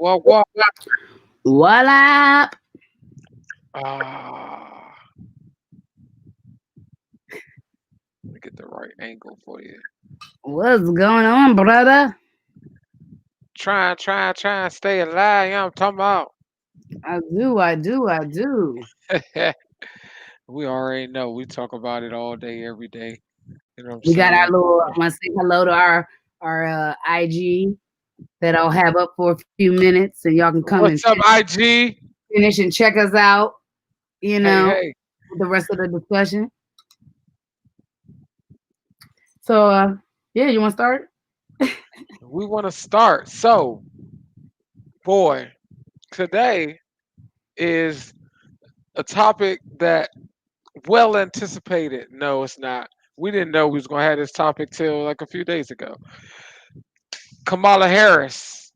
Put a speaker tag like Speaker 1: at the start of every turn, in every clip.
Speaker 1: What?
Speaker 2: Voila.
Speaker 1: Ah, let me get the right angle for you.
Speaker 2: What's going on, brother?
Speaker 1: Try and stay alive. You know what I'm talking
Speaker 2: I do.
Speaker 1: about? We already know. We talk about it all day, every day. You know what I'm
Speaker 2: We got our
Speaker 1: saying?
Speaker 2: little. I want to say hello to our IG that I'll have up for a few minutes, and y'all can come and
Speaker 1: What's up, IG?
Speaker 2: finish and check us out. You
Speaker 1: Hey,
Speaker 2: know,
Speaker 1: hey.
Speaker 2: with the rest of the discussion. So, yeah, you want to start?
Speaker 1: We want to start. So, boy, today is a topic that well anticipated. No, it's not. We didn't know we was gonna have this topic till like a few days ago. Kamala Harris.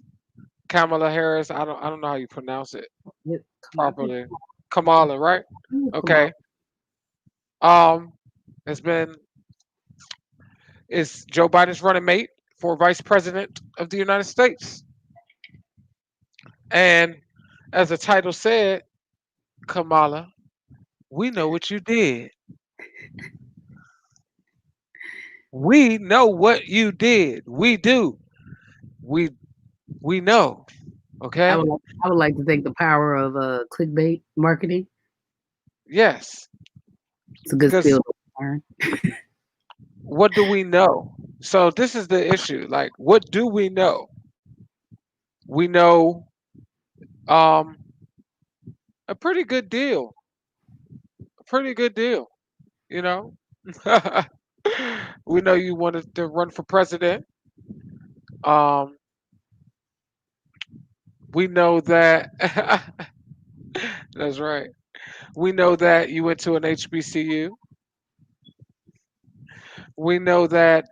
Speaker 1: Kamala Harris. I don't know how you pronounce it
Speaker 2: Yeah, come on,
Speaker 1: properly. Kamala, right?
Speaker 2: come on.
Speaker 1: Okay. Um, it's been it's Joe Biden's running mate for vice president of the United States. And as the title said, Kamala, we know what you did. We know what you did. We do. We we know.
Speaker 2: I
Speaker 1: Okay?
Speaker 2: would, I would like to thank the power of clickbait marketing.
Speaker 1: Yes.
Speaker 2: It's a good
Speaker 1: Because
Speaker 2: skill to learn.
Speaker 1: what do we know? So this is the issue. Like, what do we know? We know um a pretty good deal. A pretty good deal, you know? We know you wanted to run for president. Um we know that that's right. We know that you went to an HBCU. We know that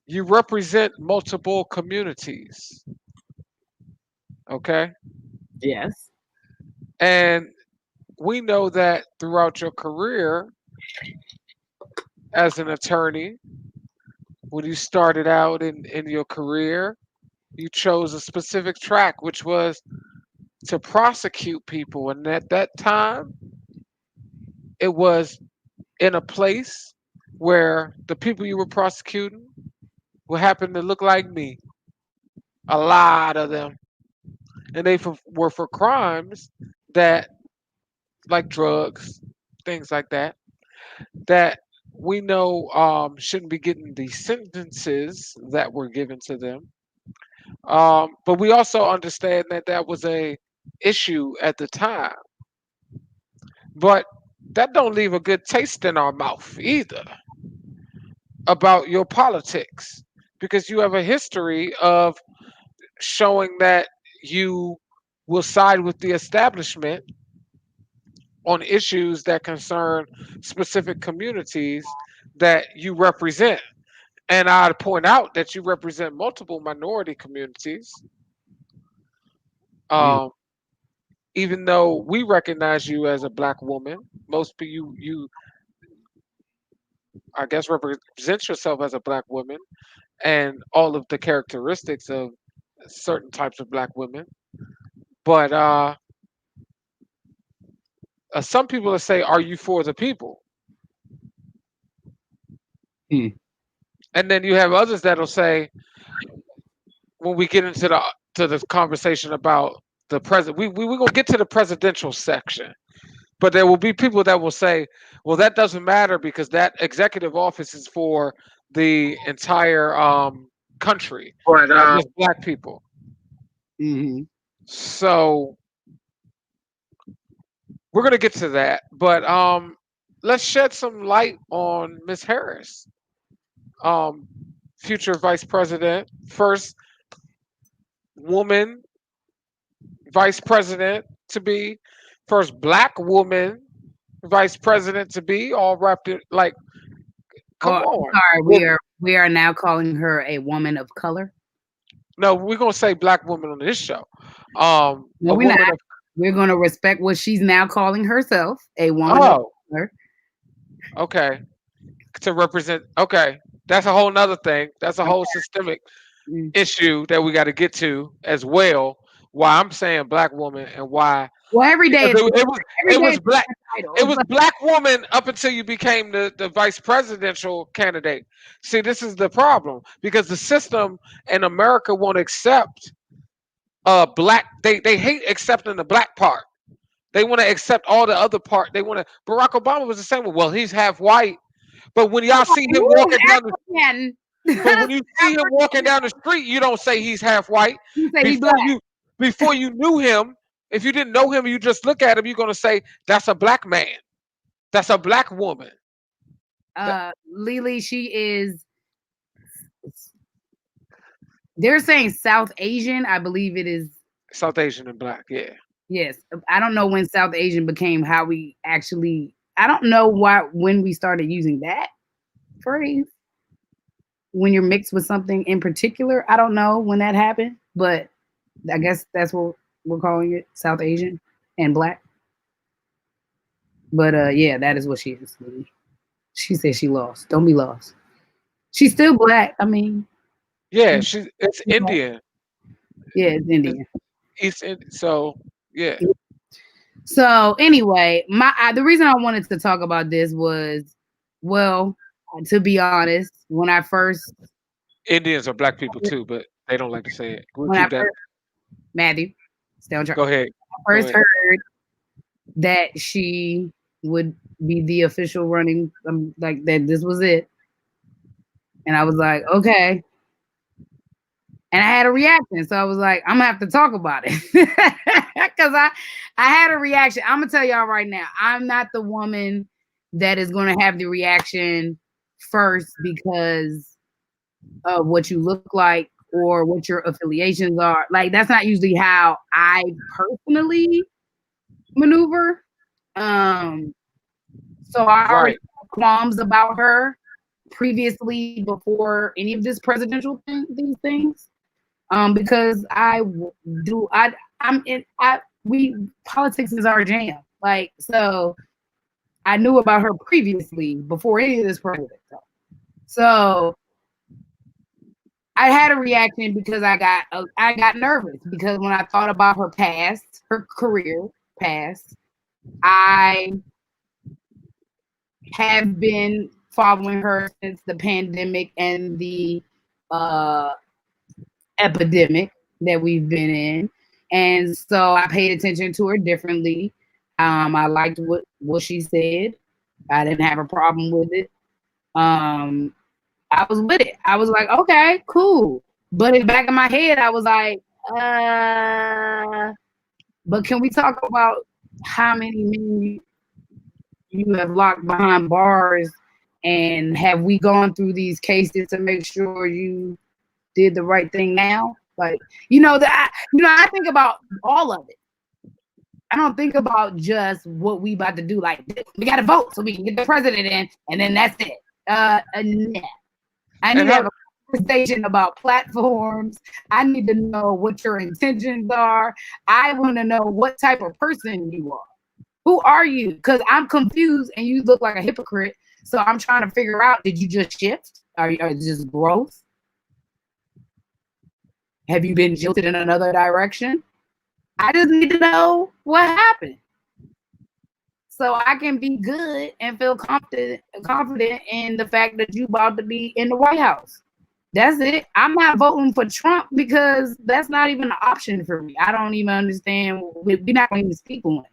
Speaker 1: you represent multiple communities. Okay?
Speaker 2: Yes.
Speaker 1: And we know that throughout your career as an attorney, when you started out in your career, you chose a specific track, which was to prosecute people. And at that time, it was in a place where the people you were prosecuting would happen to look like me, a lot of them. And were for crimes that, like drugs, things like that, that we know shouldn't be getting the sentences that were given to them. But we also understand that that was a issue at the time. But that don't leave a good taste in our mouth either about your politics, because you have a history of showing that you will side with the establishment on issues that concern specific communities that you represent. And I'd point out that you represent multiple minority communities.
Speaker 2: Mm.
Speaker 1: Um, Even though we recognize you as a black woman, most people you I guess represent yourself as a black woman and all of the characteristics of certain types of black women. But some people will say, "Are you for the people?"
Speaker 2: Mm.
Speaker 1: And then you have others that'll say, when we get into the conversation about the president, we're gonna get to the presidential section. But there will be people that will say, well, that doesn't matter because that executive office is for the entire country,
Speaker 2: But
Speaker 1: not just black people.
Speaker 2: mhm.
Speaker 1: So we're going to get to that. But let's shed some light on Miss Harris, um, future vice president, first woman vice president to be, first black woman vice president to be, all wrapped in like,
Speaker 2: Oh,
Speaker 1: come
Speaker 2: I'm
Speaker 1: on.
Speaker 2: sorry.
Speaker 1: Well,
Speaker 2: We are now calling her a woman of color.
Speaker 1: no, we're gonna say black woman on this show.
Speaker 2: No,
Speaker 1: A
Speaker 2: we're not.
Speaker 1: woman of
Speaker 2: We're going to respect what she's now calling herself, a woman of
Speaker 1: oh,
Speaker 2: color.
Speaker 1: okay, to represent. Okay, that's a whole nother thing. That's a whole systemic.
Speaker 2: Mm.
Speaker 1: issue that we got to get to as well. Why I'm saying black woman and why
Speaker 2: Well, every day
Speaker 1: because
Speaker 2: it's every
Speaker 1: it
Speaker 2: day
Speaker 1: was
Speaker 2: it's
Speaker 1: black
Speaker 2: a
Speaker 1: it
Speaker 2: title.
Speaker 1: was black woman up until you became the vice presidential candidate. See, this is the problem because the system in America won't accept black. They hate accepting the black part. They want to accept all the other part. They want to. Barack Obama was the same. Well, he's half white, but when y'all see him
Speaker 2: Who's
Speaker 1: walking down the
Speaker 2: African?
Speaker 1: but when you see him walking
Speaker 2: African.
Speaker 1: down the street, you don't say he's half white.
Speaker 2: You say he
Speaker 1: Before
Speaker 2: black.
Speaker 1: you before you knew him, if you didn't know him, you just look at him, you're gonna say that's a black man. That's a black woman. That,
Speaker 2: Lily, she is. They're saying South Asian. I believe it is.
Speaker 1: South Asian and black, yeah.
Speaker 2: Yes, I don't know when South Asian became how we actually. I don't know why when we started using that phrase. When you're mixed with something in particular, I don't know when that happened, but I guess that's what we're calling it, South Asian and black. But yeah, that is what she is. Lily. She said she lost. Don't be lost. She's still black. I mean,
Speaker 1: Yeah,
Speaker 2: she's
Speaker 1: it's
Speaker 2: black.
Speaker 1: Indian.
Speaker 2: Yeah, it's
Speaker 1: It's
Speaker 2: Indian.
Speaker 1: So yeah.
Speaker 2: So anyway, the reason I wanted to talk about this was, well, to be honest,
Speaker 1: Indians are black people too, but they don't like to say it. We'll
Speaker 2: when I
Speaker 1: keep that.
Speaker 2: first Matthew, stay on track.
Speaker 1: Go ahead.
Speaker 2: I
Speaker 1: Go
Speaker 2: first
Speaker 1: ahead.
Speaker 2: heard that she would be the official running, like that. This was it, and I was like, okay. And I had a reaction, so I was like, I'm gonna have to talk about it because I had a reaction. I'm gonna tell y'all right now, I'm not the woman that is gonna have the reaction first because of what you look like or what your affiliations are. Like that's not usually how I personally maneuver. Um, so I already
Speaker 1: Right.
Speaker 2: had qualms about her previously before any of this presidential these things. Because do I'm in I we politics is our jam. Like so, I knew about her previously before any of this president. So I had a reaction because I got nervous because when I thought about her career past, I have been following her since the pandemic and the uh, epidemic that we've been in. And so I paid attention to her differently. I liked what she said. I didn't have a problem with it. Um, I was with it. I was like, okay, cool. But in the back of my head, I was like, but can we talk about how many men you have locked behind bars, and have we gone through these cases to make sure you did the right thing now? Like, I think about all of it. I don't think about just what we about to do. Like, we got to vote so we can get the president in, and then that's it. Nah. I need
Speaker 1: And
Speaker 2: to have
Speaker 1: her
Speaker 2: a conversation about platforms. I need to know what your intentions are. I want to know what type of person you are. Who are you? Because I'm confused and you look like a hypocrite. So I'm trying to figure out, did you just shift? Are just growth? Have you been jilted in another direction? I just need to know what happened so I can be good and feel confident in the fact that you about to be in the White House. That's it. I'm not voting for Trump because that's not even an option for me. I don't even understand. We're not going to even speak on it.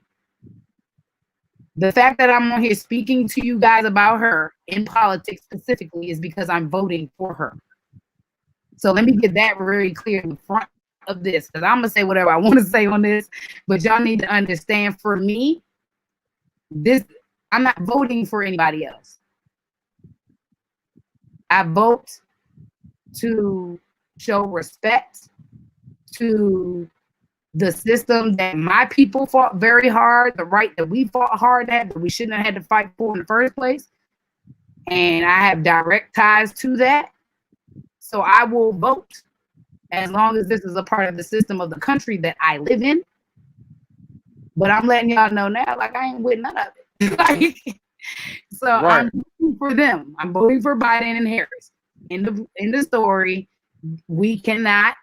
Speaker 2: The fact that I'm on here speaking to you guys about her in politics specifically is because I'm voting for her. So let me get that very clear in front of this, because I'm gonna say whatever I want to say on this, but y'all need to understand, for me, this I'm not voting for anybody else. I vote to show respect to the system that my people fought very hard, the right that we fought hard at, that we shouldn't have had to fight for in the first place. And I have direct ties to that. So I will vote as long as this is a part of the system of the country that I live in. But I'm letting y'all know now, like, I ain't with none of it. So
Speaker 1: right.
Speaker 2: I'm voting for them. I'm voting for Biden and Harris. In the story, We cannot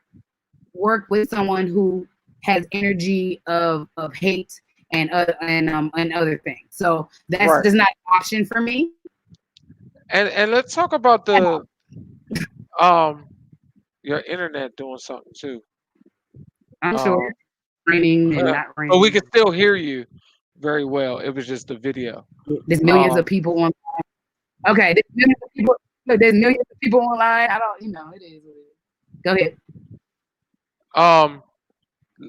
Speaker 2: work with someone who has energy of hate and other things. So that's
Speaker 1: Right.
Speaker 2: just not an option for me.
Speaker 1: And let's talk about the um your internet doing something too.
Speaker 2: I'm sure
Speaker 1: Um,
Speaker 2: raining and not
Speaker 1: but we
Speaker 2: raining.
Speaker 1: can still hear you very well. It was just the video.
Speaker 2: There's millions of
Speaker 1: Um,
Speaker 2: people on. Okay, there's millions of people. Look, there's millions of people online. I don't, it is what it is. Go ahead.
Speaker 1: um,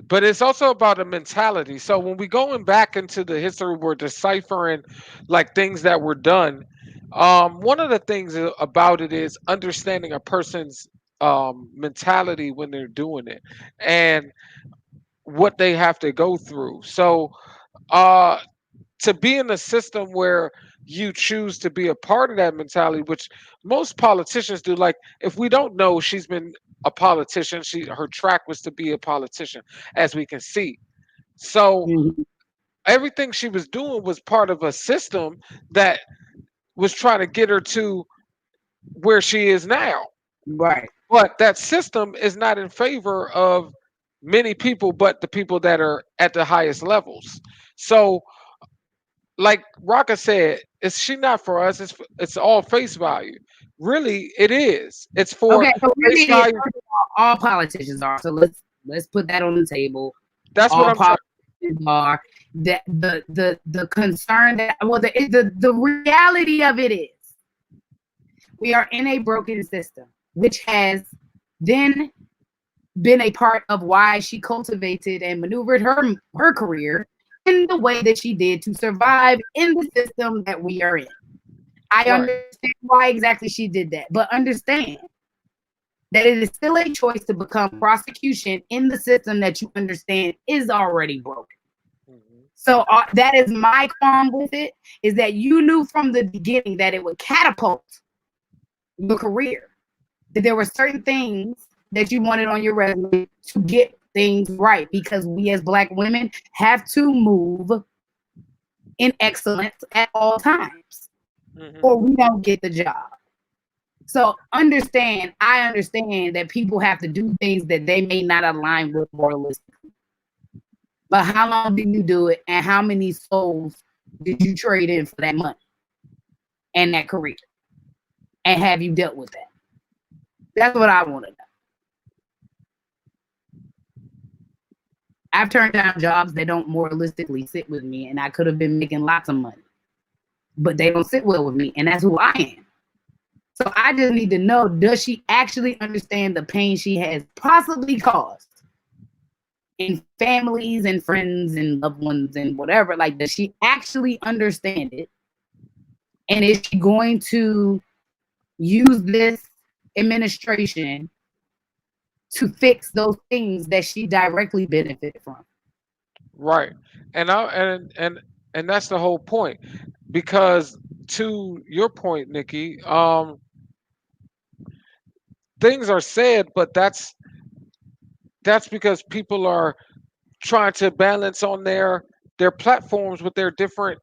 Speaker 1: but it's also about a mentality. So when we going back into the history, we're deciphering like things that were done. One of the things about it is understanding a person's mentality when they're doing it and what they have to go through. So uh, to be in a system where you choose to be a part of that mentality, which most politicians do. Like, if we don't know she's been a politician, her track was to be a politician, as we can see. So
Speaker 2: Mhm.
Speaker 1: everything she was doing was part of a system that was trying to get her to where she is now.
Speaker 2: Right.
Speaker 1: But that system is not in favor of many people, but the people that are at the highest levels. So like Raka said, is she not for us? It's all face value. Really, it is. It's for
Speaker 2: Okay. So
Speaker 1: face
Speaker 2: really,
Speaker 1: value.
Speaker 2: first of all politicians are. So let's put that on the table.
Speaker 1: That's what
Speaker 2: All
Speaker 1: I'm trying.
Speaker 2: politicians are. That the concern that well the reality of it is we are in a broken system, which has then been a part of why she cultivated and maneuvered her career in the way that she did to survive in the system that we are in. I
Speaker 1: Right.
Speaker 2: understand why exactly she did that, but understand that it is still a choice to become prosecution in the system that you understand is already broken.
Speaker 1: Mhm.
Speaker 2: So that is my qualm with it, is that you knew from the beginning that it would catapult your career, that there were certain things that you wanted on your resume to get things right, because we as Black women have to move in excellence at all times
Speaker 1: Mhm.
Speaker 2: or we don't get the job. So I understand that people have to do things that they may not align with moralistically. But how long did you do it, and how many souls did you trade in for that money and that career? And have you dealt with that? That's what I want to know. I've turned down jobs that don't moralistically sit with me, and I could have been making lots of money, but they don't sit well with me, and that's who I am. So I just need to know, does she actually understand the pain she has possibly caused in families and friends and loved ones and whatever? Like, does she actually understand it? And is she going to use this administration to fix those things that she directly benefited from?
Speaker 1: Right. And that's the whole point. Because to your point, Nikki, things are said, but that's because people are trying to balance on their platforms with their different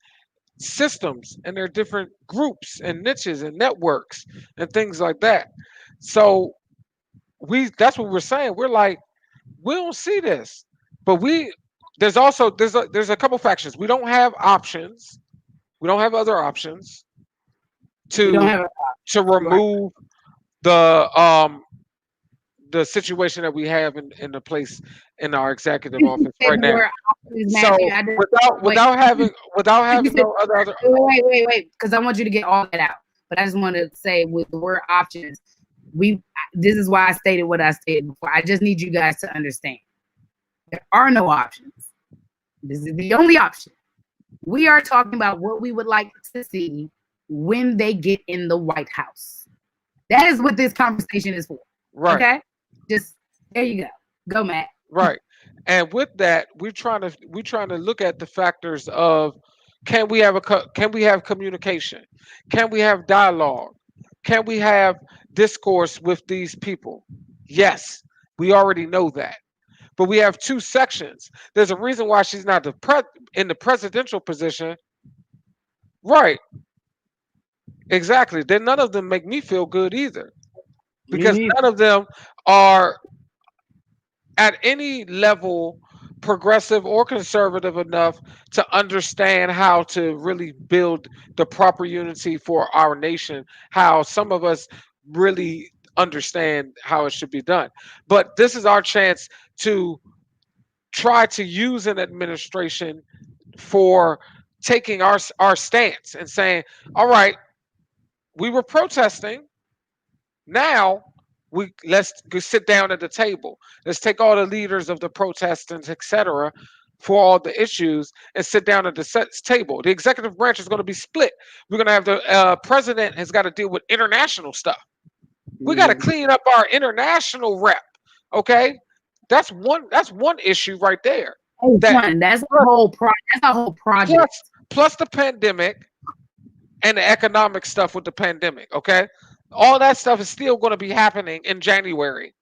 Speaker 1: systems and their different groups and niches and networks and things like that. So we that's what we're saying. We're like, we don't see this. But there's also there's a couple factions. We don't have options. We don't have other options
Speaker 2: We don't
Speaker 1: to
Speaker 2: have a right.
Speaker 1: remove the situation that we have in the place in our executive
Speaker 2: You
Speaker 1: office
Speaker 2: said
Speaker 1: right
Speaker 2: the
Speaker 1: now.
Speaker 2: word options,
Speaker 1: So
Speaker 2: Matthew. I just wait.
Speaker 1: without
Speaker 2: You
Speaker 1: having
Speaker 2: said
Speaker 1: no other
Speaker 2: wait, because I want you to get all that out. But I just want to say with the word options, we this is why I stated what I stated before. I just need you guys to understand there are no options. This is the only option. We are talking about what we would like to see when they get in the White House. That is what this conversation is for.
Speaker 1: right.
Speaker 2: Okay? Just there you go. Go, Matt.
Speaker 1: Right. And with that, we're trying to look at the factors of can we have communication? Can we have dialogue? Can we have discourse with these people? Yes, we already know that. But we have two sections. There's a reason why she's not in the presidential position. Right. Exactly. Then none of them make me feel good either
Speaker 2: Me
Speaker 1: because
Speaker 2: neither.
Speaker 1: none of them are at any level progressive or conservative enough to understand how to really build the proper unity for our nation, how some of us really understand how it should be done. But this is our chance to try to use an administration for taking our stance and saying, all right, we were protesting. Now let's sit down at the table. Let's take all the leaders of the protestants, etc., for all the issues and sit down at the table. The executive branch is going to be split. We're going to have the president has got to deal with international stuff. We got to
Speaker 2: Yeah.
Speaker 1: clean up our international rep. Okay, that's one issue right there.
Speaker 2: Oh,
Speaker 1: That
Speaker 2: one. That's a
Speaker 1: plus
Speaker 2: whole that's a whole project.
Speaker 1: plus plus the pandemic and the economic stuff with the pandemic. Okay, all that stuff is still going to be happening in January.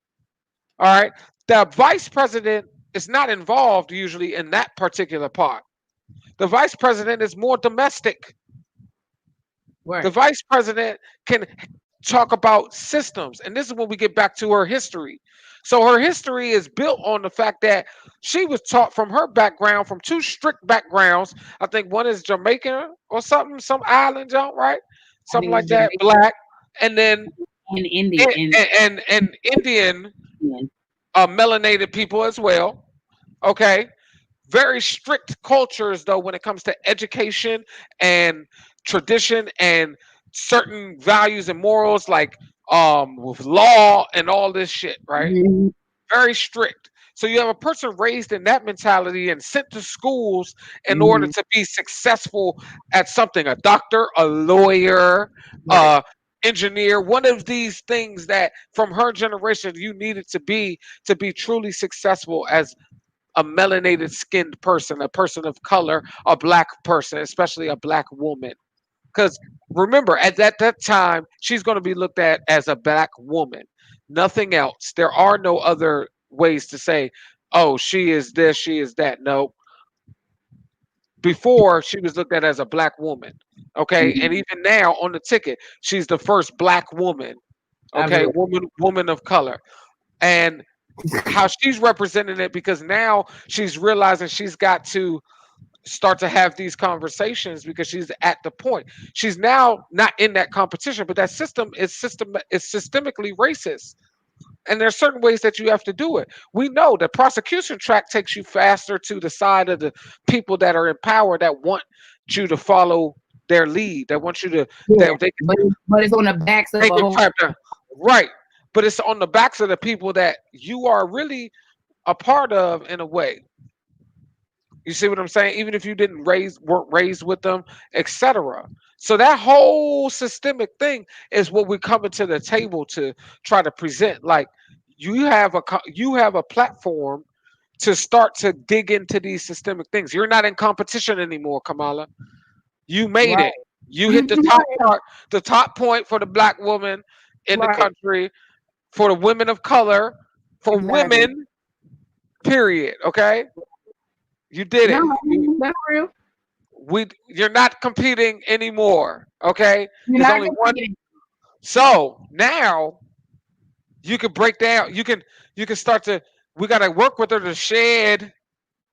Speaker 1: All right, the vice president is not involved usually in that particular part. The vice president is more domestic. The
Speaker 2: Right.
Speaker 1: vice president can talk about systems, and this is when we get back to her history. So her history is built on the fact that she was taught from her background, from two strict backgrounds. I think one is Jamaican or something, some island jump, right?
Speaker 2: I
Speaker 1: Something
Speaker 2: think
Speaker 1: like
Speaker 2: it's
Speaker 1: that,
Speaker 2: Jamaican
Speaker 1: black, and then
Speaker 2: and Indian
Speaker 1: and Indian
Speaker 2: and
Speaker 1: melanated people as well. Okay, very strict cultures though when it comes to education and tradition and certain values and morals, like with law and all this shit, right?
Speaker 2: Mhm.
Speaker 1: Very strict. So you have a person raised in that mentality and sent to schools in order
Speaker 2: Mhm.
Speaker 1: to be successful at something, a doctor, a lawyer,
Speaker 2: Right.
Speaker 1: a engineer, one of these things that from her generation you needed to be truly successful as a melanated skinned person, a person of color, a black person, especially a black woman. Because remember, at that time, she's going to be looked at as a black woman, nothing else. There are no other ways to say, oh, she is this, she is that. No, before she was looked at as a black woman. Okay, and
Speaker 2: Mhm.
Speaker 1: even now on the ticket, she's the first black woman. Okay,
Speaker 2: Absolutely.
Speaker 1: woman of color, and how she's representing it because now she's realizing she's got to start to have these conversations because she's at the point. She's now not in that competition, but that system is systemically racist. And there's certain ways that you have to do it. We know the prosecution track takes you faster to the side of the people that are in power that want you to follow their lead, that want you to
Speaker 2: Yeah.
Speaker 1: that
Speaker 2: But it's on the backs of
Speaker 1: they
Speaker 2: a
Speaker 1: can
Speaker 2: whole
Speaker 1: try to right. But it's on the backs of the people that you are really a part of in a way. You see what I'm saying? Even if you didn't weren't raised with them, etc. So that whole systemic thing is what we're coming to the table to try to present. Like you have a platform to start to dig into these systemic things. You're not in competition anymore, Kamala. You made
Speaker 2: right.
Speaker 1: it. You hit the top part, the top point for the black woman in the
Speaker 2: Right.
Speaker 1: country, for the women of color, for
Speaker 2: Exactly.
Speaker 1: women. Period. Okay, you did
Speaker 2: No,
Speaker 1: it.
Speaker 2: that's real.
Speaker 1: You're not competing anymore. Okay,
Speaker 2: You're
Speaker 1: there's
Speaker 2: not
Speaker 1: only one.
Speaker 2: competing.
Speaker 1: So now you can break down. You can start to. We got to work with her to shed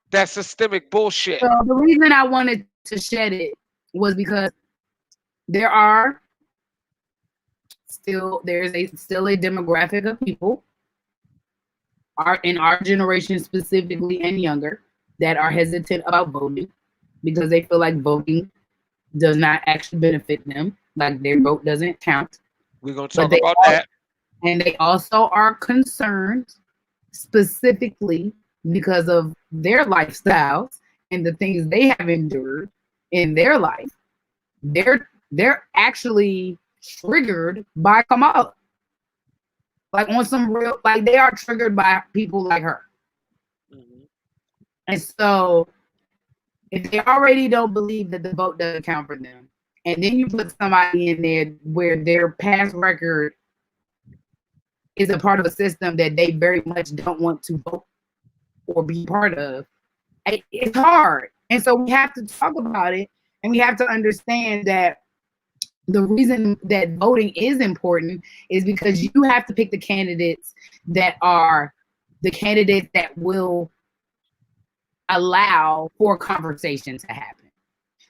Speaker 1: that systemic bullshit.
Speaker 2: So the reason I wanted to shed it was because there are still a demographic of people are in our generation specifically and younger that are hesitant about voting because they feel like voting does not actually benefit them, like their vote doesn't count.
Speaker 1: We're gonna
Speaker 2: But
Speaker 1: talk about that.
Speaker 2: they also are concerned specifically because of their lifestyles and the things they have endured in their life. They're actually triggered by Kamala. Like on some real, like they are triggered by people like her.
Speaker 1: Mhm.
Speaker 2: And so if they already don't believe that the vote doesn't count for them, and then you put somebody in there where their past record is a part of a system that they very much don't want to vote or be part of, it's hard. And so we have to talk about it, and we have to understand that The reason that voting is important is because you have to pick the candidates that are the candidates that will allow for conversation to happen,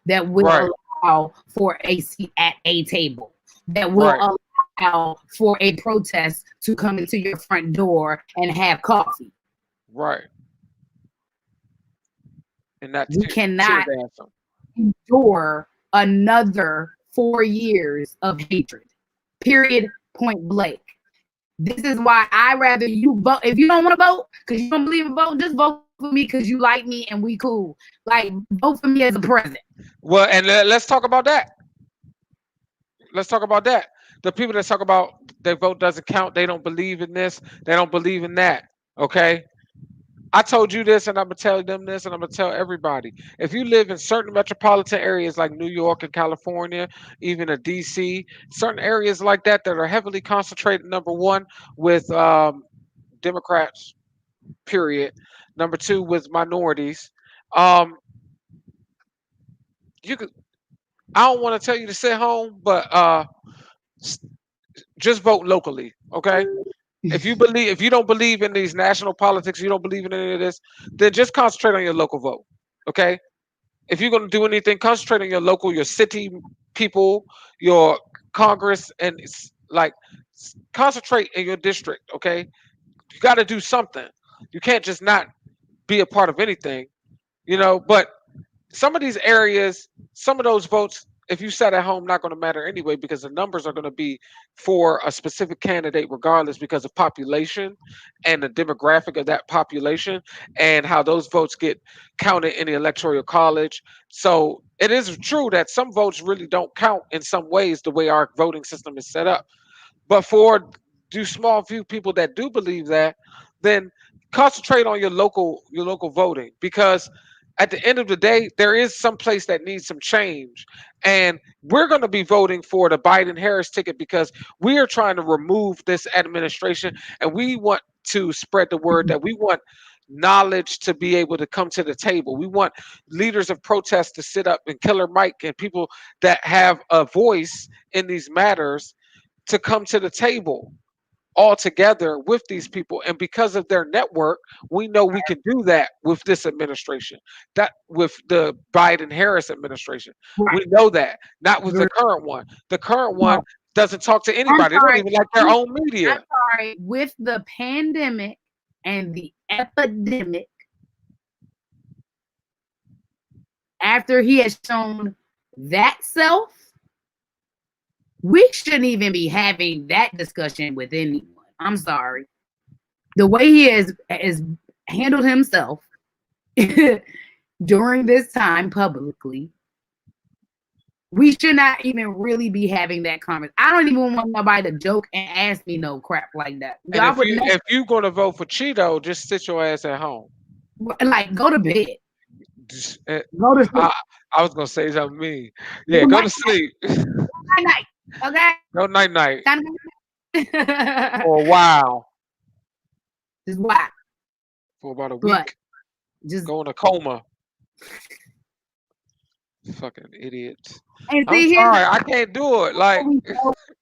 Speaker 2: that will
Speaker 1: Right,
Speaker 2: allow for a seat at a table, that will
Speaker 1: right,
Speaker 2: allow for a protest to come into your front door and have coffee.
Speaker 1: right. And not
Speaker 2: We
Speaker 1: tear
Speaker 2: cannot
Speaker 1: gas them.
Speaker 2: endure another 4 years of hatred. Period. Point blank. This is why I rather you vote. If you don't want to vote because you don't believe in voting, just vote for me because you like me and we cool. Like, vote for me as a president.
Speaker 1: Well, and let's talk about that. Let's talk about that. The people that talk about their vote doesn't count, they don't believe in this, they don't believe in that. Okay. I told you this, and I'm gonna tell them this, and I'm gonna tell everybody. If you live in certain metropolitan areas like New York and California, even a DC, certain areas like that that are heavily concentrated, number one, with Democrats, period. Number two, with minorities. Um, you could. I don't want to tell you to sit home, but s- just vote locally, okay? If you don't believe in these national politics, you don't believe in any of this, then just concentrate on your local vote, okay? If you're going to do anything, concentrate on your local, your city people, your Congress, and concentrate in your district, okay? You got to do something. You can't just not be a part of anything, But some of these areas, some of those votes, if you sat at home, not going to matter anyway because the numbers are going to be for a specific candidate regardless because of population and the demographic of that population and how those votes get counted in the electoral college. So it is true that some votes really don't count in some ways the way our voting system is set up. But for do small few people that do believe that, then concentrate on your local voting because at the end of the day, there is some place that needs some change. And we're going to be voting for the Biden Harris ticket because we are trying to remove this administration and we want to spread the word that we want knowledge to be able to come to the table. We want leaders of protest to sit up and Killer Mike and people that have a voice in these matters to come to the table all together with these people, and because of their network we know we can do that with this administration, that with the Biden Harris administration. We
Speaker 2: Right.
Speaker 1: know that, not with the current one. The current one
Speaker 2: No,
Speaker 1: doesn't talk to
Speaker 2: I'm
Speaker 1: anybody, they don't
Speaker 2: sorry.
Speaker 1: even like their own media.
Speaker 2: I'm sorry. With the pandemic and the epidemic, after he has shown that self, we shouldn't even be having that discussion with anyone. I'm sorry. The way he has handled himself during this time publicly, we should not even really be having that conversation. I don't even want nobody to joke and ask me no crap like that.
Speaker 1: And
Speaker 2: I
Speaker 1: if
Speaker 2: would
Speaker 1: you
Speaker 2: never,
Speaker 1: if you going to vote for Cheeto, just sit your ass at home.
Speaker 2: like, go to bed,
Speaker 1: Just,
Speaker 2: go to sleep,
Speaker 1: I, I was gonna say something mean. Yeah,
Speaker 2: good
Speaker 1: go
Speaker 2: night,
Speaker 1: to sleep.
Speaker 2: night, okay?
Speaker 1: Go night night
Speaker 2: Kind of,
Speaker 1: for a while,
Speaker 2: just why,
Speaker 1: for about a
Speaker 2: but
Speaker 1: week.
Speaker 2: just
Speaker 1: Go in a coma. Fucking idiots.
Speaker 2: and
Speaker 1: I'm
Speaker 2: see, here's
Speaker 1: sorry, I can't do it. Like,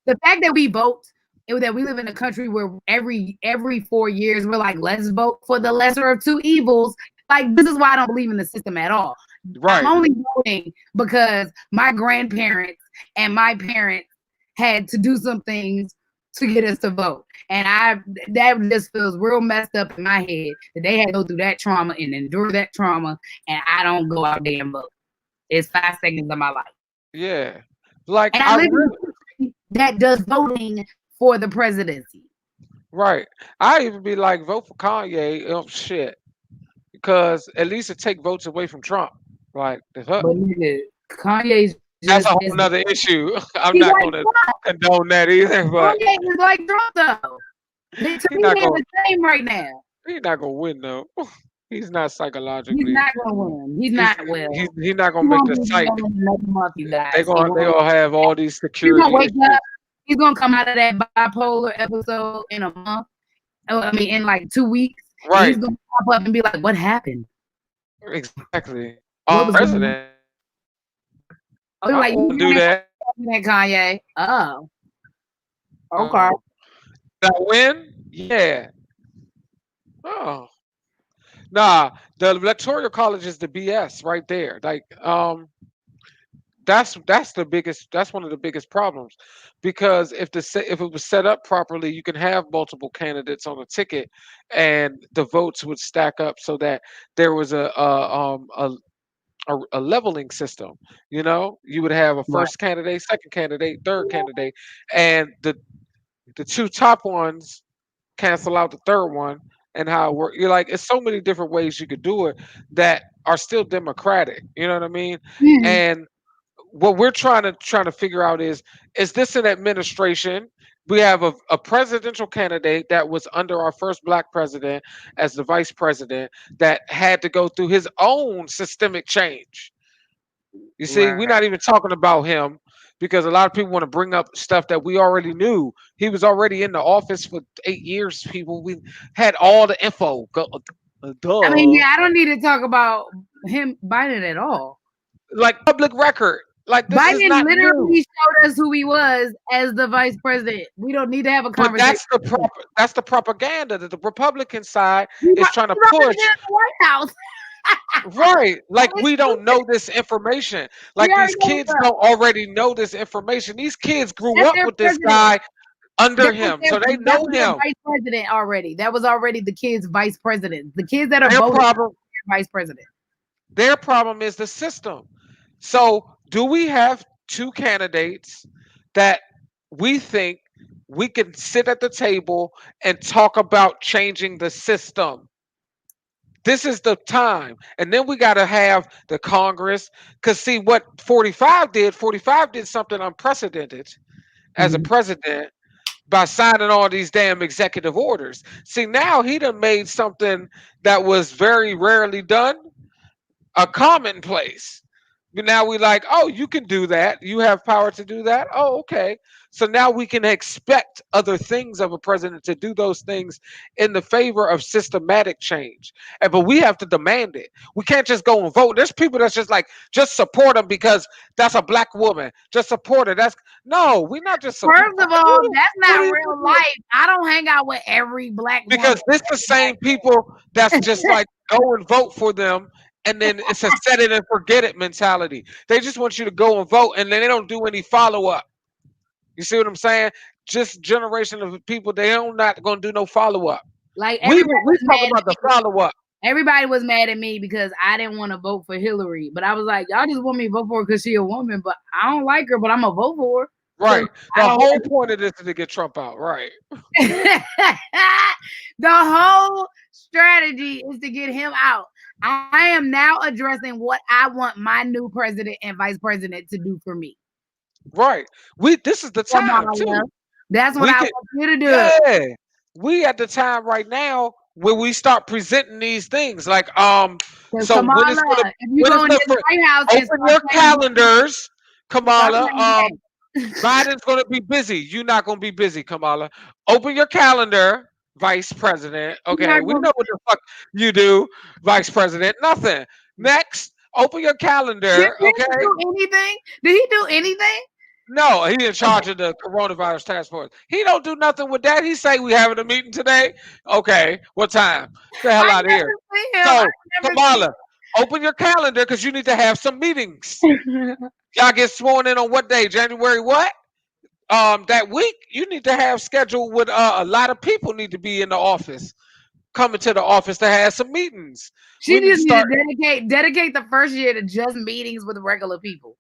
Speaker 2: the fact that we vote, and that we live in a country where every 4 years we're like, let's vote for the lesser of two evils. Like, this is why I don't believe in the system at all. I'm
Speaker 1: right.
Speaker 2: only voting because my grandparents and my parents had to do some things to get us to vote. And that just feels real messed up in my head that they had to go through that trauma and endure that trauma, and I don't go out there and vote. It's 5 seconds of my life.
Speaker 1: Yeah. Like,
Speaker 2: And I
Speaker 1: I
Speaker 2: live in
Speaker 1: really,
Speaker 2: a country that does voting for the presidency.
Speaker 1: right. I even be like, vote for Kanye. Oh, shit. Because at least it take votes away from Trump. Like, the fuck?
Speaker 2: But nigga, Kanye's
Speaker 1: That's
Speaker 2: just
Speaker 1: a whole
Speaker 2: is
Speaker 1: nother issue. I'm
Speaker 2: he's
Speaker 1: not
Speaker 2: like
Speaker 1: going to
Speaker 2: Trump.
Speaker 1: condone that either, but
Speaker 2: Kanye is like Trump though. To
Speaker 1: he's
Speaker 2: me,
Speaker 1: not
Speaker 2: they're
Speaker 1: going
Speaker 2: the same right now.
Speaker 1: he's not going to win, though. He's not
Speaker 2: He's
Speaker 1: psychologically.
Speaker 2: not gonna win. He's
Speaker 1: He's,
Speaker 2: not well.
Speaker 1: he's not
Speaker 2: He
Speaker 1: going to make
Speaker 2: won't
Speaker 1: the
Speaker 2: be
Speaker 1: psych.
Speaker 2: well in another month, you
Speaker 1: They're
Speaker 2: guys. He
Speaker 1: going to they
Speaker 2: won't.
Speaker 1: gonna have all these
Speaker 2: He's gonna
Speaker 1: security
Speaker 2: wake
Speaker 1: issues.
Speaker 2: up. He's gonna come out of that bipolar episode in a month. Oh, I mean, in like 2 weeks, and he's
Speaker 1: Right.
Speaker 2: gonna pop up and be like, "What happened?
Speaker 1: Exactly.
Speaker 2: What was going on?"
Speaker 1: President.
Speaker 2: Oh,
Speaker 1: I
Speaker 2: like,
Speaker 1: wouldn't do that.
Speaker 2: President Kanye. Oh, okay.
Speaker 1: Um, that win? Yeah. Oh, nah. The electoral college is the BS right there. Like, that's the biggest. That's one of the biggest problems, because if it was set up properly, you can have multiple candidates on a ticket, and the votes would stack up so that there was a leveling system. You would have a
Speaker 2: Right.
Speaker 1: first candidate, second candidate, third candidate, and the two top ones cancel out the third one. And how it work. You're like, it's so many different ways you could do it that are still democratic. You know what I mean?
Speaker 2: Mhm.
Speaker 1: And what we're trying to figure out is this an administration? We have a presidential candidate that was under our first black president as the vice president that had to go through his own systemic change. You see, we're
Speaker 2: Right.
Speaker 1: not even talking about him because a lot of people want to bring up stuff that we already knew. He was already in the office for 8 years. People, we had all the info.
Speaker 2: I mean,
Speaker 1: Duh.
Speaker 2: yeah, I don't need to talk about him Biden at all.
Speaker 1: Like public record. Like this is
Speaker 2: Biden
Speaker 1: not new.
Speaker 2: literally showed us who he was as the vice president. We don't need to have a
Speaker 1: But
Speaker 2: conversation.
Speaker 1: that's the propaganda that the Republican side
Speaker 2: He
Speaker 1: is trying to
Speaker 2: represented
Speaker 1: push.
Speaker 2: the White House.
Speaker 1: Right. Like
Speaker 2: It's
Speaker 1: we don't
Speaker 2: stupid.
Speaker 1: know this information.
Speaker 2: We
Speaker 1: Like
Speaker 2: already
Speaker 1: these
Speaker 2: know
Speaker 1: kids
Speaker 2: stuff.
Speaker 1: don't already know this information. These kids grew
Speaker 2: That's
Speaker 1: up
Speaker 2: their
Speaker 1: with this
Speaker 2: president.
Speaker 1: guy under him. So they
Speaker 2: That
Speaker 1: know
Speaker 2: was their
Speaker 1: him.
Speaker 2: vice president already. That was already the kids' vice president. The kids that are
Speaker 1: Their
Speaker 2: voting
Speaker 1: problem
Speaker 2: for vice president.
Speaker 1: their problem is the system. So do we have two candidates that we think we can sit at the table and talk about changing the system? This is the time. And then we got to have the Congress. Because, see, what 45 did something unprecedented as a
Speaker 2: Mhm.
Speaker 1: president by signing all these damn executive orders. See, now he done made something that was very rarely done a commonplace. Now we like, oh, you can do that. You have power to do that. Oh, okay. So now we can expect other things of a president to do those things in the favor of systematic change. But we have to demand it. We can't just go and vote. There's people that's just like, just support them because that's a black woman. Just support her. That's no, we're not just support.
Speaker 2: First of all, that's
Speaker 1: What are
Speaker 2: not
Speaker 1: you
Speaker 2: real
Speaker 1: doing?
Speaker 2: life. I don't hang out with every black woman.
Speaker 1: Because this the same people that's just like go and vote for them, and then it's a set it and forget it mentality. They just want you to go and vote, and then they don't do any follow up. You see what I'm saying? Just generation of people, they don't not gonna do no follow up.
Speaker 2: Like
Speaker 1: We talking about the follow up,
Speaker 2: everybody was mad at me because I didn't want to vote for Hillary. But I was like, y'all just want me to vote for her because she a woman, but I don't like her, but I'm gonna vote for her. Because
Speaker 1: right?
Speaker 2: I
Speaker 1: The
Speaker 2: don't
Speaker 1: whole point of this is to get Trump out, right?
Speaker 2: like the whole strategy is to get him out. I am now addressing what I want my new president and vice president to do for me.
Speaker 1: Right. We This is the time
Speaker 2: Kamala.
Speaker 1: too.
Speaker 2: That's what
Speaker 1: We
Speaker 2: I
Speaker 1: can,
Speaker 2: want you to do.
Speaker 1: yeah. We at the time right now where we start presenting these things like
Speaker 2: Because
Speaker 1: so
Speaker 2: Kamala, if you
Speaker 1: when is
Speaker 2: go in
Speaker 1: the
Speaker 2: his White House and
Speaker 1: open
Speaker 2: start
Speaker 1: your
Speaker 2: playing,
Speaker 1: calendars,
Speaker 2: start
Speaker 1: Kamala.
Speaker 2: playing games.
Speaker 1: Biden's gonna be busy. You're not gonna be busy, Kamala. Open your calendar, Vice President.
Speaker 2: You're
Speaker 1: Okay,
Speaker 2: not
Speaker 1: we
Speaker 2: gonna
Speaker 1: know what the fuck you do, Vice President. Nothing. Next, open your
Speaker 2: Did
Speaker 1: calendar.
Speaker 2: he
Speaker 1: Okay.
Speaker 2: do anything? Did he do anything?
Speaker 1: No, he in charge of the coronavirus task force. He don't do nothing with that. He say we having a meeting today. Okay, what time? The hell
Speaker 2: I
Speaker 1: out of here.
Speaker 2: never see him. I
Speaker 1: So,
Speaker 2: never
Speaker 1: Kamala, open your calendar because you need to have some meetings.
Speaker 2: see.
Speaker 1: Y'all get sworn in on what day? January what? That week you need to have scheduled with a lot of people need to be in the office, coming to the office to have some meetings.
Speaker 2: She
Speaker 1: We need to
Speaker 2: just need to
Speaker 1: start
Speaker 2: dedicate the first year to just meetings with regular people.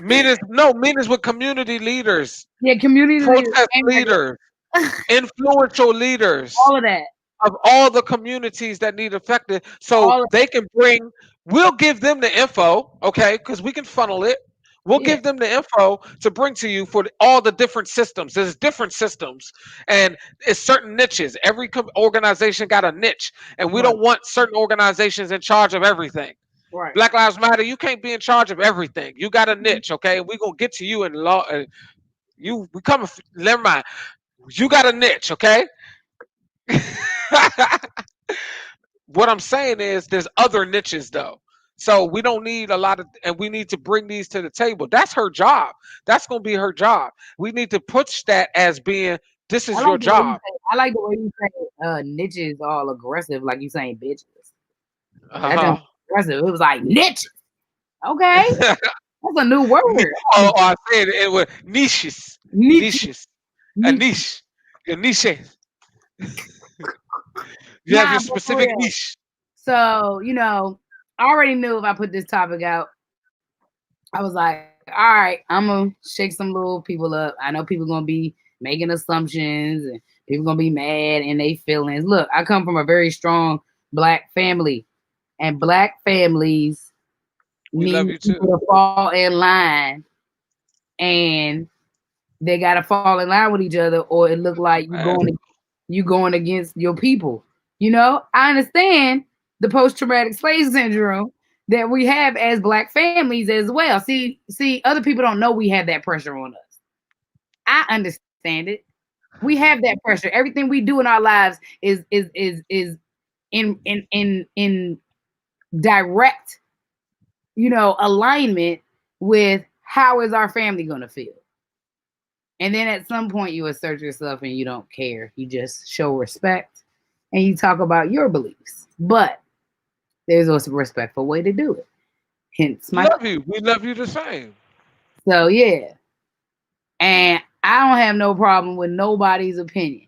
Speaker 1: meetings. No, meetings with community leaders,
Speaker 2: Yeah, community leaders
Speaker 1: protest
Speaker 2: and regular,
Speaker 1: leaders, influential leaders
Speaker 2: all of that,
Speaker 1: of all the communities that need affected, so
Speaker 2: all of
Speaker 1: they can bring. We'll give them the info, okay, because we can funnel it. We'll
Speaker 2: yeah,
Speaker 1: give them the info to bring to you for all the different systems. There's different systems, and it's certain niches. Every organization got a niche, and we
Speaker 2: right,
Speaker 1: don't want certain organizations in charge of everything.
Speaker 2: right.
Speaker 1: Black Lives Matter. You can't be in charge of everything. You got a niche, okay? We're gonna get to you in law. You we come. Never mind. You got a niche, okay? What I'm saying is there's other niches though. So we don't need a lot of, and we need to bring these to the table. That's her job. That's gonna be her job. We need to push that as being, this
Speaker 2: I
Speaker 1: is
Speaker 2: like
Speaker 1: your
Speaker 2: the way you
Speaker 1: job.
Speaker 2: say. I like the way you say. Niches all aggressive, like you saying bitches. That done
Speaker 1: Uh
Speaker 2: aggressive. It was like niches. Okay,
Speaker 1: huh.
Speaker 2: that's a new word.
Speaker 1: Oh, I said it was niches,
Speaker 2: Niches.
Speaker 1: niches, a
Speaker 2: Niches.
Speaker 1: niche, a niche. You have
Speaker 2: Nah,
Speaker 1: your
Speaker 2: but for
Speaker 1: specific
Speaker 2: real.
Speaker 1: niche.
Speaker 2: So, I already knew if I put this topic out, I was like, all right, I'm gonna shake some little people up. I know people gonna be making assumptions and people gonna be mad and they feelings. Look, I come from a very strong black family, and black families
Speaker 1: We love
Speaker 2: need
Speaker 1: you
Speaker 2: people
Speaker 1: too.
Speaker 2: to fall in line, and they gotta fall in line with each other, or it look like you going against your people. I understand the post-traumatic slave syndrome that we have as black families as well. See, other people don't know we have that pressure on us. I understand it. We have that pressure. Everything we do in our lives is in direct, alignment with how is our family gonna feel. And then at some point you assert yourself and you don't care. You just show respect and you talk about your beliefs. But there's also a respectful way to do it. Hence
Speaker 1: We
Speaker 2: my
Speaker 1: love you. We love you the same.
Speaker 2: so yeah. And I don't have no problem with nobody's opinion.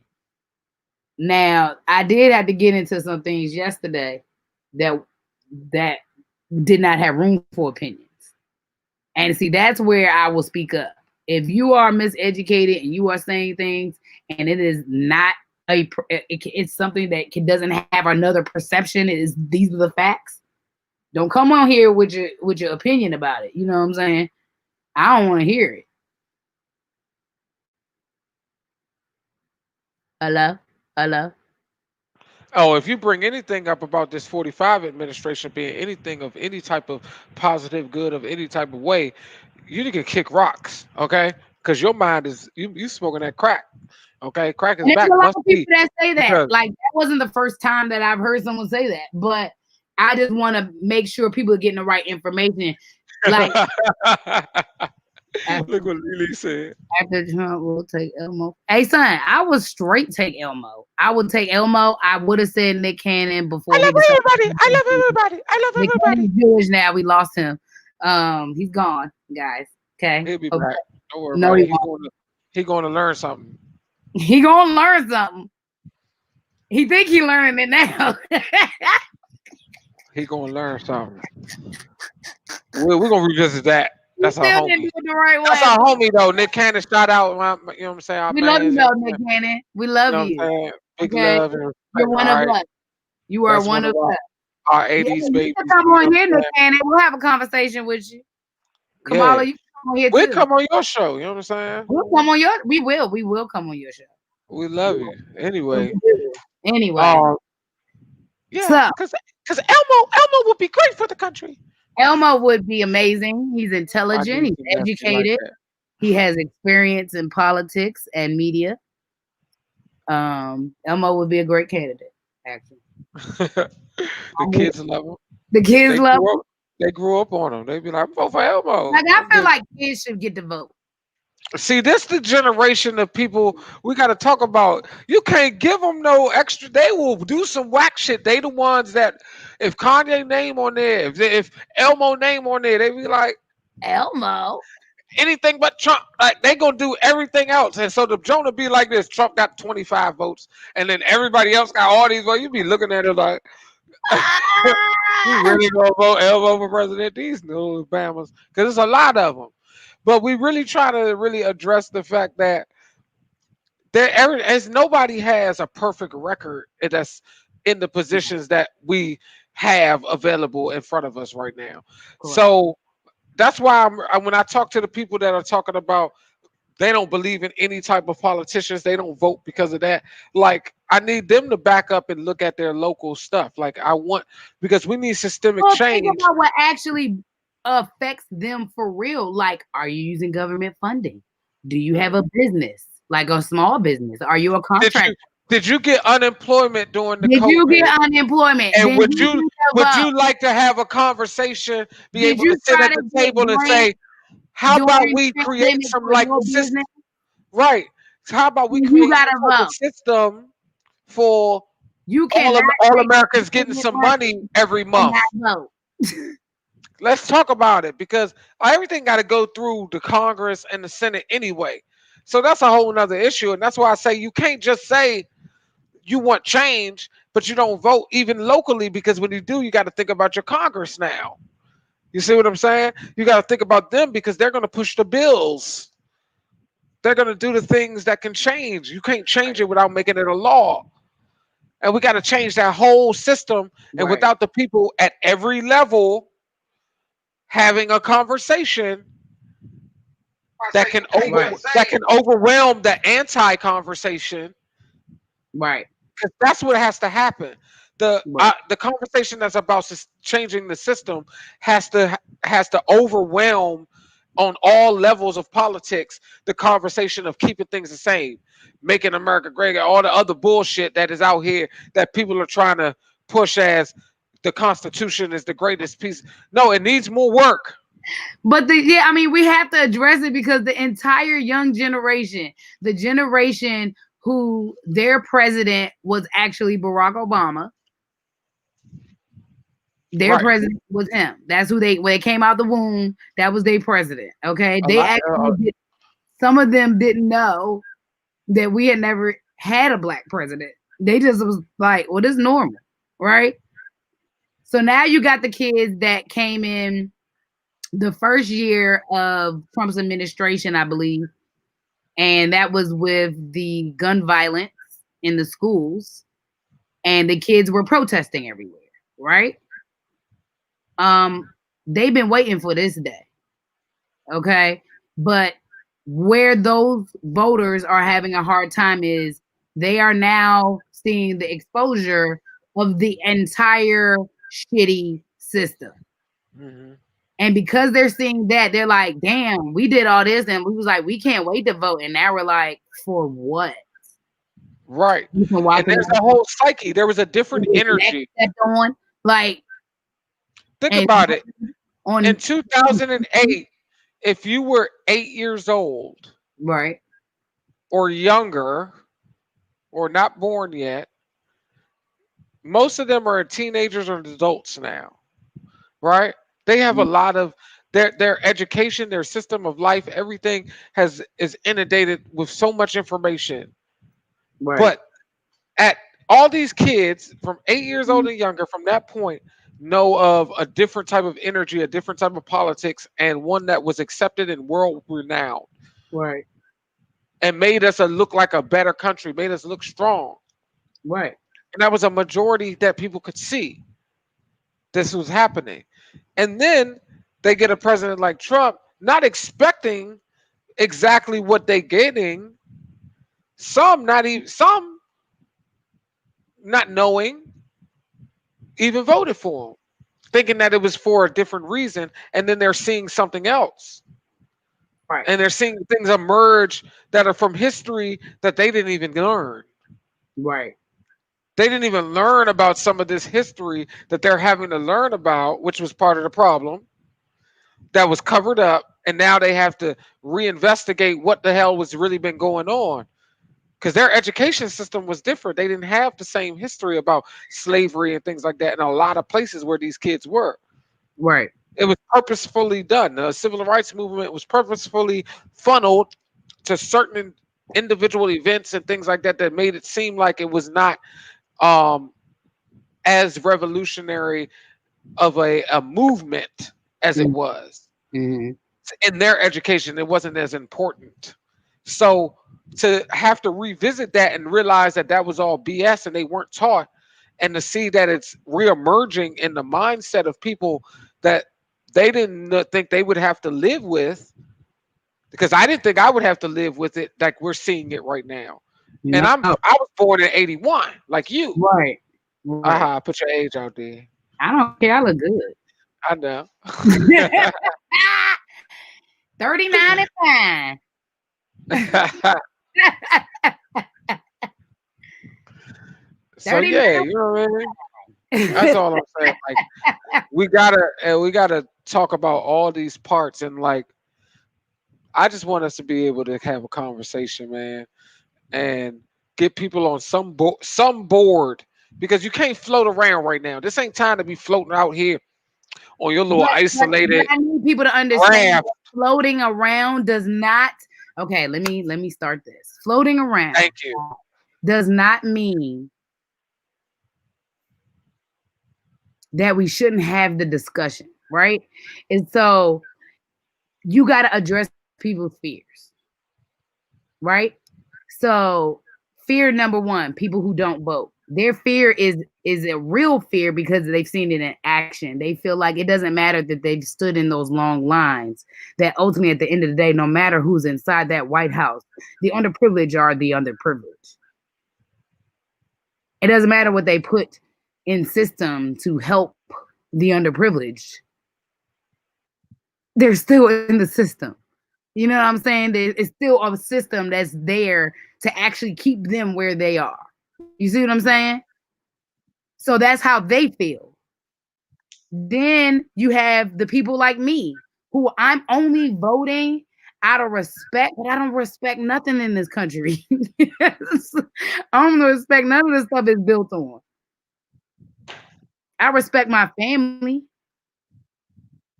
Speaker 2: Now, I did have to get into some things yesterday that that did not have room for opinions. And see, that's where I will speak up. If you are miseducated and you are saying things and it is not it's something that doesn't have another perception, it is these are the facts. Don't come on here with your opinion about it. You know what I'm saying? I don't want to hear it. Hello, hello.
Speaker 1: Oh, if you bring anything up about this 45 administration being anything of any type of positive good of any type of way, you need to kick rocks, okay? Because your mind is, you smoking that crack, okay? Crack is
Speaker 2: And there's
Speaker 1: back,
Speaker 2: a lot
Speaker 1: must
Speaker 2: of
Speaker 1: be,
Speaker 2: people that say that.
Speaker 1: because
Speaker 2: Like that wasn't the first time that I've heard someone say that, but I just want to make sure people are getting the right information. Like
Speaker 1: look
Speaker 2: after,
Speaker 1: what Lily said.
Speaker 2: after Trump, we'll take Elmo. Hey, son, I would straight take Elmo. I would take Elmo. I would have said Nick Cannon
Speaker 1: I
Speaker 2: before he
Speaker 1: love
Speaker 2: decided.
Speaker 1: everybody. I love everybody. I love
Speaker 2: Nick
Speaker 1: everybody.
Speaker 2: Cannon's Jewish now. We lost him. He's gone, guys. Okay.
Speaker 1: He'll be
Speaker 2: Okay.
Speaker 1: back. Don't worry
Speaker 2: No,
Speaker 1: about it.
Speaker 2: he won't.
Speaker 1: He going to learn something.
Speaker 2: He gonna learn something. He think he learning it now.
Speaker 1: He going to learn something. We're gonna revisit that.
Speaker 2: He
Speaker 1: That's our
Speaker 2: still didn't
Speaker 1: homie.
Speaker 2: do it the right
Speaker 1: That's
Speaker 2: way.
Speaker 1: our homie though. Nick Cannon, shout out. You know what I'm saying? Our
Speaker 2: We love you
Speaker 1: man's.
Speaker 2: though, Nick Cannon. We
Speaker 1: You
Speaker 2: love
Speaker 1: know what
Speaker 2: you.
Speaker 1: I'm saying? Big
Speaker 2: Okay.
Speaker 1: love and
Speaker 2: You're
Speaker 1: respect.
Speaker 2: one
Speaker 1: All
Speaker 2: of
Speaker 1: right.
Speaker 2: us. You are
Speaker 1: That's
Speaker 2: one
Speaker 1: one
Speaker 2: of
Speaker 1: of
Speaker 2: us.
Speaker 1: our
Speaker 2: Yeah,
Speaker 1: 80s
Speaker 2: you
Speaker 1: babies.
Speaker 2: can come
Speaker 1: You know
Speaker 2: on
Speaker 1: what
Speaker 2: here,
Speaker 1: I'm
Speaker 2: Nick Cannon. We'll have a conversation with you.
Speaker 1: saying? Yeah.
Speaker 2: Kamala, you can come on here
Speaker 1: We'll
Speaker 2: too.
Speaker 1: come on your show. You know what I'm saying?
Speaker 2: We'll come on your we will. We will come on your show.
Speaker 1: We love you.
Speaker 2: We
Speaker 1: Anyway.
Speaker 2: will. Anyway.
Speaker 1: Um, yeah,
Speaker 2: So
Speaker 1: because Elmo would be great for the country.
Speaker 2: Elmo would be amazing. He's
Speaker 1: I
Speaker 2: intelligent,
Speaker 1: need
Speaker 2: he's
Speaker 1: some nephew like
Speaker 2: educated, he has experience in politics and media. Elmo would be a great candidate, actually.
Speaker 1: that. The
Speaker 2: I'm with
Speaker 1: kids love him.
Speaker 2: the kids
Speaker 1: They
Speaker 2: love
Speaker 1: grew
Speaker 2: him.
Speaker 1: up. They grew up on him. They be like, vote for Elmo.
Speaker 2: Like I feel like kids should get to vote.
Speaker 1: See, this the generation of people we got to talk about. You can't give them no extra. They will do some whack shit. They the ones that, if Kanye name on there, if Elmo name on there, they be like
Speaker 2: Elmo.
Speaker 1: anything but Trump. Like they gonna do everything else. And so the Jonah be like this. Trump got 25 votes, and then everybody else got all these votes. You be looking at it like, you
Speaker 2: Ah!
Speaker 1: really gonna vote Elmo for president? These new Bamas, because it's a lot of them. But we really try to really address the fact that as nobody has a perfect record that's in the positions that we have available in front of us right now.
Speaker 2: Correct.
Speaker 1: So that's why when I talk to the people that are talking about they don't believe in any type of politicians, they don't vote because of that. Like I need them to back up and look at their local stuff. Like I want because we need systemic
Speaker 2: Well, think
Speaker 1: change.
Speaker 2: about what actually affects them for real. Like, are you using government funding? Do you have
Speaker 1: Mm.
Speaker 2: a business, like a small business? Are you a
Speaker 1: Did you
Speaker 2: contractor?
Speaker 1: Did you get unemployment during the
Speaker 2: Did you get
Speaker 1: COVID?
Speaker 2: unemployment?
Speaker 1: And
Speaker 2: Did you give
Speaker 1: would
Speaker 2: up?
Speaker 1: you like to have a conversation, be
Speaker 2: Did
Speaker 1: able to
Speaker 2: you
Speaker 1: sit
Speaker 2: try
Speaker 1: at
Speaker 2: to
Speaker 1: the
Speaker 2: get
Speaker 1: table and
Speaker 2: grants
Speaker 1: say, how about
Speaker 2: during
Speaker 1: we
Speaker 2: the
Speaker 1: create
Speaker 2: pandemic
Speaker 1: some
Speaker 2: for
Speaker 1: like
Speaker 2: your
Speaker 1: system,
Speaker 2: business?
Speaker 1: right? So how about we
Speaker 2: You
Speaker 1: create some
Speaker 2: gotta
Speaker 1: type of
Speaker 2: vote.
Speaker 1: system for
Speaker 2: You cannot
Speaker 1: all
Speaker 2: take
Speaker 1: Americans getting
Speaker 2: government
Speaker 1: some
Speaker 2: money
Speaker 1: money every
Speaker 2: and
Speaker 1: month?
Speaker 2: not vote.
Speaker 1: Let's talk about it because everything got to go through the Congress and the Senate anyway. So that's a whole nother issue. And that's why I say you can't just say you want change, but you don't vote even locally because when you do, you got to think about your Congress now. You see what I'm saying? You got to think about them because they're going to push the bills. They're going to do the things that can change. You can't change it without making it a law. And we got to change that whole system. And
Speaker 2: Right.
Speaker 1: without the people at every level having a conversation
Speaker 2: Right.
Speaker 1: that can overwhelm the anti-conversation,
Speaker 2: Right.
Speaker 1: because that's what has to happen.
Speaker 2: Right.
Speaker 1: The conversation that's about changing the system has to overwhelm on all levels of politics the conversation of keeping things the same, making America great, all the other bullshit that is out here that people are trying to push as the Constitution is the greatest piece. No, it needs more work.
Speaker 2: But I mean, we have to address it because the entire young generation, the generation who their president was actually Barack Obama, their
Speaker 1: Right.
Speaker 2: president was him. That's who when they came out the womb, that was their president. Okay.
Speaker 1: A
Speaker 2: They
Speaker 1: lot.
Speaker 2: actually did, some of them didn't know that we had never had a black president. They just was like, well, this is normal, right? So now you got the kids that came in the first year of Trump's administration, I believe, and that was with the gun violence in the schools, and the kids were protesting everywhere, right? They've been waiting for this day, okay? But where those voters are having a hard time is they are now seeing the exposure of the entire shitty system.
Speaker 1: Mhm.
Speaker 2: And because they're seeing that, they're like, damn, we did all this. And we was like, we can't wait to vote. And now we're like, for what?
Speaker 1: Right.
Speaker 2: You can
Speaker 1: And
Speaker 2: watch
Speaker 1: there's a whole psyche. There was a different energy.
Speaker 2: stepped on. Like,
Speaker 1: Think
Speaker 2: and
Speaker 1: about it. In
Speaker 2: on
Speaker 1: 2008, if you were 8 years old
Speaker 2: right.
Speaker 1: or younger or not born yet, most of them are teenagers or adults now, right? They have a lot of their education, their system of life, everything is inundated with so much information.
Speaker 2: Right.
Speaker 1: But at all these kids from 8 years old and younger from that point know of a different type of energy, a different type of politics, and one that was accepted and world renowned
Speaker 2: Right.
Speaker 1: and made us look like a better country, made us look strong.
Speaker 2: Right.
Speaker 1: And that was a majority that people could see this was happening. And then they get a president like Trump, not expecting exactly what they getting. Some not knowing, even voted for him, thinking that it was for a different reason, and then they're seeing something else.
Speaker 2: Right.
Speaker 1: And they're seeing things emerge that are from history that they didn't even learn.
Speaker 2: Right.
Speaker 1: They didn't even learn about some of this history that they're having to learn about, which was part of the problem that was covered up. And now they have to reinvestigate what the hell was really been going on. Because their education system was different. They didn't have the same history about slavery and things like that in a lot of places where these kids were.
Speaker 2: Right.
Speaker 1: It was purposefully done. The civil rights movement was purposefully funneled to certain individual events and things like that that made it seem like it was not um, as revolutionary of a movement as it was.
Speaker 2: Mm-hmm.
Speaker 1: In their education, it wasn't as important. So to have to revisit that and realize that that was all BS and they weren't taught, and to see that it's reemerging in the mindset of people that they didn't think they would have to live with, because I didn't think I would have to live with it like we're seeing it right now. And
Speaker 2: No.
Speaker 1: I was born in 81, like you.
Speaker 2: Right. Right.
Speaker 1: Put your age out there.
Speaker 2: I don't care. I look good.
Speaker 1: I know.
Speaker 2: 39 and fine.
Speaker 1: So yeah, you know what I mean. That's all I'm saying. Like we gotta talk about all these parts, and like I just want us to be able to have a conversation, man, and get people on some board, because you can't float around right now. This ain't time to be floating out here on your little
Speaker 2: But
Speaker 1: isolated
Speaker 2: I need people to understand
Speaker 1: raft.
Speaker 2: that floating around does not. Okay, let me start this. Floating around
Speaker 1: Thank you.
Speaker 2: does not mean that we shouldn't have the discussion, right? And so you got to address people's fears, right? So fear number one, people who don't vote. Their fear is a real fear because they've seen it in action. They feel like it doesn't matter that they've stood in those long lines, that ultimately at the end of the day, no matter who's inside that White House, the underprivileged are the underprivileged. It doesn't matter what they put in system to help the underprivileged. They're still in the system. You know what I'm saying? It's still a system that's there to actually keep them where they are. You see what I'm saying? So that's how they feel. Then you have the people like me who I'm only voting out of respect, but I don't respect nothing in this country. I don't respect none of the stuff it's built on. I respect my family.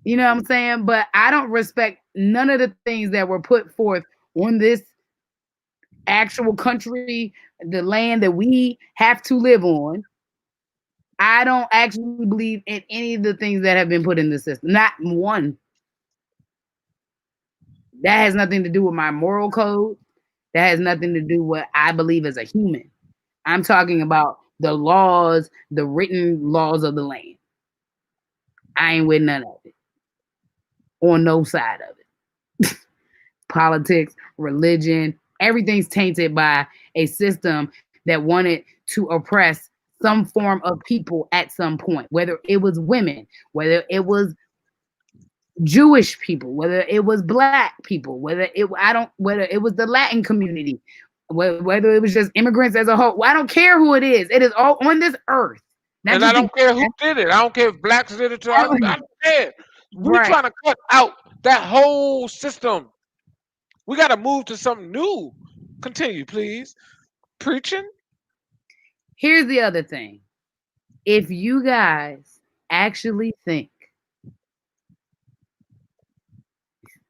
Speaker 2: You know what I'm saying? But I don't respect none of the things that were put forth on this actual country, the land that we have to live on. I don't actually believe in any of the things that have been put in the system. Not one. That has nothing to do with my moral code. That has nothing to do with what I believe as a human. I'm talking about the laws, the written laws of the land. I ain't with none of it. On no side of it. Politics, religion, everything's tainted by a system that wanted to oppress some form of people at some point, whether it was women, whether it was Jewish people, whether it was black people, whether it was the Latin community, whether it was just immigrants as a whole. I don't care who it is. It is all on this earth.
Speaker 1: And I don't care who did it. I don't care if blacks did it too. I don't care. We
Speaker 2: Right.
Speaker 1: trying to cut out that whole system. We got to move to something new. Continue, please. Preaching.
Speaker 2: Here's the other thing. If you guys actually think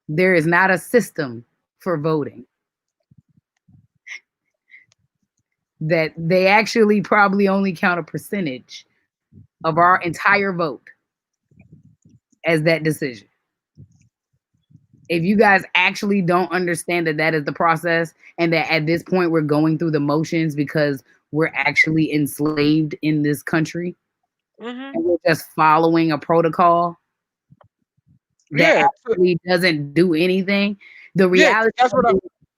Speaker 2: there is not a system for voting, that they actually probably only count a percentage of our entire vote as that decision. If you guys actually don't understand that that is the process, and that at this point we're going through the motions because we're actually enslaved in this country, and we're just following a protocol that actually doesn't do anything. The reality is,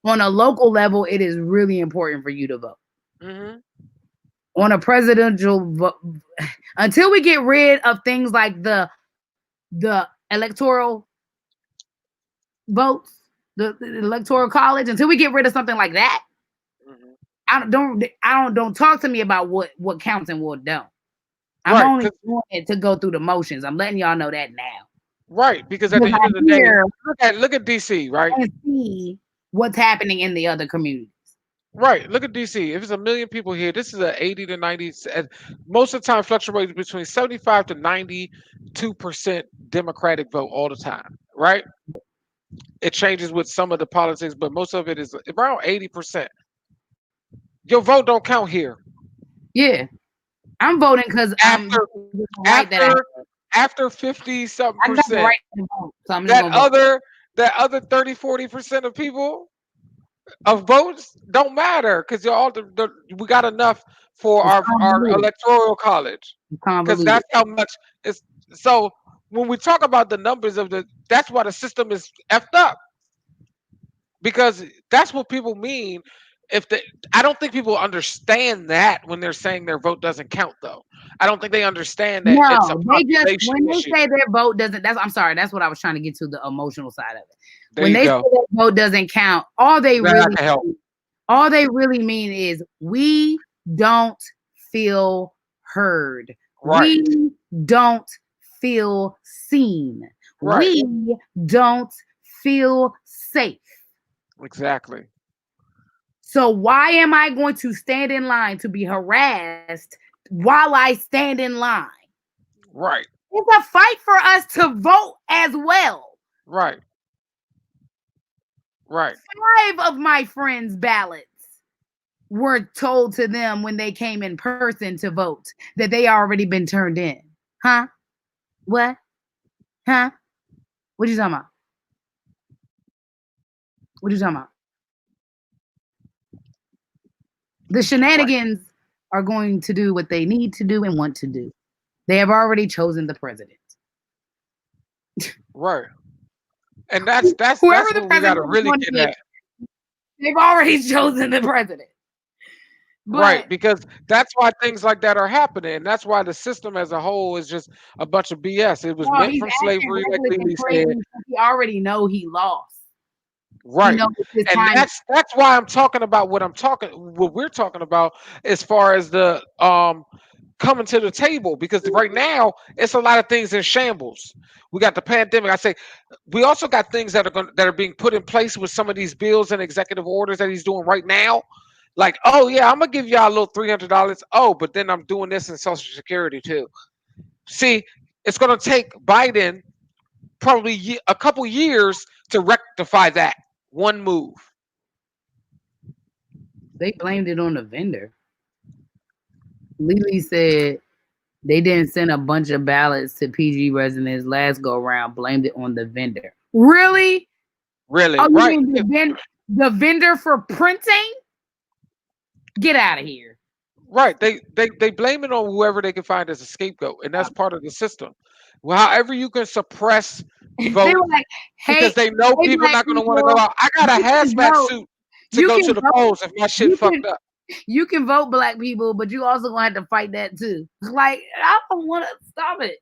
Speaker 2: on a local level, it is really important for you to vote. On a presidential vote, until we get rid of things like the electoral votes, the electoral college, until we get rid of something like that, don't talk to me about what counts and what don't. I'm only doing it to go through the motions. I'm letting y'all know that now.
Speaker 1: Right, because at the end of the day, look at DC, right?
Speaker 2: And see what's happening in the other communities.
Speaker 1: Right, look at DC. If it's 1 million people here, this is a 80 to 90. Most of the time, fluctuates between 75 to 92% Democratic vote all the time. Right? It changes with some of the politics, but most of it is around 80%. Your vote don't count here.
Speaker 2: Yeah, I'm voting because
Speaker 1: after 50-something percent,
Speaker 2: right to vote, so
Speaker 1: that other 30-40% of people of votes don't matter, because we got enough for our electoral college, because that's how much it's. So when we talk about the numbers that's why the system is effed up, because that's what people mean. I don't think people understand that when they're saying their vote doesn't count, though. I don't think they understand that it's a population
Speaker 2: when they
Speaker 1: issue.
Speaker 2: say their vote doesn't. I'm sorry. That's what I was trying to get to, the emotional side of it.
Speaker 1: When
Speaker 2: they say their vote doesn't count, all they really mean is we don't feel heard.
Speaker 1: Right.
Speaker 2: We don't feel seen.
Speaker 1: Right.
Speaker 2: We don't feel safe.
Speaker 1: Exactly.
Speaker 2: So why am I going to stand in line to be harassed while I stand in line?
Speaker 1: Right.
Speaker 2: It's a fight for us to vote as well.
Speaker 1: Right. Right.
Speaker 2: 5 of my friends' ballots were told to them when they came in person to vote that they already been turned in. Huh? What? Huh? What you talking about? What you talking about? The
Speaker 1: Right.
Speaker 2: shenanigans are going to do what they need to do and want to do. They have already chosen the president.
Speaker 1: Right. And that's
Speaker 2: Whoever the
Speaker 1: what we got
Speaker 2: president
Speaker 1: to
Speaker 2: is
Speaker 1: really
Speaker 2: going to
Speaker 1: get
Speaker 2: be,
Speaker 1: at.
Speaker 2: they've already chosen the president.
Speaker 1: Right,
Speaker 2: But
Speaker 1: because that's why things like that are happening. And that's why the system as a whole is just a bunch of BS. It was
Speaker 2: no,
Speaker 1: meant
Speaker 2: he's
Speaker 1: from
Speaker 2: acting
Speaker 1: slavery, like
Speaker 2: reckless and
Speaker 1: Lily
Speaker 2: crazy
Speaker 1: said.
Speaker 2: because he already know he lost. He
Speaker 1: Right.
Speaker 2: knows his
Speaker 1: And
Speaker 2: time.
Speaker 1: that's why I'm talking about what we're talking about as far as the coming to the table, because right now it's a lot of things in shambles. We got the pandemic. I say we also got things that are being put in place with some of these bills and executive orders that he's doing right now. Like, oh yeah, I'm gonna give y'all a little $300. Oh, but then I'm doing this in Social Security too. See, it's gonna take Biden probably a couple years to rectify that one move.
Speaker 2: They blamed it on the vendor. Lily said they didn't send a bunch of ballots to PG residents last go around, blamed it on the vendor. Really?
Speaker 1: Really,
Speaker 2: Oh, you
Speaker 1: right?
Speaker 2: mean the vendor for printing? Get out of here.
Speaker 1: Right. They blame it on whoever they can find as a scapegoat, and that's part of the system. Well, however you can suppress
Speaker 2: They
Speaker 1: vote
Speaker 2: were like,
Speaker 1: because
Speaker 2: hey,
Speaker 1: they know
Speaker 2: hey,
Speaker 1: people
Speaker 2: black
Speaker 1: not going to want to go
Speaker 2: people,
Speaker 1: out. I got a
Speaker 2: you can
Speaker 1: hazmat
Speaker 2: vote.
Speaker 1: suit to
Speaker 2: You
Speaker 1: go
Speaker 2: can
Speaker 1: to the
Speaker 2: vote.
Speaker 1: polls if my shit
Speaker 2: You
Speaker 1: fucked
Speaker 2: can
Speaker 1: up.
Speaker 2: you can vote, black people, but you also gonna have to fight that too. Like, I don't want to stop it.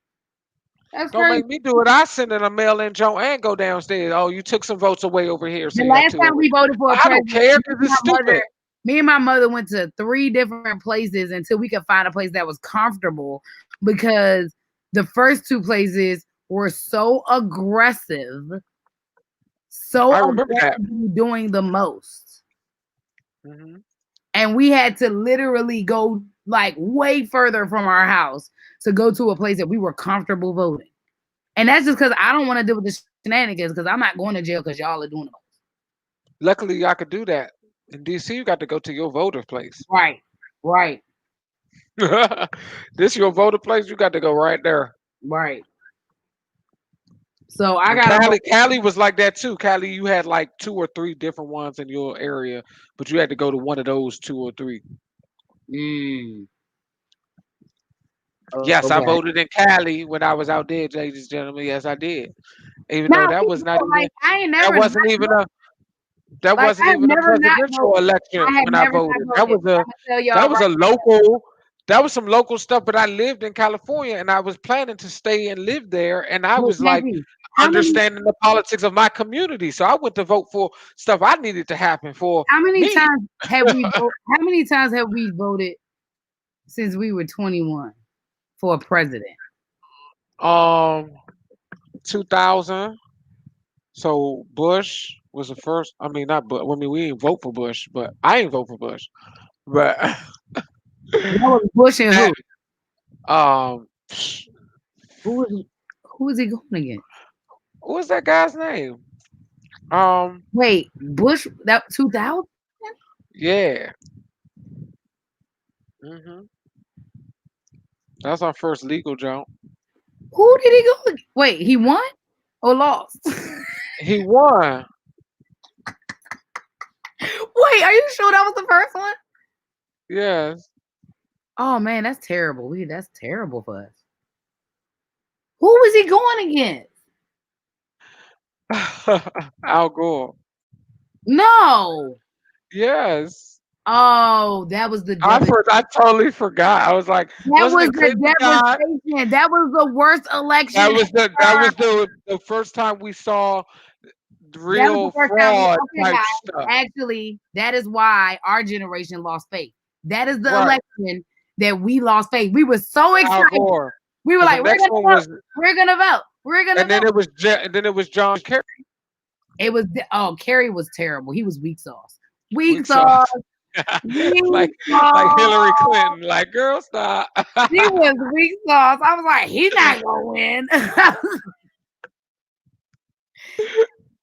Speaker 2: That's
Speaker 1: Don't
Speaker 2: crazy.
Speaker 1: make me do it. I send in a mail-in Joe and go downstairs. Oh, you took some votes away over here, so
Speaker 2: The
Speaker 1: you got
Speaker 2: last
Speaker 1: two
Speaker 2: time
Speaker 1: over
Speaker 2: we
Speaker 1: here.
Speaker 2: voted for a
Speaker 1: I don't
Speaker 2: president,
Speaker 1: care because it's stupid.
Speaker 2: me and my mother went to 3 different places until we could find a place that was comfortable because the first 2 places were so aggressive,
Speaker 1: I
Speaker 2: so
Speaker 1: remember that.
Speaker 2: aggressively doing the most.
Speaker 1: Hmm.
Speaker 2: And we had to literally go like way further from our house to go to a place that we were comfortable voting. And that's just because I don't want to deal with the shenanigans because I'm not going to jail because y'all are doing it.
Speaker 1: Luckily, I could do that. In DC, you got to go to your voter place.
Speaker 2: Right, right,
Speaker 1: This your voter place. You got to go right there.
Speaker 2: right. So I
Speaker 1: And
Speaker 2: got to vote.
Speaker 1: Cali was like that too. Cali, you had like 2 or 3 different ones in your area, but you had to go to one of those 2 or 3.
Speaker 2: Mm.
Speaker 1: Yes, I
Speaker 2: Okay.
Speaker 1: voted in Cali when I was out there, ladies and gentlemen. Yes, I did. Even though
Speaker 2: Now, like I ain't
Speaker 1: that
Speaker 2: never not
Speaker 1: wasn't even
Speaker 2: vote.
Speaker 1: a that
Speaker 2: Like
Speaker 1: wasn't
Speaker 2: I have
Speaker 1: even a
Speaker 2: never not
Speaker 1: presidential
Speaker 2: voted.
Speaker 1: election
Speaker 2: I have
Speaker 1: when I
Speaker 2: never not
Speaker 1: voted.
Speaker 2: voted. I'm gonna tell
Speaker 1: That
Speaker 2: y'all
Speaker 1: was
Speaker 2: right.
Speaker 1: a local. That was some local stuff, but I lived in California and I was planning to stay and live there. And I
Speaker 2: Well,
Speaker 1: was like
Speaker 2: Jackie, how many
Speaker 1: understanding the politics of my community. So I went to vote for stuff I needed to happen for
Speaker 2: how many
Speaker 1: me.
Speaker 2: times have we how many times have we voted since we were 21 for a president?
Speaker 1: um 2000. So Bush was the first. I mean, not Bush. I mean, we didn't vote for Bush, but I ain't vote for Bush. But
Speaker 2: That was Bush and
Speaker 1: that,
Speaker 2: who?
Speaker 1: um,
Speaker 2: Who was who was he going against?
Speaker 1: what was that guy's name? Um,
Speaker 2: Wait, Bush that 2000?
Speaker 1: yeah. Hmm. That's our first legal job.
Speaker 2: Who did he go against? Wait, he won or lost?
Speaker 1: He won.
Speaker 2: Wait, are you sure that was the first one?
Speaker 1: Yes.
Speaker 2: Oh man, that's terrible. That's terrible for us. Who was he going against?
Speaker 1: Al Gore.
Speaker 2: No.
Speaker 1: Yes.
Speaker 2: Oh, that was the
Speaker 1: I totally forgot. I was like,
Speaker 2: that
Speaker 1: wasn't
Speaker 2: was
Speaker 1: the
Speaker 2: the
Speaker 1: Clinton guy?
Speaker 2: devastation. That was the worst election
Speaker 1: That
Speaker 2: ever.
Speaker 1: was the first time we saw
Speaker 2: That was the
Speaker 1: real
Speaker 2: first time
Speaker 1: fraud
Speaker 2: okay,
Speaker 1: type
Speaker 2: guys.
Speaker 1: stuff.
Speaker 2: Actually, that is why our generation lost faith. That is the
Speaker 1: Right.
Speaker 2: election that we lost faith. We were so
Speaker 1: Al
Speaker 2: excited.
Speaker 1: Gore.
Speaker 2: We were
Speaker 1: 'Cause the
Speaker 2: like, we're
Speaker 1: next
Speaker 2: gonna
Speaker 1: one
Speaker 2: vote.
Speaker 1: was,
Speaker 2: We're gonna vote. We're gonna
Speaker 1: and then
Speaker 2: vote.
Speaker 1: it was John Kerry.
Speaker 2: It was Kerry was terrible. He was weak sauce. Weak
Speaker 1: Weak sauce.
Speaker 2: sauce. Weak
Speaker 1: like Hillary
Speaker 2: sauce.
Speaker 1: Clinton. Like, girl, stop.
Speaker 2: He was weak sauce. I was like, he's not gonna win.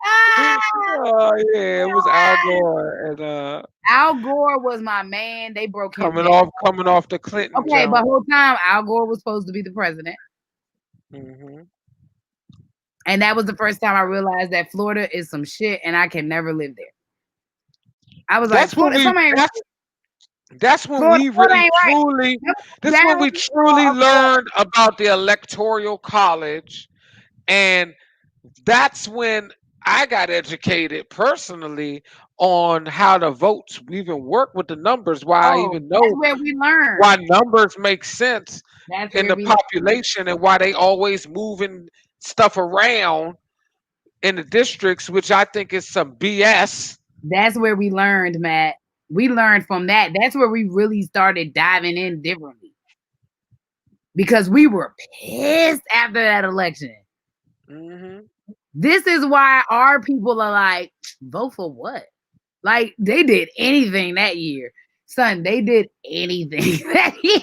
Speaker 2: Ah,
Speaker 1: Oh yeah, it was Al Gore and
Speaker 2: Al Gore was my man. They broke him down.
Speaker 1: coming off the Clinton
Speaker 2: Okay, but
Speaker 1: Jones.
Speaker 2: whole time Al Gore was supposed to be the president.
Speaker 1: Hmm.
Speaker 2: And that was the first time I realized that Florida is some shit and I can never live there. I was like,
Speaker 1: That's when we
Speaker 2: somebody
Speaker 1: that's when
Speaker 2: Florida,
Speaker 1: we
Speaker 2: Florida
Speaker 1: really
Speaker 2: ain't right.
Speaker 1: truly
Speaker 2: Nope,
Speaker 1: this is
Speaker 2: that
Speaker 1: when
Speaker 2: was
Speaker 1: we truly
Speaker 2: of Florida.
Speaker 1: learned about the electoral college, and that's when I got educated personally on how the votes even work with the numbers, why I
Speaker 2: Oh,
Speaker 1: even
Speaker 2: that's
Speaker 1: know
Speaker 2: where we learned.
Speaker 1: why numbers make sense
Speaker 2: That's
Speaker 1: in
Speaker 2: where
Speaker 1: the
Speaker 2: we learned.
Speaker 1: population and why they always moving stuff around in the districts, which I think is some BS.
Speaker 2: That's where we learned, Matt. We learned from that. That's where we really started diving in differently. Because we were pissed after that election.
Speaker 1: Hmm.
Speaker 2: This is why our people are like, vote for what? Like they did anything that year. Son, they did anything that year.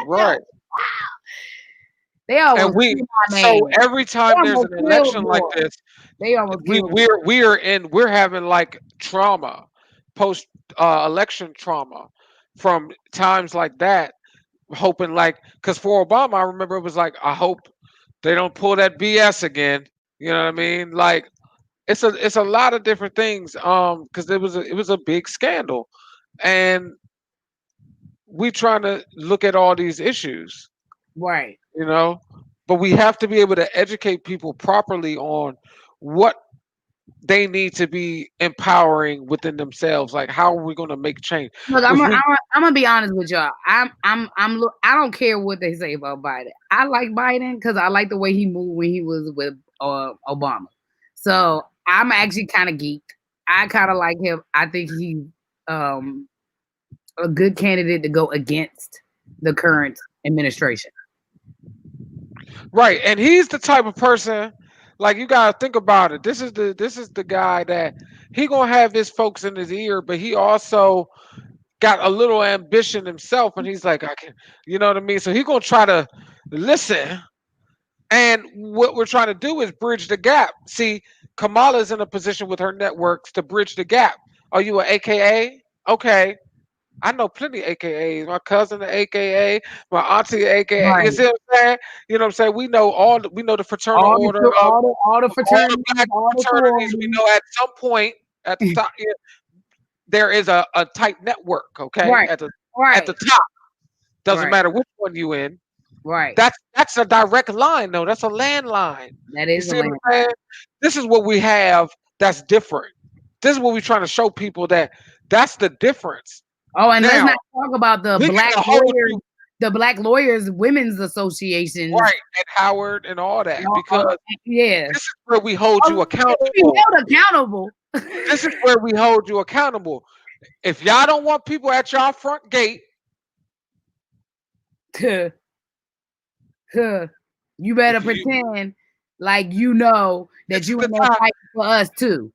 Speaker 1: Right.
Speaker 2: They
Speaker 1: And
Speaker 2: almost
Speaker 1: we
Speaker 2: killed my
Speaker 1: so
Speaker 2: man.
Speaker 1: every
Speaker 2: They
Speaker 1: time there's
Speaker 2: almost
Speaker 1: an
Speaker 2: killed
Speaker 1: election like
Speaker 2: boy.
Speaker 1: this,
Speaker 2: They almost killed boy.
Speaker 1: we're having like trauma, post election trauma from times like that, hoping like because for Obama, I remember it was like I hope they don't pull that BS again. You know what I mean? Like it's a lot of different things. Because it was a big scandal, and we trying to look at all these issues.
Speaker 2: Right.
Speaker 1: You know, but we have to be able to educate people properly on what they need to be empowering within themselves. Like, how are we going to make change?
Speaker 2: Look,
Speaker 1: If we
Speaker 2: I'm gonna be honest with y'all. I don't care what they say about Biden. I like Biden because I like the way he moved when he was with Obama. So I'm actually kind of geeked. I kind of like him. I think he's um, a good candidate to go against the current administration.
Speaker 1: right, and he's the type of person. Like you gotta think about it. This is the guy that he gonna have his folks in his ear, but he also got a little ambition himself, and he's like, I can, you know what I mean. So he gonna try to listen. And what we're trying to do is bridge the gap. See, Kamala's in a position with her networks to bridge the gap. Are you an AKA? Okay. I know plenty of AKAs. My cousin, the AKA, my auntie, AKA. You
Speaker 2: Right.
Speaker 1: see what I'm saying? You know what I'm saying? We know the fraternal order of
Speaker 2: All the
Speaker 1: all the
Speaker 2: fraternities,
Speaker 1: black
Speaker 2: all the
Speaker 1: fraternities. We
Speaker 2: sororities.
Speaker 1: know at some point at the top, yeah, there is a tight network. Okay,
Speaker 2: Right.
Speaker 1: at
Speaker 2: Right.
Speaker 1: the top. Doesn't
Speaker 2: Right.
Speaker 1: matter which one you in.
Speaker 2: Right.
Speaker 1: That's a direct line though. That's a landline.
Speaker 2: That
Speaker 1: You
Speaker 2: is a
Speaker 1: see what
Speaker 2: land.
Speaker 1: I'm saying? This is what we have that's different. This is what we're trying to show people that that's the difference.
Speaker 2: Oh, and let's
Speaker 1: Now
Speaker 2: not talk about
Speaker 1: we can hold you
Speaker 2: the Black Lawyers Women's Associations.
Speaker 1: right and Howard and all that
Speaker 2: All-
Speaker 1: because
Speaker 2: yeah.
Speaker 1: this is where we hold you
Speaker 2: Be
Speaker 1: accountable.
Speaker 2: held accountable.
Speaker 1: This is where we hold you accountable. If y'all don't want people at y'all front gate,
Speaker 2: Huh, huh. You better
Speaker 1: if you
Speaker 2: pretend like you know that
Speaker 1: this is
Speaker 2: you
Speaker 1: the
Speaker 2: in there
Speaker 1: time.
Speaker 2: fighting for us too.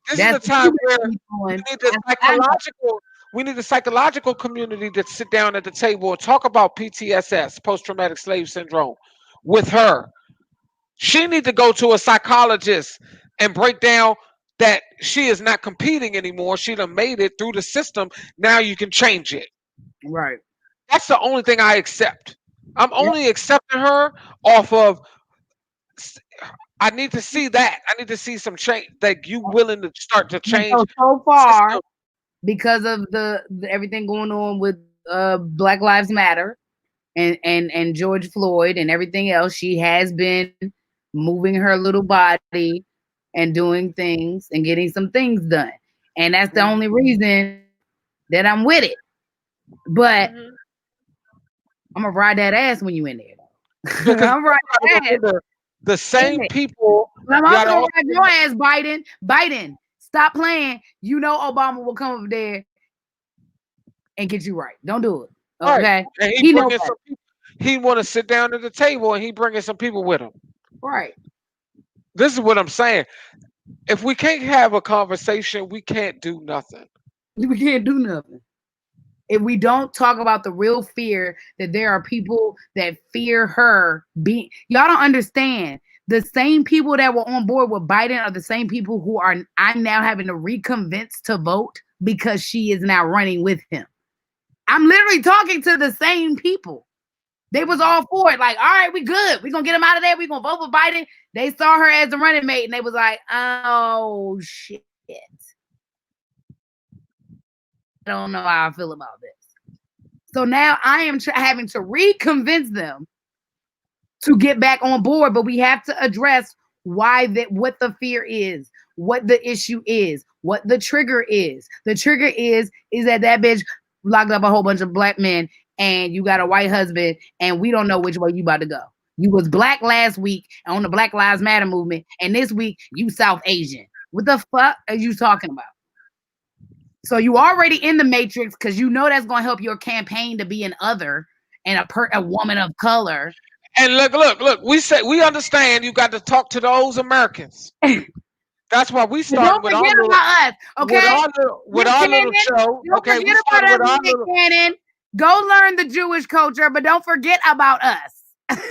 Speaker 1: This is
Speaker 2: That's
Speaker 1: the
Speaker 2: what you
Speaker 1: time where
Speaker 2: better be
Speaker 1: we
Speaker 2: doing.
Speaker 1: need the
Speaker 2: I know.
Speaker 1: psychological. We need the psychological community to sit down at the table and talk about PTSS, post traumatic slave syndrome, with her. She need to go to a psychologist and break down that she is not competing anymore. She done made it through the system. Now you can change it.
Speaker 2: Right.
Speaker 1: That's the only thing I accept. I'm
Speaker 2: Yep.
Speaker 1: only accepting her off of. I need to see that. I need to see some change. That you willing to start to
Speaker 2: And
Speaker 1: change
Speaker 2: so
Speaker 1: the
Speaker 2: far,
Speaker 1: system.
Speaker 2: because of everything going on with Black Lives Matter and George Floyd and everything else, she has been moving her little body and doing things and getting some things done. And that's the only reason that I'm with it. But
Speaker 1: Mhm.
Speaker 2: I'm gonna ride that ass when you in there though.
Speaker 1: Because
Speaker 2: I'm riding
Speaker 1: you
Speaker 2: that
Speaker 1: gotta
Speaker 2: ass
Speaker 1: remember, the
Speaker 2: in
Speaker 1: same
Speaker 2: it.
Speaker 1: people.
Speaker 2: But I'm
Speaker 1: You
Speaker 2: also
Speaker 1: gotta
Speaker 2: gonna
Speaker 1: also
Speaker 2: ride your ass, Biden. Biden, stop playing. You know Obama will come over there and get you right. Don't do it.
Speaker 1: Right.
Speaker 2: Okay,
Speaker 1: And he
Speaker 2: he know
Speaker 1: bringing
Speaker 2: better.
Speaker 1: some people. He want to sit down at the table and he bringing some people with him.
Speaker 2: Right.
Speaker 1: This is what I'm saying. If we can't have a conversation, we can't do nothing.
Speaker 2: We can't do nothing if we don't talk about the real fear that there are people that fear her being. Y'all don't understand. The same people that were on board with Biden are the same people who are I'm now having to reconvince to vote because she is now running with him. I'm literally talking to the same people. They was all for it. Like, all right, we good. We gonna get him out of there. We gonna vote for Biden. They saw her as the running mate, and they was like, oh shit. I don't know how I feel about this. So now I am having to reconvince them to get back on board, but we have to address what the fear is, what the issue is, what the trigger is. The trigger is that bitch locked up a whole bunch of black men and you got a white husband and we don't know which way you about to go. You was black last week on the Black Lives Matter movement, and this week you South Asian. What the fuck are you talking about? So you already in the matrix because you know that's going to help your campaign to be an other and a woman of color.
Speaker 1: And look. We understand you got to talk to those Americans. That's why we started with our little,
Speaker 2: us, okay?
Speaker 1: with our little show. Okay, we started with our little.
Speaker 2: Cannon. Go learn the Jewish culture, but don't forget about us.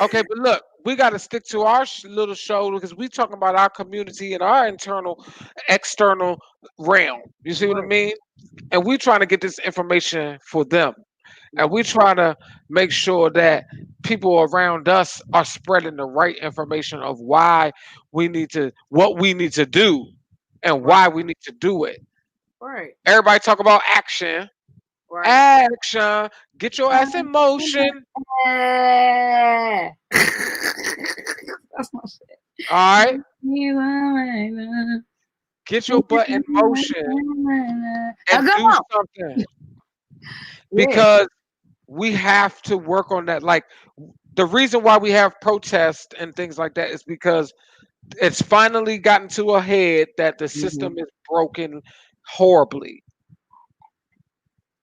Speaker 1: Okay, but look, we got to stick to our little show because we talking about our community and our internal, external realm. You see what I mean? And we trying to get this information for them. And we try to make sure that people around us are spreading the right information of why what we need to do and why we need to do it.
Speaker 2: Right.
Speaker 1: Everybody talk about action.
Speaker 2: Right.
Speaker 1: Action. Get your ass in motion.
Speaker 2: That's my shit.
Speaker 1: All right. Get your butt in motion and do something. Because we have to work on that. Like the reason why we have protests and things like that is because it's finally gotten to a head that the system is broken horribly.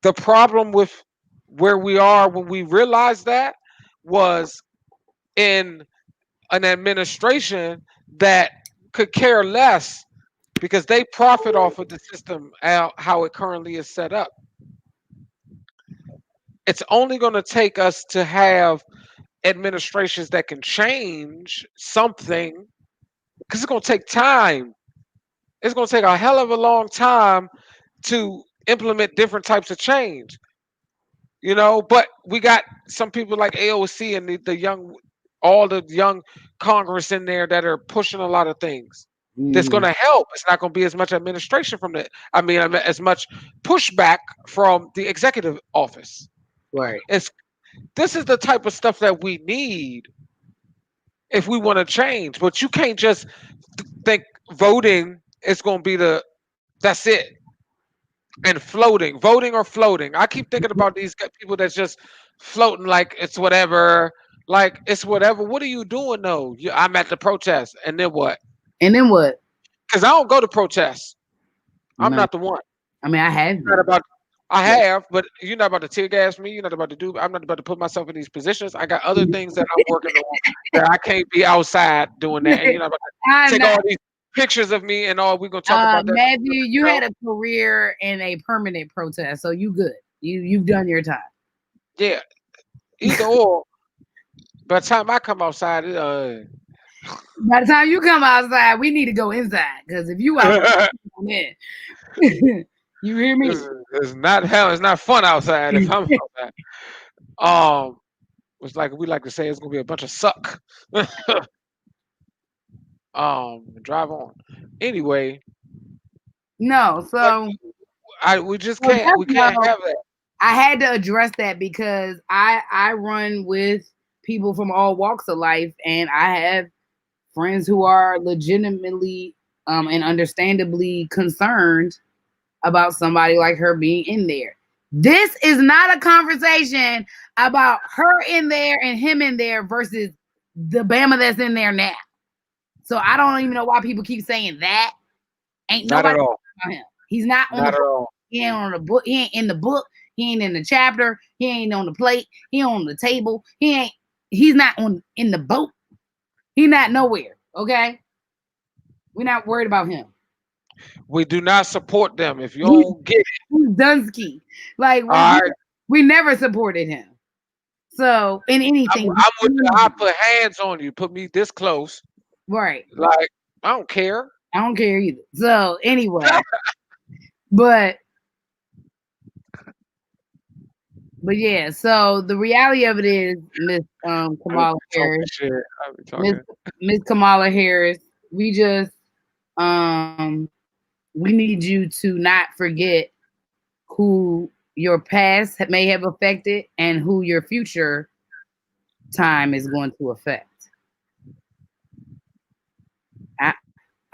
Speaker 1: The problem with where we are when we realized that was in an administration that could care less because they profit off of the system how it currently is set up. It's only going to take us to have administrations that can change something because it's going to take time. It's going to take a hell of a long time to implement different types of change, but we got some people like AOC and all the young Congress in there that are pushing a lot of things that's going to help. It's not going to be as much administration as much pushback from the executive office.
Speaker 2: Right.
Speaker 1: This is the type of stuff that we need if we want to change. But you can't just think voting is going to be that's it. And voting or floating. I keep thinking about these people that's just floating like it's whatever. Like it's whatever. What are you doing though? I'm at the protest. And then what? Because I don't go to protests. I'm not the one.
Speaker 2: I mean, I have.
Speaker 1: I have, but you're not about to tear gas me. You're not about to do. I'm not about to put myself in these positions. I got other things that I'm working on that I can't be outside doing that. And you're not about to take all these pictures of me and all. We're gonna talk about that.
Speaker 2: Matthew, you had a career in a permanent protest, so you good. You've done your time.
Speaker 1: Yeah, either or. By the time I come outside,
Speaker 2: by the time you come outside, we need to go inside because if you outside, you hear me?
Speaker 1: It's not hell. It's not fun outside if I'm outside. It's like we like to say it's gonna be a bunch of suck. Drive on. Anyway.
Speaker 2: No, so
Speaker 1: we just can't. We can't have that.
Speaker 2: I had to address that because I run with people from all walks of life, and I have friends who are legitimately and understandably concerned about somebody like her being in there. This is not a conversation about her in there and him in there versus the Bama that's in there now. So I don't even know why people keep saying that. Ain't
Speaker 1: not
Speaker 2: nobody
Speaker 1: at all.
Speaker 2: About him. He's not on the book. He ain't on the book. He ain't in the book. He ain't in the chapter. He ain't on the plate. He ain't on the table. He's not in the boat. He not nowhere. Okay. We're not worried about him.
Speaker 1: We do not support them. If you
Speaker 2: He's,
Speaker 1: don't get it,
Speaker 2: he's Dunsky. Like
Speaker 1: all right.
Speaker 2: we never supported him. So in anything,
Speaker 1: I'm with you. I put hands on you. Put me this close.
Speaker 2: right.
Speaker 1: Like, I don't care.
Speaker 2: I don't care either. So anyway, but yeah. So the reality of it is, Miss Kamala Harris, Miss Kamala Harris, we just we need you to not forget who your past may have affected and who your future time is going to affect.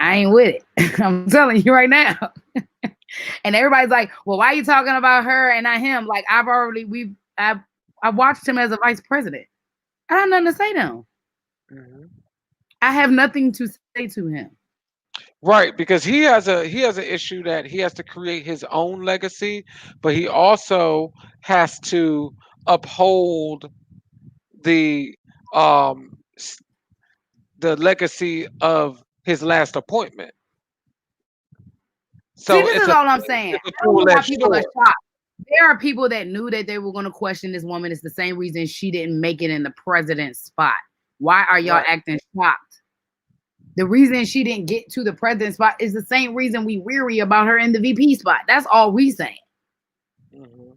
Speaker 2: I ain't with it. I'm telling you right now. And everybody's like, well, why are you talking about her and not him? Like I watched him as a vice president. I don't have nothing to say to him. Mm-hmm. I have nothing to say to him.
Speaker 1: Right, because he has an issue that he has to create his own legacy, but he also has to uphold the um the legacy of his last appointment. So
Speaker 2: see, this is all I'm saying. I don't know why people are shocked. There are people that knew that they were going to question this woman. It's the same reason she didn't make it in the president's spot. Why are y'all acting shocked? The reason she didn't get to the president's spot is the same reason we weary about her in the VP spot. That's all we saying. Mm-hmm.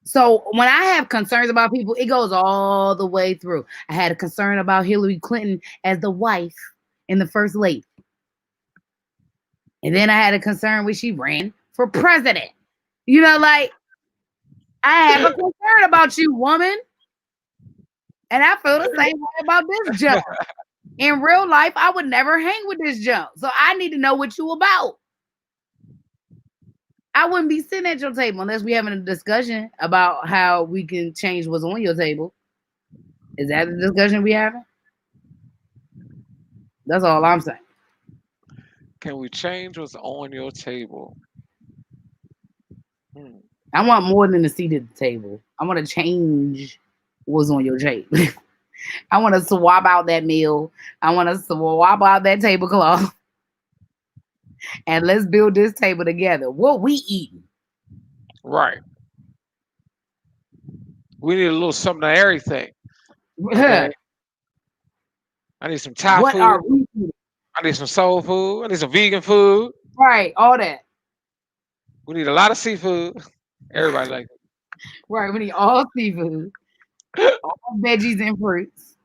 Speaker 2: So when I have concerns about people, it goes all the way through. I had a concern about Hillary Clinton as the wife and the first lady. And then I had a concern when she ran for president. You know, like, I have a concern about you, woman. And I feel the same way about this junk. In real life, I would never hang with this junk. So I need to know what you about. I wouldn't be sitting at your table unless we having a discussion about how we can change what's on your table. Is that the discussion we having? That's all I'm saying.
Speaker 1: Can we change what's on your table?
Speaker 2: I want more than a seat at the table. I want to change what's on your table. I want to swap out that meal. I want to swap out that tablecloth. And let's build this table together. What we eating?
Speaker 1: Right. We need a little something of everything. Okay. I need some Thai food. Are we eating? I need some soul food. I need some vegan food.
Speaker 2: Right, all that.
Speaker 1: We need a lot of seafood. Everybody like it.
Speaker 2: Right, we need all seafood. All veggies and fruits.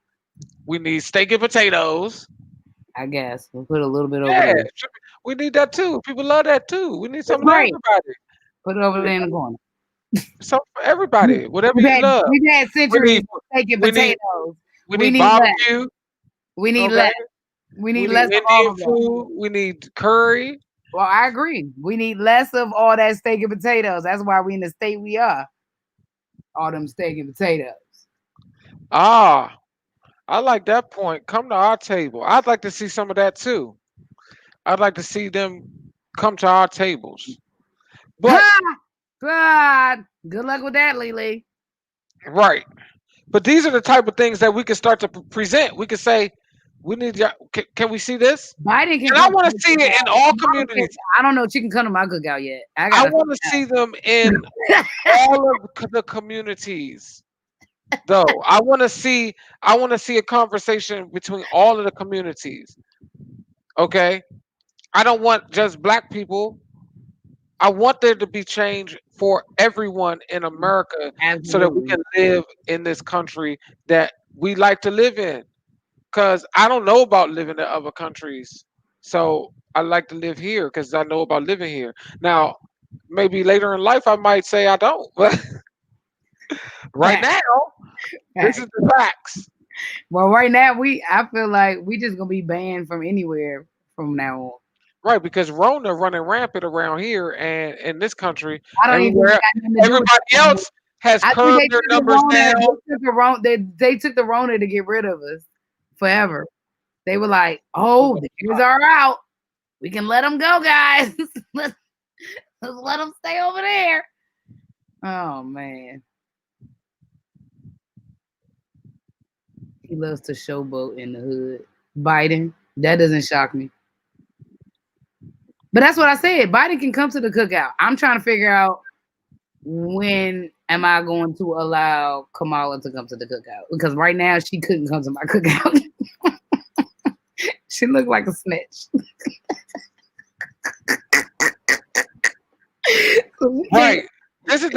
Speaker 1: We need steak and potatoes.
Speaker 2: I guess we'll put a little bit over there.
Speaker 1: We need that too. People love that too. We need something for everybody.
Speaker 2: Put it over there in the corner.
Speaker 1: Something for everybody. Whatever you love.
Speaker 2: We've had centuries of steak and potatoes.
Speaker 1: We need barbecue.
Speaker 2: We need less. We need less
Speaker 1: of Indian food. We need curry.
Speaker 2: Well, I agree. We need less of all that steak and potatoes. That's why we in the state we are. All them steak and potatoes.
Speaker 1: Ah, I like that point. Come to our table. I'd like to see some of that too. I'd like to see them come to our tables. But
Speaker 2: God, good luck with that, Lily.
Speaker 1: Right. But these are the type of things that we can start to present. We can say, we need. Can we see this?
Speaker 2: Biden can.
Speaker 1: And I want to see it in all communities.
Speaker 2: I don't know. She can come to my cookout yet.
Speaker 1: I want to see them in all of the communities. Though I want to see a conversation between all of the communities. Okay, I don't want just black people. I want there to be change for everyone in America. Absolutely. So that we can live in this country that we like to live in. Because I don't know about living in other countries. So I like to live here because I know about living here. Now, maybe later in life I might say I don't. But right now, this is the facts.
Speaker 2: Well, right now, I feel like we just going to be banned from anywhere from now on.
Speaker 1: Right, because Rona running rampant around here and in this country. Everybody else has curbed their numbers down.
Speaker 2: They took the Rona to get rid of us forever. They were like, "Oh, the kids are out. We can let them go, guys. Let's let them stay over there." Oh man, he loves to showboat in the hood. Biden, that doesn't shock me. But that's what I said. Biden can come to the cookout. I'm trying to figure out when am I going to allow Kamala to come to the cookout? Because right now she couldn't come to my cookout. She looked like a snitch.
Speaker 1: Right. This is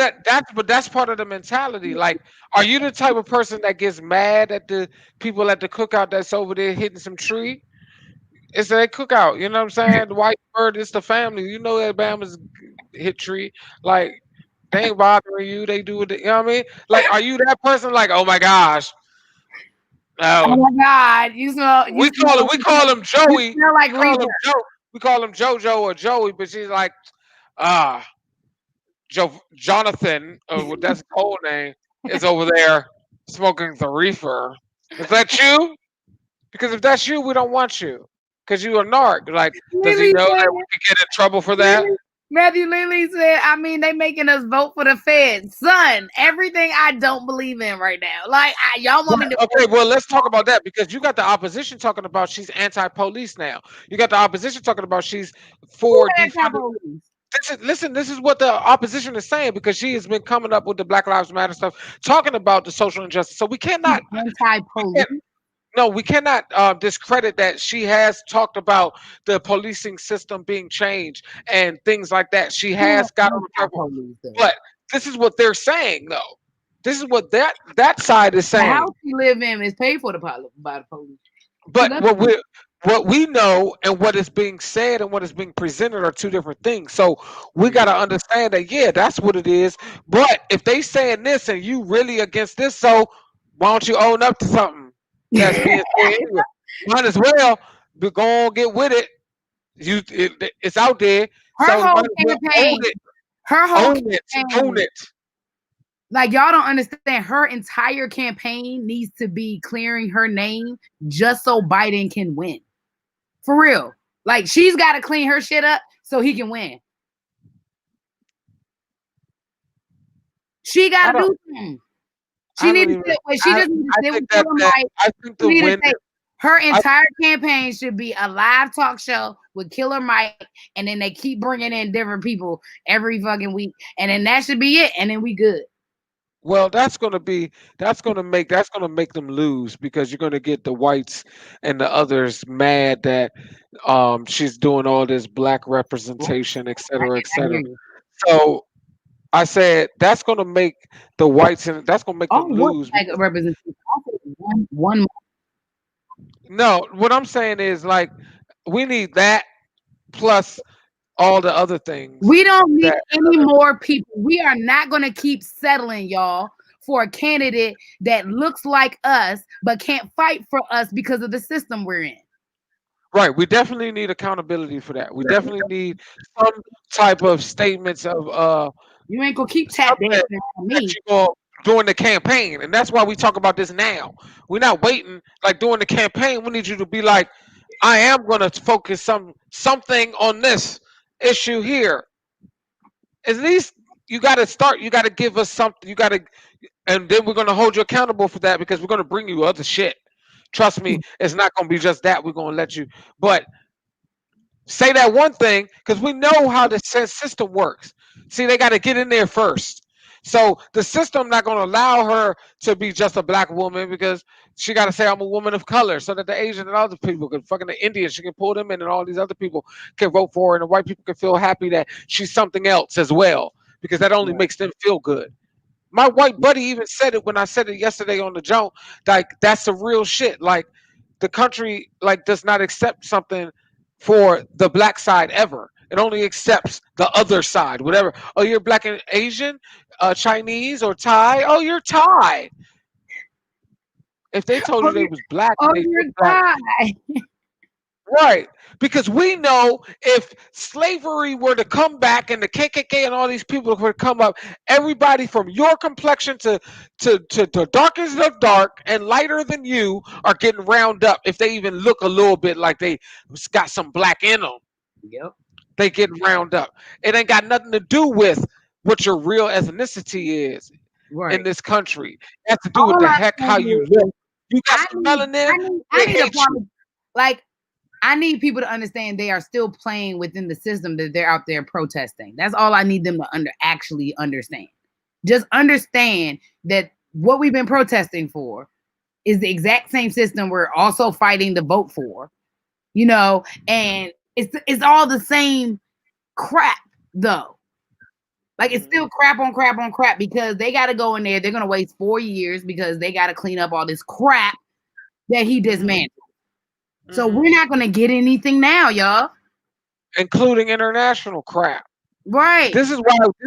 Speaker 1: but that's part of the mentality. Like, are you the type of person that gets mad at the people at the cookout that's over there hitting some tree? It's a cookout, you know what I'm saying? The white bird is the family. You know Alabama's hit tree. Like, they ain't bothering you. They do what they, you know what I mean? Like, are you that person? Like, oh my gosh,
Speaker 2: Oh
Speaker 1: no.
Speaker 2: my God,
Speaker 1: We call him
Speaker 2: you
Speaker 1: Joey.
Speaker 2: smell
Speaker 1: We
Speaker 2: like
Speaker 1: call
Speaker 2: Reaper.
Speaker 1: him Joe. We call him JoJo or Joey, but she's like, ah, Jonathan, that's his whole name, is over there smoking the reefer. Is that you? Because if that's you, we don't want you. Because you a narc. Like, does he
Speaker 2: Lily
Speaker 1: know
Speaker 2: said,
Speaker 1: that we could get in trouble for that?
Speaker 2: Lily, Matthew Lily said, I mean, they making us vote for the Fed. Son, everything I don't believe in right now. Like, y'all want me
Speaker 1: Right.
Speaker 2: to
Speaker 1: Okay, well, let's talk about that because you got the opposition talking about she's anti-police now. You got the opposition talking about she's
Speaker 2: who
Speaker 1: for defunding.
Speaker 2: anti-police?
Speaker 1: Listen, this is what the opposition is saying because she has been coming up with the Black Lives Matter stuff, talking about the social injustice. So
Speaker 2: She's
Speaker 1: we can't,
Speaker 2: anti-police.
Speaker 1: no, we cannot discredit that she has talked about the policing system being changed and things like that. She
Speaker 2: Who
Speaker 1: has got on the purple,
Speaker 2: anti-police though?
Speaker 1: but this is what they're saying though. This is what that side is
Speaker 2: The
Speaker 1: saying.
Speaker 2: house she live in is paid for by the police. She
Speaker 1: But
Speaker 2: doesn't.
Speaker 1: what we know and what is being said and what is being presented are two different things. So we got to understand that yeah, that's what it is. But if they saying this and you really against this, so why don't you own up to something that's being said anyway? Might as well be go on get with it. It's out there,
Speaker 2: her
Speaker 1: so
Speaker 2: whole
Speaker 1: might as well own
Speaker 2: campaign,
Speaker 1: it,
Speaker 2: her whole
Speaker 1: own it, own
Speaker 2: campaign,
Speaker 1: it.
Speaker 2: like y'all don't understand. Her entire campaign needs to be clearing her name just so Biden can win. For real. Like she's got to clean her shit up so he can win. She got
Speaker 1: I
Speaker 2: to
Speaker 1: don't.
Speaker 2: do something. She
Speaker 1: I
Speaker 2: need
Speaker 1: don't
Speaker 2: to
Speaker 1: even.
Speaker 2: sit with. She just need to
Speaker 1: I
Speaker 2: sit
Speaker 1: think
Speaker 2: with Killer Mike.
Speaker 1: I think
Speaker 2: She
Speaker 1: the
Speaker 2: need to
Speaker 1: win.
Speaker 2: say her
Speaker 1: I
Speaker 2: entire campaign should be a live talk show with Killer Mike, and then they keep bringing in different people every fucking week, and then that should be it, and then we good.
Speaker 1: Well, that's gonna make them lose because you're gonna get the whites and the others mad that she's doing all this black representation, et cetera, et
Speaker 2: I hear
Speaker 1: cetera.
Speaker 2: you.
Speaker 1: So I said that's gonna make the whites and that's gonna make
Speaker 2: Oh,
Speaker 1: them
Speaker 2: what
Speaker 1: lose
Speaker 2: like
Speaker 1: because
Speaker 2: representation? One.
Speaker 1: no, what I'm saying is like we need that plus all the other things
Speaker 2: We don't need
Speaker 1: that
Speaker 2: any more people. We are not going to keep settling, y'all, for a candidate that looks like us but can't fight for us because of the system we're in.
Speaker 1: right. We definitely need accountability for that. We definitely need some type of statements of
Speaker 2: You ain't gonna keep tap
Speaker 1: something
Speaker 2: dancing on
Speaker 1: that
Speaker 2: me.
Speaker 1: you go during the campaign, and that's why we talk about this now. We're not waiting like during the campaign. We need you to be like, I am going to focus something on this issue here. At least you got to start. You got to give us something. You got to, and then we're going to hold you accountable for that because we're going to bring you other shit. Trust me, it's not going to be just that. We're going to let you, but say that one thing because we know how the system works. See, they got to get in there first. So the system not going to allow her to be just a black woman because she got to say I'm a woman of color, so that the Asian and other people can fucking the Indians she can pull them in, and all these other people can vote for her, and the white people can feel happy that she's something else as well because that only
Speaker 2: Right.
Speaker 1: makes them feel good. My white buddy even said it when I said it yesterday on the joke. Like that's the real shit. Like the country like does not accept something for the black side ever. It only accepts the other side, whatever. Oh, you're black and Asian, Chinese or Thai. Oh, you're Thai. If they told
Speaker 2: Oh,
Speaker 1: you they was black
Speaker 2: oh,
Speaker 1: and they
Speaker 2: your
Speaker 1: look black,
Speaker 2: guy.
Speaker 1: right? Because we know if slavery were to come back and the KKK and all these people were to come up, everybody from your complexion to darkest of dark and lighter than you are getting round up. If they even look a little bit like they got some black in them,
Speaker 2: Yep.
Speaker 1: they getting round up. It ain't got nothing to do with what your real ethnicity is in
Speaker 2: Right.
Speaker 1: this country. It has to do with
Speaker 2: All
Speaker 1: the
Speaker 2: I'm
Speaker 1: heck how
Speaker 2: saying
Speaker 1: you
Speaker 2: is,
Speaker 1: look. You got some melanin,
Speaker 2: I
Speaker 1: they
Speaker 2: need a
Speaker 1: hate you.
Speaker 2: problem. Like, I need people to understand they are still playing within the system that they're out there protesting. That's all I need them to actually understand. Just understand that what we've been protesting for is the exact same system we're also fighting to vote for, and it's all the same crap though. Like, it's still crap on crap on crap because they got to go in there. They're going to waste 4 years because they got to clean up all this crap that he dismantled. So we're not going to get anything now, y'all.
Speaker 1: Including international crap.
Speaker 2: Right.
Speaker 1: This is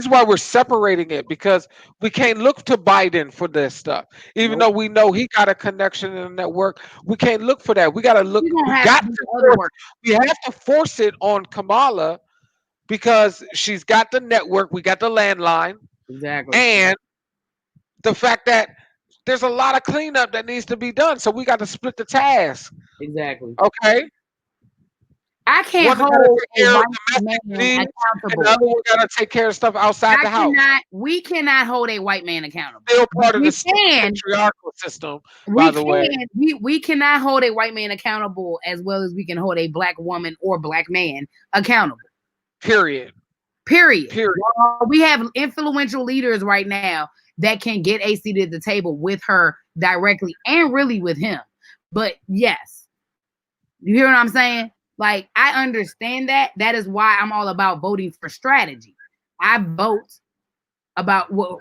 Speaker 1: why we're separating it, because we can't look to Biden for this stuff. Even
Speaker 2: Nope.
Speaker 1: though we know he got a connection in the network, we can't look for that. We got to look.
Speaker 2: We're going to
Speaker 1: We
Speaker 2: have
Speaker 1: got
Speaker 2: to do
Speaker 1: to
Speaker 2: the other
Speaker 1: force.
Speaker 2: work.
Speaker 1: We have to force it on Kamala because she's got the network. We got the landline,
Speaker 2: Exactly.
Speaker 1: and the fact that there's a lot of cleanup that needs to be done. So we got to split the task.
Speaker 2: Exactly.
Speaker 1: Okay.
Speaker 2: I can't
Speaker 1: One got to
Speaker 2: hold
Speaker 1: take
Speaker 2: a
Speaker 1: care of
Speaker 2: white
Speaker 1: domestic
Speaker 2: man
Speaker 1: needs, and the
Speaker 2: accountable.
Speaker 1: other one got to take care of stuff outside the house.
Speaker 2: We cannot hold a white man accountable.
Speaker 1: Still
Speaker 2: But
Speaker 1: part of the patriarchal system, by
Speaker 2: we
Speaker 1: the way.
Speaker 2: can, we cannot hold a white man accountable as well as we can hold a black woman or black man accountable.
Speaker 1: Period.
Speaker 2: Period.
Speaker 1: Period.
Speaker 2: We have influential leaders right now that can get a seat at the table with her directly and really with him. But yes, you hear what I'm saying? Like, I understand that. That is why I'm all about voting for strategy. I vote about what,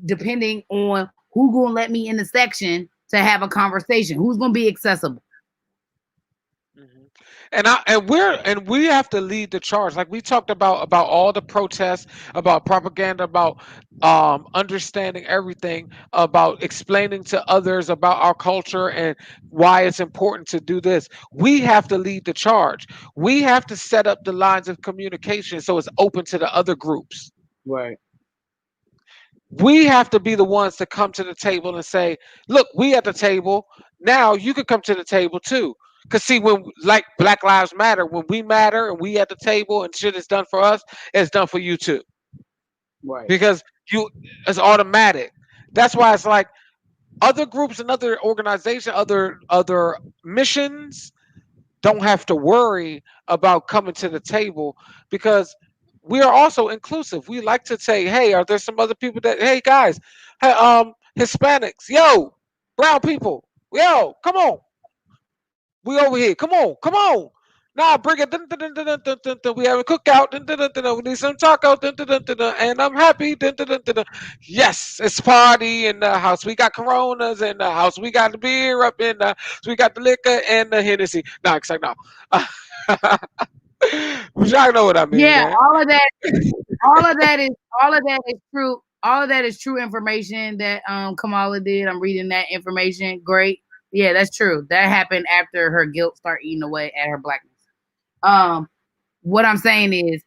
Speaker 2: depending on who gonna let me in the section to have a conversation, who's gonna be accessible.
Speaker 1: And we have to lead the charge. Like we talked about all the protests, about propaganda, about understanding everything, about explaining to others about our culture and why it's important to do this. We have to lead the charge. We have to set up the lines of communication so it's open to the other groups.
Speaker 2: Right.
Speaker 1: We have to be the ones to come to the table and say, look, we at the table. Now you can come to the table too. Cause see, when like Black Lives Matter, when we matter and we at the table and shit is done for us, it's done for you too.
Speaker 2: Right.
Speaker 1: Because you it's automatic. That's why it's like other groups and other organizations, other missions don't have to worry about coming to the table because we are also inclusive. We like to say, hey, are there some other people that, hey guys, hey, Hispanics, yo, brown people, yo, come on, we over here, come on, come on. Nah, bring it. Dun, dun, dun, dun, dun, dun, dun, dun. We have a cookout. Dun, dun, dun, dun, dun. We need some taco. Dun, dun, dun, dun, dun. And I'm happy. Dun, dun, dun, dun, dun. Yes, it's party in the house. We got Coronas in the house. We got the beer up in the. So we got the liquor and the Hennessy. No, it's like no. But y'all know what I mean,
Speaker 2: Yeah,
Speaker 1: man.
Speaker 2: all of that is all of that is true. All of that is true information that Kamala did. I'm reading that information. Great. Yeah, that's true. That happened after her guilt started eating away at her blackness. Um, what I'm saying is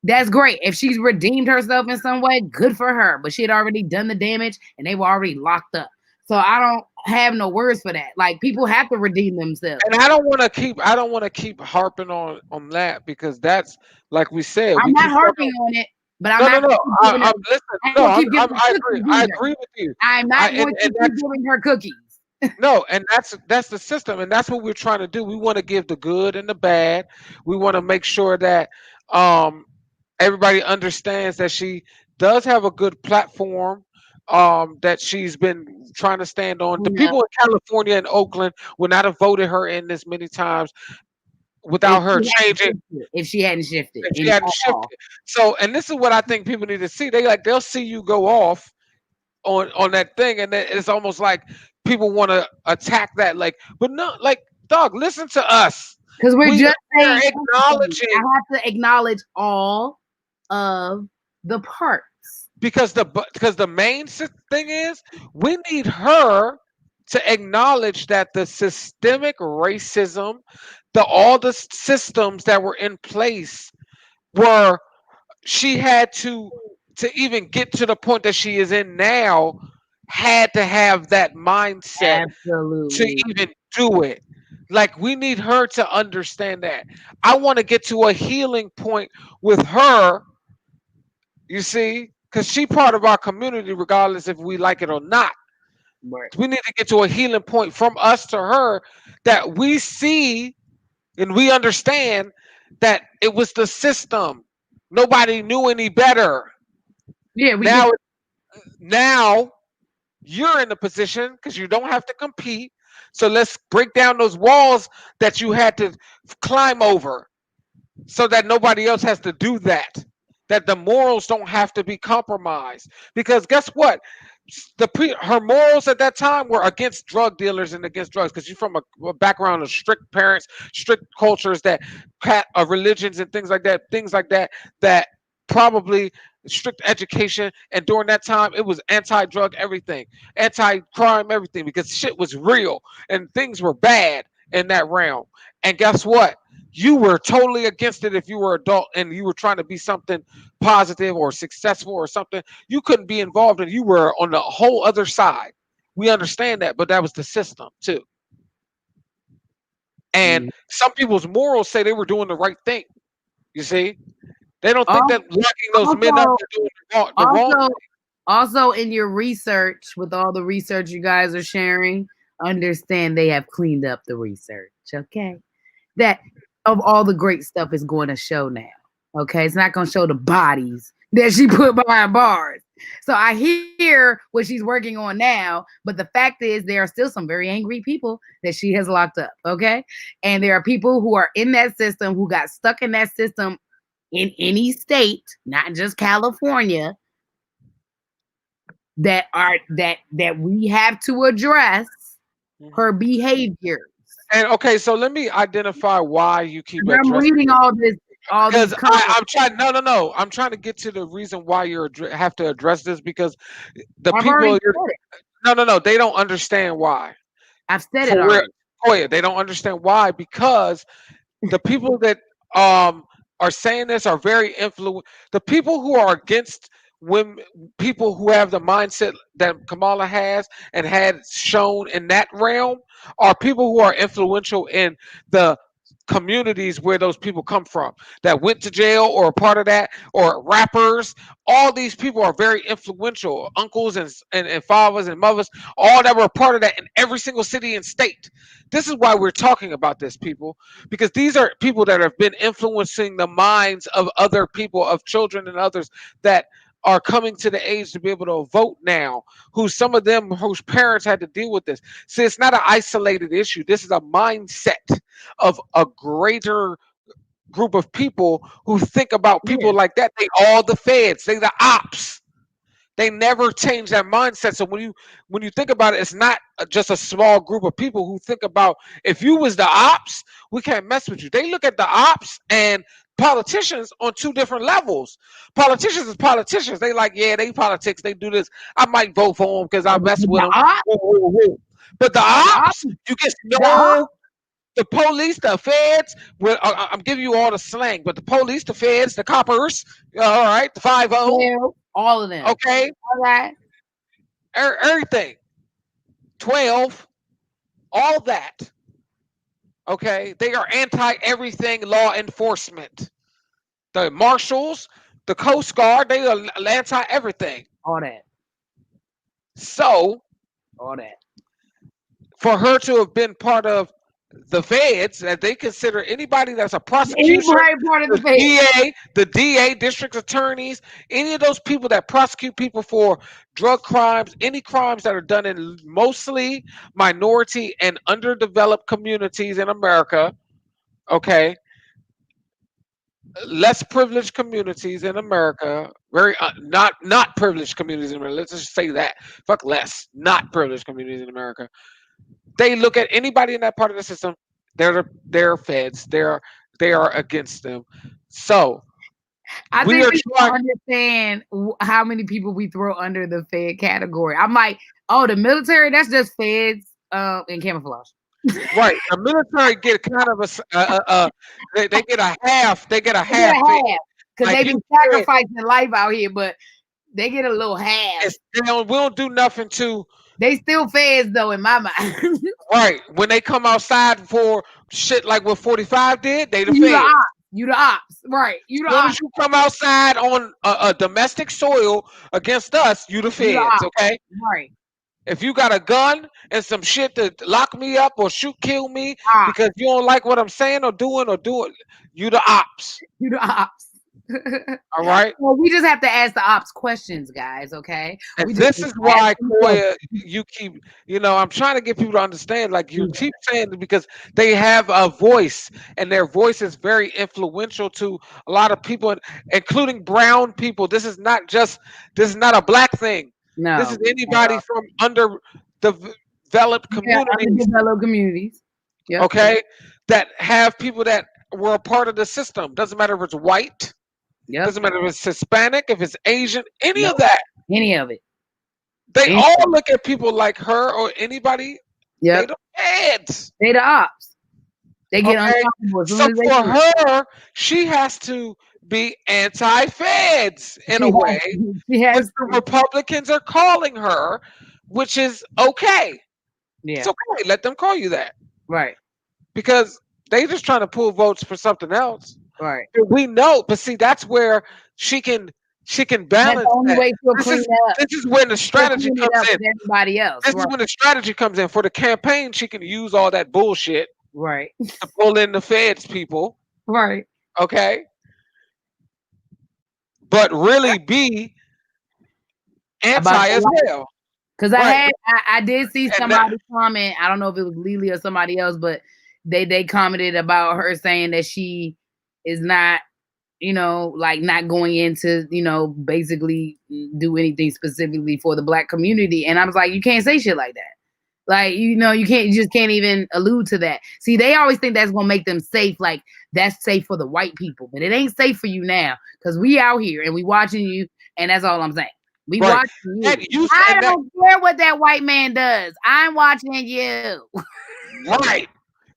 Speaker 2: that's great. If she's redeemed herself in some way, good for her. But she had already done the damage and they were already locked up. So I don't have no words for that. Like, people have to redeem themselves.
Speaker 1: And I don't want to keep harping on that because that's like we said.
Speaker 2: I'm
Speaker 1: We
Speaker 2: not
Speaker 1: keep talking.
Speaker 2: harping on it, but I'm
Speaker 1: No, no,
Speaker 2: not
Speaker 1: no.
Speaker 2: going to keep giving her.
Speaker 1: Listen.
Speaker 2: I ain't
Speaker 1: No,
Speaker 2: gonna keep giving her
Speaker 1: I agree.
Speaker 2: cookies
Speaker 1: I
Speaker 2: either.
Speaker 1: agree with you.
Speaker 2: I'm
Speaker 1: I
Speaker 2: not going to
Speaker 1: and
Speaker 2: keep giving her cookies.
Speaker 1: No, and that's the system, and that's what we're trying to do. We want to give the good and the bad. We want to make sure that um, everybody understands that she does have a good platform that she's been trying to stand on. The
Speaker 2: No,
Speaker 1: people in California and Oakland would not have voted her in this many times without her changing
Speaker 2: if she hadn't shifted
Speaker 1: if she
Speaker 2: in
Speaker 1: hadn't
Speaker 2: all.
Speaker 1: shifted. So, and this is what I think people need to see. They'll see you go off on that thing, and then it's almost like people want to attack that. Like, but no, like, dog, listen to us.
Speaker 2: Because we're
Speaker 1: We
Speaker 2: just
Speaker 1: are
Speaker 2: saying everything. I
Speaker 1: acknowledging
Speaker 2: have to acknowledge all of the parts.
Speaker 1: because the main thing is we need her to acknowledge that the systemic racism, the all the systems that were in place were she had to even get to the point that she is in now had to have that mindset to
Speaker 2: Absolutely.
Speaker 1: even do it. Like we need her to understand that. I want to get to a healing point with her You see, because she part of our community, regardless if we like it or not.
Speaker 2: Right.
Speaker 1: We need to get to a healing point from us to her that we see and we understand that it was the system. Nobody knew any better.
Speaker 2: Yeah, we get
Speaker 1: Now, now you're in the position because you don't have to compete. So let's break down those walls that you had to climb over so that nobody else has to do that. That the morals don't have to be compromised. Because guess what? Her morals at that time were against drug dealers and against drugs. Because she's from a background of strict parents, strict cultures that religions and things like that, that probably strict education. And during that time, it was anti-drug everything, anti-crime everything, because shit was real and things were bad in that realm. And guess what? You were totally against it if you were adult and you were trying to be something positive or successful or something. You couldn't be involved and you were on the whole other side. We understand that, but that was the system too. And
Speaker 2: Mhm.
Speaker 1: some people's morals say they were doing the right thing. You see, they don't think that
Speaker 2: Al-
Speaker 1: locking those men up
Speaker 2: Also,
Speaker 1: is doing the wrong
Speaker 2: also,
Speaker 1: thing.
Speaker 2: also in your research, with all the research you guys are sharing, understand they have cleaned up the research. Okay, that of all the great stuff is going to show now. Okay, it's not going to show the bodies that she put behind bars. So I hear what she's working on now, but the fact is there are still some very angry people that she has locked up. Okay, and there are people who are in that system who got stuck in that system in any state, not just California, that we have to address her
Speaker 1: Mhm.
Speaker 2: behaviors.
Speaker 1: And okay, so let me identify why you keep
Speaker 2: I'm
Speaker 1: addressing
Speaker 2: reading
Speaker 1: this.
Speaker 2: all these
Speaker 1: Because
Speaker 2: comments.
Speaker 1: I'm trying. No, no, no. I'm trying to get to the reason why have to address this because the
Speaker 2: I've already
Speaker 1: people.
Speaker 2: said it.
Speaker 1: No, no, no. They don't understand why.
Speaker 2: I've said it
Speaker 1: For real,
Speaker 2: already.
Speaker 1: Koya, they don't understand why because the people that um are saying this are very influential. The people who are against women, people who have the mindset that Kamala has and had shown in that realm, are people who are influential in the communities where those people come from that went to jail or a part of that or rappers. All these people are very influential, uncles and fathers and mothers, all that were a part of that in every single city and state. This is why we're talking about this, people, because these are people that have been influencing the minds of other people, of children and others that are coming to the age to be able to vote now, who some of them whose parents had to deal with this. See, it's not an isolated issue. This is a mindset of a greater group of people who think about
Speaker 2: Yeah.
Speaker 1: people like that. They all the feds, they the ops. They never change that mindset. So when you think about it, it's not just a small group of people who think about if you was the ops, we can't mess with you. They look at the ops and politicians on two different levels. Politicians is politicians. They like, yeah, they politics. They do this. I might vote for them because I mess with
Speaker 2: The
Speaker 1: them.
Speaker 2: op,
Speaker 1: Woo, woo, woo. But the
Speaker 2: the op,
Speaker 1: ops, you get
Speaker 2: the op,
Speaker 1: no the police, the feds. Well, I'm giving you all the slang, but the police, the feds, the coppers. All right, the 5-0.
Speaker 2: all of them.
Speaker 1: Okay,
Speaker 2: All right.
Speaker 1: everything. 12, all that. Okay, they are anti everything law enforcement. The marshals, the Coast Guard, they are anti everything.
Speaker 2: All that.
Speaker 1: So
Speaker 2: All that.
Speaker 1: for her to have been part of the feds, that they consider anybody that's a prosecution,
Speaker 2: Anybody part of the
Speaker 1: the
Speaker 2: fed.
Speaker 1: DA, district attorneys, any of those people that prosecute people for drug crimes, any crimes that are done in mostly minority and underdeveloped communities in America, okay, less privileged communities in America, very not privileged communities in America. Let's just say that. Fuck less, not privileged communities in America. They look at anybody in that part of the system. They're feds. They are against them. So
Speaker 2: I
Speaker 1: we
Speaker 2: think
Speaker 1: are
Speaker 2: people
Speaker 1: trying.
Speaker 2: don't understand how many people we throw under the Fed category. I'm like, oh, the military, that's just feds and camouflage.
Speaker 1: Right, the military get kind of they get a half. They get a
Speaker 2: They get
Speaker 1: half
Speaker 2: a
Speaker 1: thing.
Speaker 2: half because
Speaker 1: Like
Speaker 2: they
Speaker 1: you
Speaker 2: be
Speaker 1: said,
Speaker 2: sacrificing life out here, but they get a little half.
Speaker 1: we don't do nothing to.
Speaker 2: They still feds though, in my mind.
Speaker 1: Right, when they come outside for shit like what 45 did, they the
Speaker 2: You the
Speaker 1: feds.
Speaker 2: op. You the ops, right? You the
Speaker 1: As soon
Speaker 2: ops.
Speaker 1: as you come outside on a domestic soil against us, you the
Speaker 2: You the
Speaker 1: feds,
Speaker 2: ops,
Speaker 1: okay?
Speaker 2: right?
Speaker 1: If you got a gun and some shit to lock me up or shoot, kill me
Speaker 2: Ops.
Speaker 1: because you don't like what I'm saying or doing, you the ops.
Speaker 2: You the ops.
Speaker 1: All right.
Speaker 2: Well, we just have to ask the ops questions, guys. Okay,
Speaker 1: And
Speaker 2: we just
Speaker 1: this is
Speaker 2: ask
Speaker 1: why,
Speaker 2: them
Speaker 1: Koya,
Speaker 2: questions.
Speaker 1: you keep, I'm trying to get people to understand, like you keep saying it because they have a voice and their voice is very influential to a lot of people, including brown people. This is not a black thing. This is
Speaker 2: No,
Speaker 1: anybody from underdeveloped
Speaker 2: yeah,
Speaker 1: communities,
Speaker 2: underdeveloped communities. Yep,
Speaker 1: okay, that have people that were a part of the system. Doesn't matter if it's white,
Speaker 2: yep,
Speaker 1: doesn't matter if it's Hispanic, if it's Asian, any
Speaker 2: nope.
Speaker 1: of that.
Speaker 2: Any of it.
Speaker 1: They
Speaker 2: Any
Speaker 1: all
Speaker 2: of it.
Speaker 1: look at people like her or anybody. They
Speaker 2: Yep,
Speaker 1: the feds.
Speaker 2: they the ops. They get
Speaker 1: Okay.
Speaker 2: uncomfortable as soon
Speaker 1: So
Speaker 2: as they
Speaker 1: for
Speaker 2: see it.
Speaker 1: her, she has to be anti-feds in
Speaker 2: She
Speaker 1: a
Speaker 2: has
Speaker 1: way,
Speaker 2: to. She
Speaker 1: which
Speaker 2: has
Speaker 1: the
Speaker 2: to.
Speaker 1: Republicans are calling her, which is okay. It's
Speaker 2: Yeah,
Speaker 1: okay. Let them call you that
Speaker 2: right,
Speaker 1: because they just trying to pull votes for something else.
Speaker 2: right.
Speaker 1: But we know, but see, that's where she can she can
Speaker 2: That's the
Speaker 1: balance
Speaker 2: only
Speaker 1: that.
Speaker 2: way she'll
Speaker 1: This
Speaker 2: clean
Speaker 1: is
Speaker 2: it up.
Speaker 1: this is when the
Speaker 2: She'll
Speaker 1: strategy
Speaker 2: clean it
Speaker 1: comes
Speaker 2: up
Speaker 1: in.
Speaker 2: with everybody else.
Speaker 1: This is
Speaker 2: Right,
Speaker 1: when the strategy comes in. For the campaign, she can use all that bullshit
Speaker 2: right,
Speaker 1: to pull in the feds people,
Speaker 2: right.
Speaker 1: okay? But really be
Speaker 2: About
Speaker 1: anti
Speaker 2: the
Speaker 1: as
Speaker 2: life.
Speaker 1: well.
Speaker 2: Because
Speaker 1: Right.
Speaker 2: I did see
Speaker 1: And that
Speaker 2: somebody comment. I don't know if it was Lily or somebody else, but they commented about her saying that she is not, like not going into, basically do anything specifically for the black community. And I was like, you can't say shit like that. Like, you just can't even allude to that. See, they always think that's gonna make them safe, like that's safe for the white people, but it ain't safe for you now because we out here and we watching you, and that's all I'm saying. We
Speaker 1: right.
Speaker 2: watching you.
Speaker 1: And you
Speaker 2: I
Speaker 1: and that
Speaker 2: don't care what that white man does. I'm watching you.
Speaker 1: right.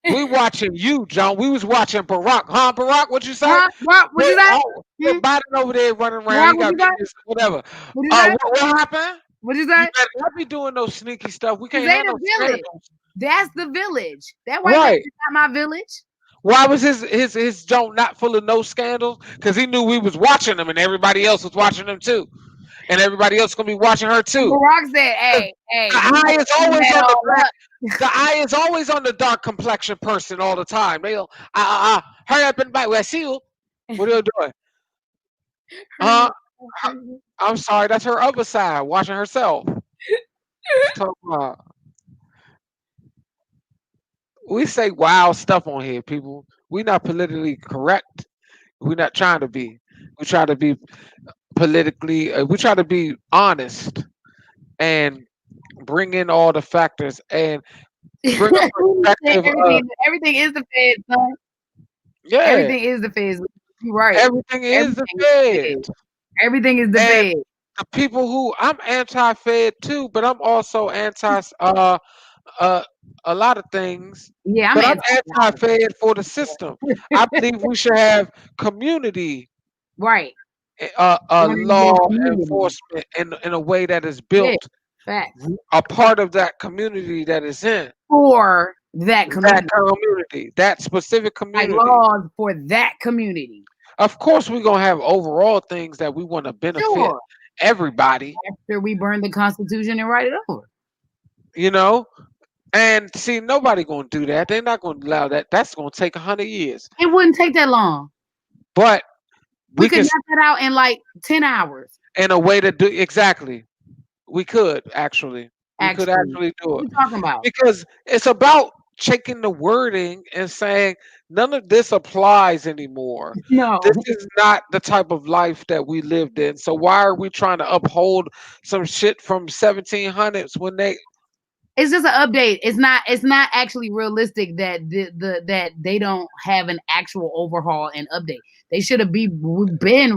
Speaker 1: We watching you, John. We was watching Barack. Huh, Barack? What you say?
Speaker 2: Huh? What
Speaker 1: Wait,
Speaker 2: you say?
Speaker 1: oh,
Speaker 2: Hmm?
Speaker 1: Biden over there running around.
Speaker 2: Barack,
Speaker 1: He
Speaker 2: what
Speaker 1: got
Speaker 2: you say?
Speaker 1: whatever.
Speaker 2: What you say?
Speaker 1: What happened?
Speaker 2: What you
Speaker 1: You
Speaker 2: say?
Speaker 1: better not be doing no sneaky stuff. We
Speaker 2: Cause
Speaker 1: can't
Speaker 2: they
Speaker 1: have no
Speaker 2: the village.
Speaker 1: scandals.
Speaker 2: That's the village. That white man
Speaker 1: Right.
Speaker 2: is not my village.
Speaker 1: Why was his joint not full of no scandals? Because he knew we was watching him and everybody else was watching him too. And everybody else gonna be watching her too.
Speaker 2: Barack said,
Speaker 1: 'Cause
Speaker 2: hey,
Speaker 1: the
Speaker 2: we
Speaker 1: eye
Speaker 2: gonna
Speaker 1: is
Speaker 2: clean
Speaker 1: always
Speaker 2: that
Speaker 1: on the
Speaker 2: all
Speaker 1: black.
Speaker 2: up.
Speaker 1: The eye is always on the dark complexion person all the time. They'll hurry up and bite. Well, I see you. What are you doing?
Speaker 2: Hurry
Speaker 1: Uh
Speaker 2: up. Hurry
Speaker 1: I'm sorry, that's her other side, watching herself. She's talking about we say wild stuff on here, people. We not politically correct. We're not trying to be. We try to be politically. We try to be honest and bring in all the factors and bring a perspective of
Speaker 2: everything is the feds, son.
Speaker 1: yeah,
Speaker 2: Everything is the feds. You're right.
Speaker 1: everything is the
Speaker 2: Everything is the
Speaker 1: Fed.
Speaker 2: feds. Everything is the
Speaker 1: And
Speaker 2: feds.
Speaker 1: the people who I'm anti-Fed too, but I'm also anti uh a lot of things.
Speaker 2: Yeah, I'm
Speaker 1: But I'm
Speaker 2: anti lot of
Speaker 1: anti-Fed for the system. I believe we should have community
Speaker 2: right.
Speaker 1: law
Speaker 2: Running community.
Speaker 1: enforcement in a way that is
Speaker 2: Yeah,
Speaker 1: built
Speaker 2: facts.
Speaker 1: a part of that community that is in
Speaker 2: For that
Speaker 1: that
Speaker 2: community.
Speaker 1: community, that specific
Speaker 2: Like
Speaker 1: community.
Speaker 2: laws for that community.
Speaker 1: Of course, we're gonna have overall things that we want to benefit
Speaker 2: Sure.
Speaker 1: everybody,
Speaker 2: After we burn the Constitution and write it over.
Speaker 1: you know. And see, nobody gonna do that. They're not gonna allow that. That's gonna take 100 years.
Speaker 2: It wouldn't take that long.
Speaker 1: But
Speaker 2: We
Speaker 1: we
Speaker 2: could
Speaker 1: can,
Speaker 2: knock that out in like 10 hours.
Speaker 1: in a way to do exactly. We could actually. We could
Speaker 2: Actually.
Speaker 1: actually do
Speaker 2: What
Speaker 1: it
Speaker 2: are we talking about?
Speaker 1: because it's about checking the wording and saying none of this applies anymore. This
Speaker 2: No.
Speaker 1: is not the type of life that we lived in. So why are we trying to uphold some shit from 1700s when they
Speaker 2: It's just an update. It's not actually realistic that that they don't have an actual overhaul and update. They should have been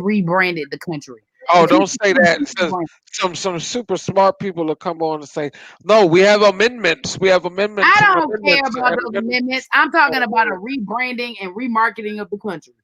Speaker 2: rebranded the country.
Speaker 1: oh,
Speaker 2: The
Speaker 1: don't
Speaker 2: country
Speaker 1: say
Speaker 2: should
Speaker 1: that.
Speaker 2: be
Speaker 1: It says
Speaker 2: rebranded.
Speaker 1: some super smart people will come on and say, "No, we have amendments. We have
Speaker 2: I
Speaker 1: amendments and
Speaker 2: don't care
Speaker 1: amendments
Speaker 2: about
Speaker 1: and
Speaker 2: those
Speaker 1: amendments."
Speaker 2: amendments. I'm talking about a
Speaker 1: Oh,
Speaker 2: rebranding and remarketing of the country.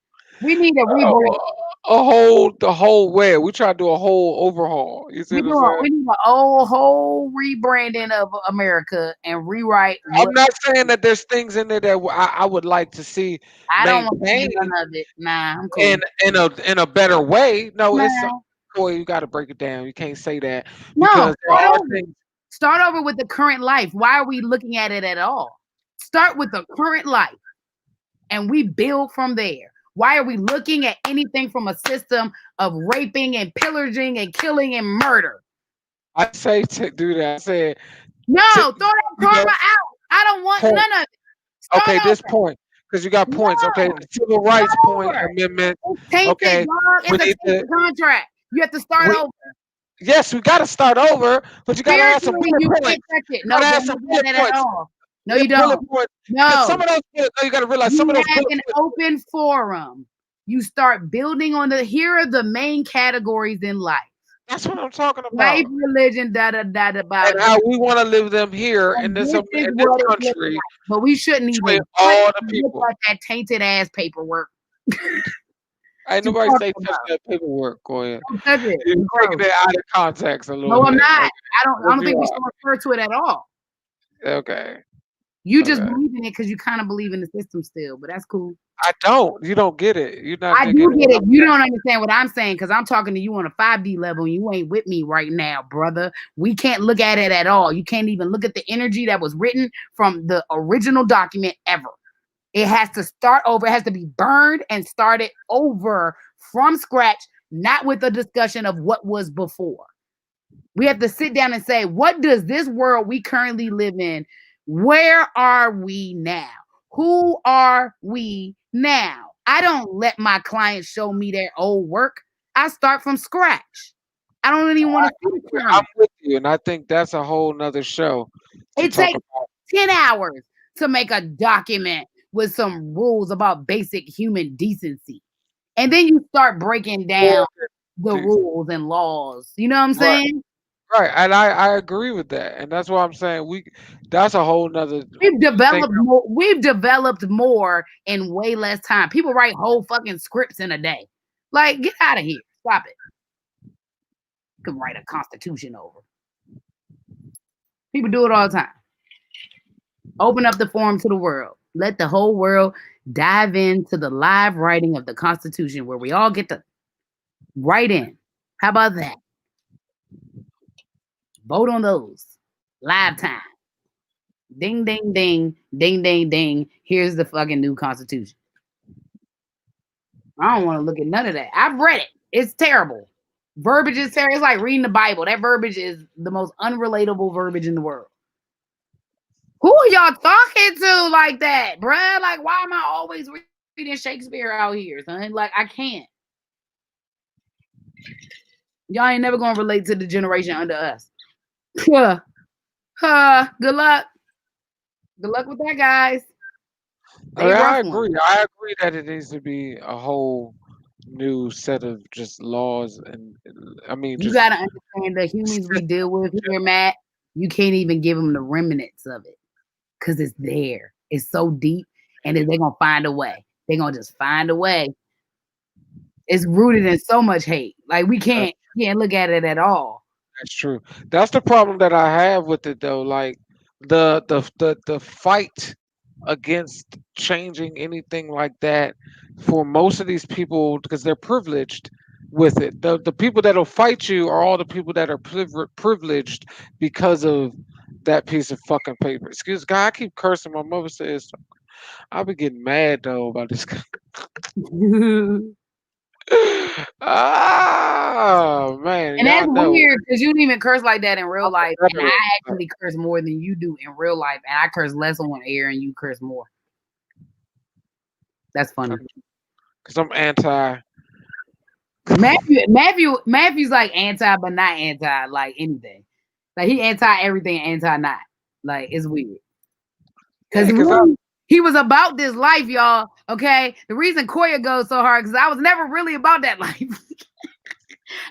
Speaker 2: We need a
Speaker 1: oh,
Speaker 2: rebrand.
Speaker 1: the whole way. We try to do a whole overhaul. You see what I'm saying?
Speaker 2: We need a whole rebranding of America and rewrite
Speaker 1: I'm
Speaker 2: what
Speaker 1: not saying that there's things in there that I would like to see
Speaker 2: I don't want to do
Speaker 1: maintained
Speaker 2: none of it. Nah, I'm
Speaker 1: in
Speaker 2: cool.
Speaker 1: a better way. No, it's
Speaker 2: Nah,
Speaker 1: boy, you got to break it down. You can't say that
Speaker 2: no,
Speaker 1: because there
Speaker 2: start
Speaker 1: are
Speaker 2: over.
Speaker 1: things.
Speaker 2: Start over with the current life. Why are we looking at it at all? Start with the current life and we build from there. Why are we looking at anything from a system of raping and pillaging and killing and murder?
Speaker 1: I say to do that. I said
Speaker 2: No,
Speaker 1: to,
Speaker 2: throw that
Speaker 1: you
Speaker 2: karma
Speaker 1: know
Speaker 2: out. I don't want
Speaker 1: point.
Speaker 2: none of it. Start
Speaker 1: Okay, this
Speaker 2: over.
Speaker 1: point because you got points. Okay,
Speaker 2: No,
Speaker 1: the civil
Speaker 2: start
Speaker 1: rights point
Speaker 2: over.
Speaker 1: amendment.
Speaker 2: It's tainted,
Speaker 1: Okay,
Speaker 2: dog.
Speaker 1: we
Speaker 2: It's a
Speaker 1: need to.
Speaker 2: tainted contract. You have to start
Speaker 1: We
Speaker 2: over.
Speaker 1: yes, we got to start over, but you got to add some
Speaker 2: Spiritually,
Speaker 1: bullet
Speaker 2: you can't
Speaker 1: points.
Speaker 2: touch it.
Speaker 1: You got
Speaker 2: No,
Speaker 1: to add
Speaker 2: don't
Speaker 1: some
Speaker 2: look
Speaker 1: bullet
Speaker 2: at it at
Speaker 1: points.
Speaker 2: all. No,
Speaker 1: Yeah,
Speaker 2: you
Speaker 1: bullet
Speaker 2: don't.
Speaker 1: points. Because some
Speaker 2: No.
Speaker 1: of those, no, you got to realize some of
Speaker 2: You
Speaker 1: those
Speaker 2: have
Speaker 1: bullet
Speaker 2: an
Speaker 1: points.
Speaker 2: open forum. You start building on here are the main categories in life.
Speaker 1: That's what I'm talking
Speaker 2: Life,
Speaker 1: about,
Speaker 2: religion, da da da da
Speaker 1: and
Speaker 2: about
Speaker 1: how we want to live them here
Speaker 2: and
Speaker 1: in
Speaker 2: this is
Speaker 1: this
Speaker 2: what it's looking
Speaker 1: country
Speaker 2: like. But we shouldn't
Speaker 1: between
Speaker 2: even touch
Speaker 1: all the
Speaker 2: look
Speaker 1: people.
Speaker 2: at that tainted ass paperwork.
Speaker 1: Ain't
Speaker 2: You
Speaker 1: nobody
Speaker 2: talking
Speaker 1: say touch
Speaker 2: about.
Speaker 1: that paperwork. Go ahead.
Speaker 2: Don't touch it.
Speaker 1: You're
Speaker 2: It's
Speaker 1: taking
Speaker 2: gross.
Speaker 1: it out of context a little
Speaker 2: No, I'm
Speaker 1: bit.
Speaker 2: not.
Speaker 1: Okay,
Speaker 2: I
Speaker 1: yes,
Speaker 2: don't
Speaker 1: you
Speaker 2: think we
Speaker 1: are.
Speaker 2: should refer to it at all.
Speaker 1: Okay,
Speaker 2: You just
Speaker 1: okay.
Speaker 2: believe in it because you kind of believe in the system still, but that's cool.
Speaker 1: I don't. You don't get it. You're not
Speaker 2: I
Speaker 1: getting
Speaker 2: do
Speaker 1: what
Speaker 2: get
Speaker 1: I'm
Speaker 2: it. You
Speaker 1: saying.
Speaker 2: don't understand what I'm saying because I'm talking to you on a 5D level and you ain't with me right now, brother. We can't look at it at all. You can't even look at the energy that was written from the original document ever. It has to start over. It has to be burned and started over from scratch, not with a discussion of what was before. We have to sit down and say, what does this world we currently live in, where are we now? Who are we now? I don't let my clients show me their old work. I start from scratch. I don't even want to see the
Speaker 1: I'm
Speaker 2: current.
Speaker 1: with you, and I think that's a whole nother show to
Speaker 2: It
Speaker 1: talk
Speaker 2: takes
Speaker 1: about.
Speaker 2: 10 hours to make a document with some rules about basic human decency. And then you start breaking
Speaker 1: More
Speaker 2: down the
Speaker 1: to-
Speaker 2: rules and laws. You know what I'm
Speaker 1: Right,
Speaker 2: saying?
Speaker 1: right, and I agree with that, and that's why I'm saying we. That's a whole nother thing.
Speaker 2: We've developed more in way less time. People write whole fucking scripts in a day. Like, get out of here. Stop it. You can write a constitution over. People do it all the time. Open up the forum to the world. Let the whole world dive into the live writing of the Constitution where we all get to write in. How about that? Vote on those. Live time. Ding, ding, ding, ding, ding, ding. Here's the fucking new Constitution. I don't want to look at none of that. I've read it. It's terrible. Verbiage is terrible. It's like reading the Bible. That verbiage is the most unrelatable verbiage in the world. Who are y'all talking to like that, bruh? Like, why am I always reading Shakespeare out here, son? Like, I can't. Y'all ain't never gonna relate to the generation under us. Good luck. Good luck with that, guys.
Speaker 1: I
Speaker 2: They
Speaker 1: mean,
Speaker 2: rough
Speaker 1: I
Speaker 2: ones.
Speaker 1: agree. I agree that it needs to be a whole new set of just laws, and I mean,
Speaker 2: You
Speaker 1: just
Speaker 2: gotta understand the humans we deal with here, Matt. You can't even give them the remnants of it because it's there. It's so deep, and they're gonna find a way. They're gonna just find a way. It's rooted in so much hate. Like we can't look at it at all.
Speaker 1: that's true. That's the problem that I have with it though. Like the fight against changing anything like that for most of these people because they're privileged with it. The people that'll fight you are all the people that are privileged because of that piece of fucking paper. Excuse God, I keep cursing. My mother says I'll be getting mad though about this. Ah man,
Speaker 2: And that's
Speaker 1: y'all know.
Speaker 2: weird because you don't even curse like that in real
Speaker 1: I'm
Speaker 2: life.
Speaker 1: a
Speaker 2: And I
Speaker 1: veteran.
Speaker 2: actually curse more than you do in real life. And I curse less on air and you curse more. That's funny.
Speaker 1: Because I'm anti.
Speaker 2: Matthew's like anti, but not anti like anything. Like he anti everything, anti not. Like it's weird.
Speaker 1: Yeah,
Speaker 2: Because
Speaker 1: because
Speaker 2: really, he was about this life, y'all. Okay. The reason Koya goes so hard because I was never really about that life.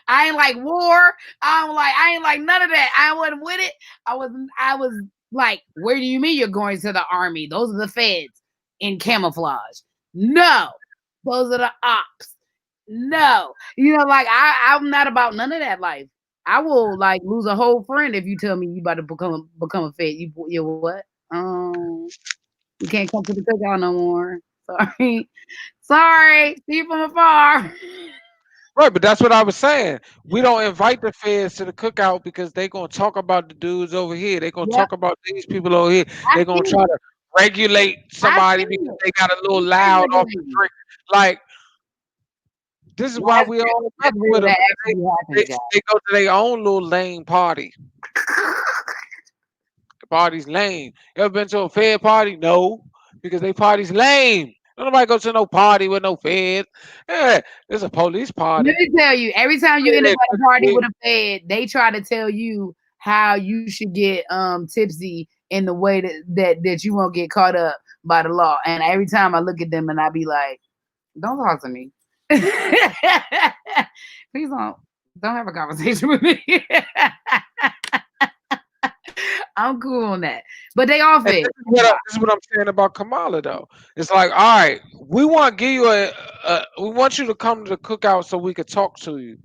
Speaker 2: I ain't like war. I ain't like none of that. I wasn't with it. I was like, where do you mean you're going to the army? Those are the feds in camouflage. No, those are the ops. No, like I'm not about none of that life. I will like lose a whole friend if you tell me you about to become a fed. You what? You can't come to the cookout no more. Sorry, sorry. See you from afar.
Speaker 1: Right, but that's what I was saying. We don't invite the feds to the cookout because they gonna talk about the dudes over here. They gonna
Speaker 2: Yep,
Speaker 1: talk about these people over here.
Speaker 2: I
Speaker 1: They gonna
Speaker 2: see
Speaker 1: try
Speaker 2: it.
Speaker 1: to regulate
Speaker 2: I
Speaker 1: somebody
Speaker 2: see
Speaker 1: because
Speaker 2: it.
Speaker 1: they got a little
Speaker 2: You can't
Speaker 1: loud off the
Speaker 2: regulate me.
Speaker 1: drink. Like this is why
Speaker 2: That's
Speaker 1: we
Speaker 2: real.
Speaker 1: all mess
Speaker 2: That's
Speaker 1: with
Speaker 2: real.
Speaker 1: them.
Speaker 2: That actually
Speaker 1: They,
Speaker 2: happens, guys.
Speaker 1: they go to their own little lame party. The party's lame. You ever been to a fed party? No, because they party's lame. Don't nobody go to no party with no feds. Yeah, it's a police
Speaker 2: Let
Speaker 1: party.
Speaker 2: me tell you, every time you end up
Speaker 1: Yeah,
Speaker 2: at a party with a fed, they try to tell you how you should get tipsy in the way that you won't get caught up by the law. And every time I look at them and I be like, don't talk to me. Please don't have a conversation with me. I'm cool on that. But they all
Speaker 1: And
Speaker 2: fed.
Speaker 1: this is what I'm saying about Kamala though. It's like, all right, we want to give you we want you to come to the cookout so we could talk to you,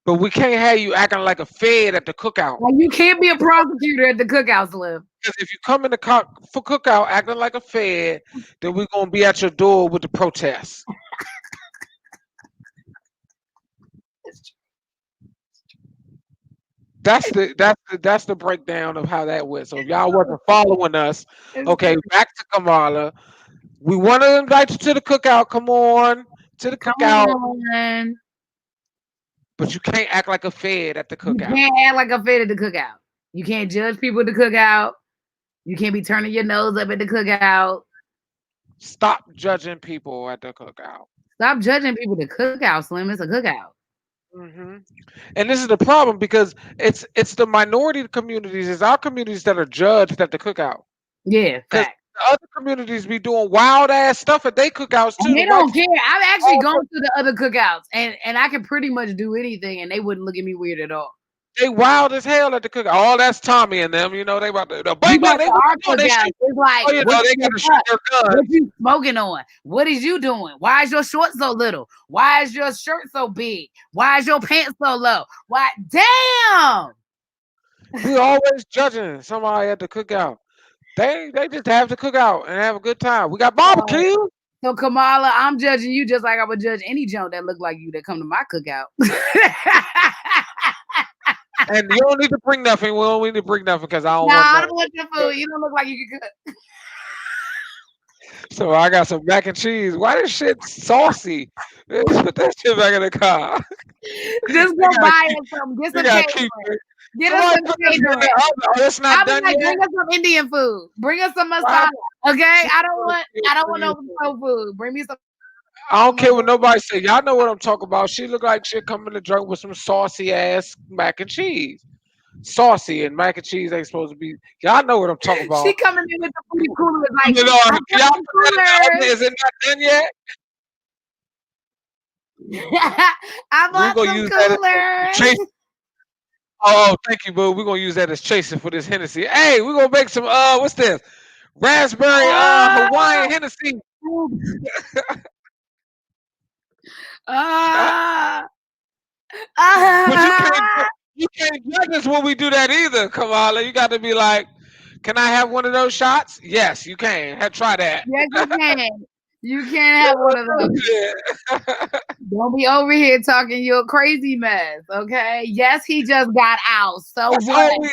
Speaker 1: but we can't have you acting like a fed at the cookout.
Speaker 2: Like, you can't be a prosecutor at the cookout, Slim.
Speaker 1: Because if you come in the for cookout acting like a fed, then we're gonna be at your door with the protests. That's the breakdown of how that went. So if y'all wasn't following us, okay, back to Kamala. We want to invite you to the cookout. Come on to the
Speaker 2: Come
Speaker 1: cookout,
Speaker 2: on.
Speaker 1: but you can't act like a fed at the
Speaker 2: You
Speaker 1: cookout.
Speaker 2: can't act like a fed at the cookout. You can't judge people at the cookout. You can't be turning your nose up at the cookout.
Speaker 1: Stop judging people at the cookout.
Speaker 2: Stop judging people at the cookout, Slim. It's a cookout.
Speaker 1: hmm And this is the problem because it's the minority communities, it's our communities that are judged at the cookout.
Speaker 2: Yeah,
Speaker 1: Because
Speaker 2: fact.
Speaker 1: the other communities be doing wild ass stuff at their cookouts
Speaker 2: And
Speaker 1: too.
Speaker 2: they
Speaker 1: The white
Speaker 2: don't
Speaker 1: people,
Speaker 2: care. I've actually
Speaker 1: all
Speaker 2: gone to the other cookouts and I can pretty much do anything and they wouldn't look at me weird at all.
Speaker 1: they wild as hell at the cookout. Oh, that's Tommy and them. You know they about to
Speaker 2: You
Speaker 1: bang bang.
Speaker 2: got
Speaker 1: They
Speaker 2: the
Speaker 1: what
Speaker 2: art
Speaker 1: they doing? They
Speaker 2: cookouts.
Speaker 1: shoot.
Speaker 2: It's like,
Speaker 1: Oh, you
Speaker 2: what's
Speaker 1: know they
Speaker 2: in your
Speaker 1: got to shoot
Speaker 2: cup?
Speaker 1: their
Speaker 2: What
Speaker 1: guns.
Speaker 2: you smoking on? What is you doing? Why is your shorts so little? Why is your shirt so big? Why is your pants so low? Why? Damn!
Speaker 1: We always judging somebody at the cookout. They just have the cookout and have a good time. We got
Speaker 2: Uh,
Speaker 1: barbecue.
Speaker 2: so Kamala, I'm judging you just like I would judge any junk that look like you that come to my cookout.
Speaker 1: And you don't need to bring nothing. We don't need to bring nothing because I don't want
Speaker 2: Nah, I
Speaker 1: nothing.
Speaker 2: don't want your food. You don't look like you can cook.
Speaker 1: So I got some mac and cheese. Why this shit saucy? Put that shit back in the car.
Speaker 2: Just
Speaker 1: They
Speaker 2: go
Speaker 1: gotta
Speaker 2: buy
Speaker 1: keep.
Speaker 2: us some. Get
Speaker 1: They
Speaker 2: some
Speaker 1: gotta
Speaker 2: catering.
Speaker 1: keep it.
Speaker 2: Get us
Speaker 1: Somebody
Speaker 2: some
Speaker 1: put this in the
Speaker 2: catering.
Speaker 1: oven. Oh, it's not
Speaker 2: I'll be
Speaker 1: done
Speaker 2: like,
Speaker 1: yet.
Speaker 2: bring us some Indian food. Bring us some
Speaker 1: Why
Speaker 2: masala. Okay,
Speaker 1: she
Speaker 2: I don't want
Speaker 1: still
Speaker 2: no soul food. Bring me some.
Speaker 1: I don't care what nobody say. Y'all know what I'm talking about. She look like she'll come in the drink with some saucy ass mac and cheese. Saucy and mac and cheese ain't supposed to be. Y'all know what I'm talking
Speaker 2: She
Speaker 1: about.
Speaker 2: coming in with the food coolers like,
Speaker 1: You know,
Speaker 2: I
Speaker 1: can
Speaker 2: got
Speaker 1: y'all
Speaker 2: some
Speaker 1: put that in the oven?
Speaker 2: coolers.
Speaker 1: Is it not done yet?
Speaker 2: I
Speaker 1: We
Speaker 2: bought
Speaker 1: gonna
Speaker 2: some
Speaker 1: use that as chase.
Speaker 2: coolers.
Speaker 1: Oh, thank you, boo. We're gonna use that as chaser for this Hennessy. Hey, we're gonna make some what's this? Raspberry
Speaker 2: Ah,
Speaker 1: Hawaiian Hennessy.
Speaker 2: ah,
Speaker 1: But
Speaker 2: ah.
Speaker 1: you can't judge us when we do that either, Kamala. You got to be like, can I have one of those shots? Yes, you can. Try that.
Speaker 2: Yes, you can. You can't have one of those.
Speaker 1: Yeah.
Speaker 2: Don't be over here talking you a crazy mess, okay? Yes, he just got out. So
Speaker 1: That's
Speaker 2: what?
Speaker 1: all we.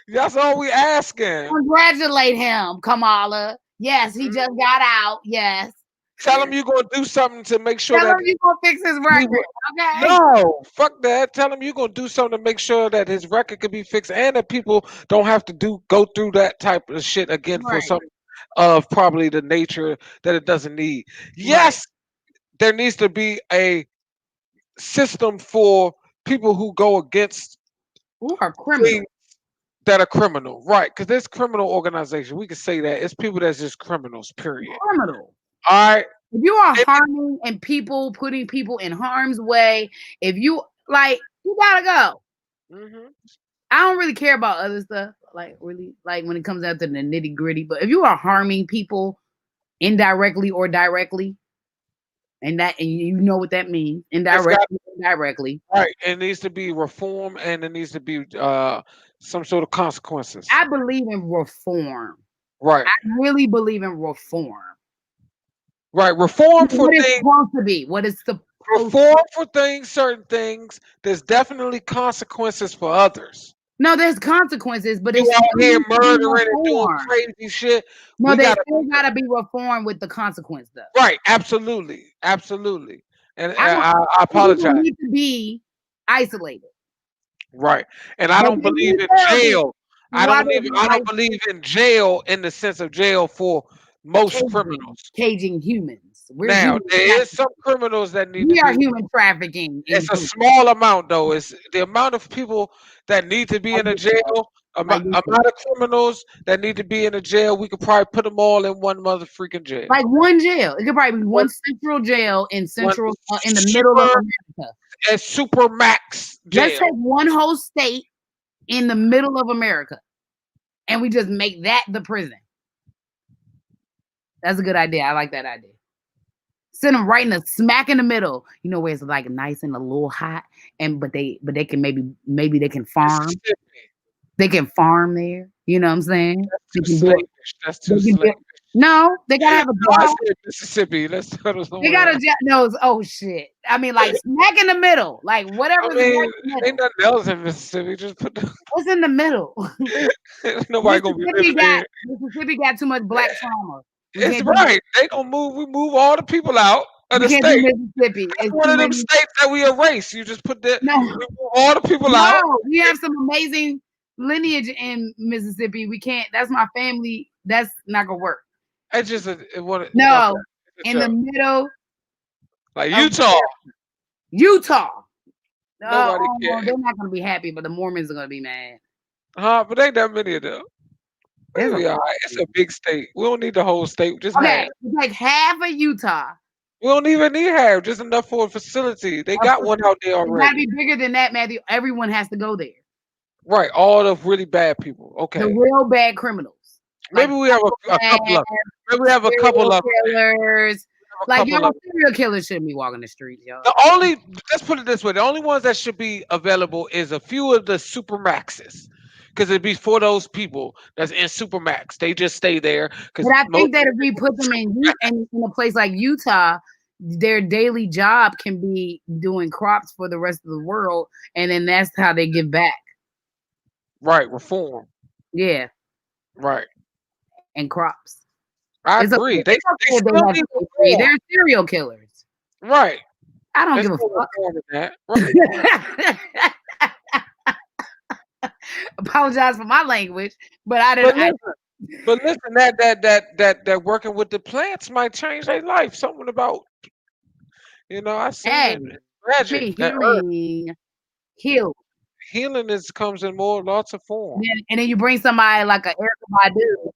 Speaker 1: That's all we asking.
Speaker 2: Congratulate him, Kamala. Yes, he just
Speaker 1: Mhm.
Speaker 2: got out. Yes.
Speaker 1: Tell him you're gonna do something to make sure
Speaker 2: Tell him
Speaker 1: that
Speaker 2: you gonna fix his
Speaker 1: he.
Speaker 2: record, okay?
Speaker 1: No, fuck that. Tell him you're gonna do something to make sure that his record can be fixed and that people don't have to go through that type of shit again for
Speaker 2: Right,
Speaker 1: something of probably the nature that it doesn't need.
Speaker 2: right.
Speaker 1: Yes, there needs to be a system for people who go against
Speaker 2: Who are
Speaker 1: things
Speaker 2: criminals?
Speaker 1: that are criminal, right? Because there's criminal organization. We can say that it's people that's just criminals. Period.
Speaker 2: Criminal.
Speaker 1: All right.
Speaker 2: If you are
Speaker 1: It-
Speaker 2: harming and putting people in harm's way, if you like, you gotta go.
Speaker 1: Mhm.
Speaker 2: I don't really care about other stuff, like really, like when it comes down to the nitty gritty. But if you are harming people indirectly or directly, and you know what that means,
Speaker 1: It's got
Speaker 2: indirectly.
Speaker 1: right. It needs to be reform, and it needs to be some sort of consequences.
Speaker 2: I believe in reform.
Speaker 1: Right.
Speaker 2: I really believe in reform.
Speaker 1: Right. Reform for
Speaker 2: What it's
Speaker 1: things.
Speaker 2: supposed to be. What it's supposed
Speaker 1: Reform
Speaker 2: to.
Speaker 1: for things. Certain things. There's definitely consequences for others.
Speaker 2: No, there's consequences, but
Speaker 1: You
Speaker 2: it's
Speaker 1: out
Speaker 2: still
Speaker 1: here
Speaker 2: needs to be
Speaker 1: murdering and doing
Speaker 2: reform.
Speaker 1: crazy shit.
Speaker 2: No,
Speaker 1: We
Speaker 2: they
Speaker 1: gotta
Speaker 2: still gotta be reformed with the consequence though.
Speaker 1: right. Absolutely. Absolutely. And
Speaker 2: I don't
Speaker 1: I
Speaker 2: some people
Speaker 1: apologize.
Speaker 2: need to be isolated.
Speaker 1: Right. And I
Speaker 2: They
Speaker 1: don't
Speaker 2: can
Speaker 1: believe
Speaker 2: need
Speaker 1: in
Speaker 2: therapy
Speaker 1: jail.
Speaker 2: while they're
Speaker 1: I
Speaker 2: being
Speaker 1: don't believe in jail in the sense of jail for most criminals.
Speaker 2: caging humans. We're
Speaker 1: Now,
Speaker 2: human
Speaker 1: there is some
Speaker 2: trafficking.
Speaker 1: criminals that need to
Speaker 2: We are
Speaker 1: be
Speaker 2: human trafficking in
Speaker 1: it's a
Speaker 2: prison.
Speaker 1: small amount though. It's the amount of people that need to be
Speaker 2: Like
Speaker 1: in a
Speaker 2: this stuff.
Speaker 1: jail,
Speaker 2: Like this stuff.
Speaker 1: amount of criminals that need to be in a jail, we could probably put them all in one mother freaking jail.
Speaker 2: Like one jail. It could probably be
Speaker 1: One,
Speaker 2: one central jail in
Speaker 1: one
Speaker 2: central in the middle of
Speaker 1: super
Speaker 2: America.
Speaker 1: and super max
Speaker 2: Let's
Speaker 1: jail.
Speaker 2: take one whole state in the middle of America and we just make that the prison. That's a good idea. I like that idea. Send them right in the smack in the middle. You know where it's like nice and a little hot, and but they can maybe they can farm.
Speaker 1: Mississippi.
Speaker 2: They can farm there. You know what I'm saying?
Speaker 1: That's
Speaker 2: They
Speaker 1: too
Speaker 2: can build.
Speaker 1: slavish. That's
Speaker 2: They
Speaker 1: too
Speaker 2: can build.
Speaker 1: slavish.
Speaker 2: No, they gotta have a
Speaker 1: No, I
Speaker 2: job.
Speaker 1: said Mississippi. Let's go to
Speaker 2: They
Speaker 1: somewhere
Speaker 2: got
Speaker 1: else.
Speaker 2: a job. No, oh shit. I mean, like smack in the middle, like
Speaker 1: I
Speaker 2: whatever's right
Speaker 1: mean,
Speaker 2: in the
Speaker 1: ain't
Speaker 2: middle.
Speaker 1: nothing else in Mississippi. Just put the
Speaker 2: What's in the middle?
Speaker 1: nobody gonna be living there.
Speaker 2: Mississippi got too much black trauma. We
Speaker 1: It's
Speaker 2: can't do
Speaker 1: right. They gonna move. We move all the people out of
Speaker 2: we
Speaker 1: the
Speaker 2: can't do
Speaker 1: state.
Speaker 2: Mississippi.
Speaker 1: That's
Speaker 2: It's
Speaker 1: one
Speaker 2: too
Speaker 1: of them
Speaker 2: many.
Speaker 1: states that we erase. You just put that.
Speaker 2: No,
Speaker 1: We move all the people out.
Speaker 2: no, we have some amazing lineage in Mississippi. We can't. That's my family. That's not gonna work.
Speaker 1: It's just what
Speaker 2: No,
Speaker 1: it's
Speaker 2: in the middle
Speaker 1: like
Speaker 2: of
Speaker 1: Utah.
Speaker 2: Utah.
Speaker 1: Nobody
Speaker 2: Oh,
Speaker 1: cares,
Speaker 2: they're not gonna be happy, but the Mormons are gonna be mad.
Speaker 1: huh? But ain't that many of them.
Speaker 2: There's a
Speaker 1: Maybe all
Speaker 2: lot.
Speaker 1: right. It's a big state. We don't need the whole state. Just
Speaker 2: Okay,
Speaker 1: half.
Speaker 2: it's like half of Utah.
Speaker 1: We don't even need half. Just enough for a facility. They got one out there
Speaker 2: It gotta
Speaker 1: already.
Speaker 2: be bigger than that, Matthew. Everyone has to go there.
Speaker 1: Right. All the really bad people.
Speaker 2: The
Speaker 1: Okay.
Speaker 2: real bad criminals.
Speaker 1: Maybe we have a couple of. Maybe we have a couple of.
Speaker 2: Killers.
Speaker 1: A
Speaker 2: Like
Speaker 1: couple
Speaker 2: y'all,
Speaker 1: of.
Speaker 2: serial killers shouldn't be walking the streets, y'all.
Speaker 1: The only let's put it this way: the only ones that should be available is a few of the super maxes, because it'd be for those people that's in super max. They just stay there because
Speaker 2: But I think that if we put them in a place like Utah, their daily job can be doing crops for the rest of the world, and then that's how they give back.
Speaker 1: right reform,
Speaker 2: Yeah,
Speaker 1: right.
Speaker 2: and crops.
Speaker 1: I
Speaker 2: It's
Speaker 1: agree.
Speaker 2: okay.
Speaker 1: They
Speaker 2: It's okay if
Speaker 1: still
Speaker 2: they have
Speaker 1: need
Speaker 2: slavery.
Speaker 1: reform,
Speaker 2: They're serial killers.
Speaker 1: right?
Speaker 2: I don't
Speaker 1: There's
Speaker 2: give a
Speaker 1: no
Speaker 2: fuck.
Speaker 1: reform in that. Right.
Speaker 2: Apologize for my language, but I
Speaker 1: But
Speaker 2: didn't.
Speaker 1: listen, that working with the plants might change their life. Something about I seen
Speaker 2: Hey,
Speaker 1: it. It's tragic. That earth
Speaker 2: heal.
Speaker 1: healing is comes in more lots of form.
Speaker 2: And then you bring somebody like a Erica Badu,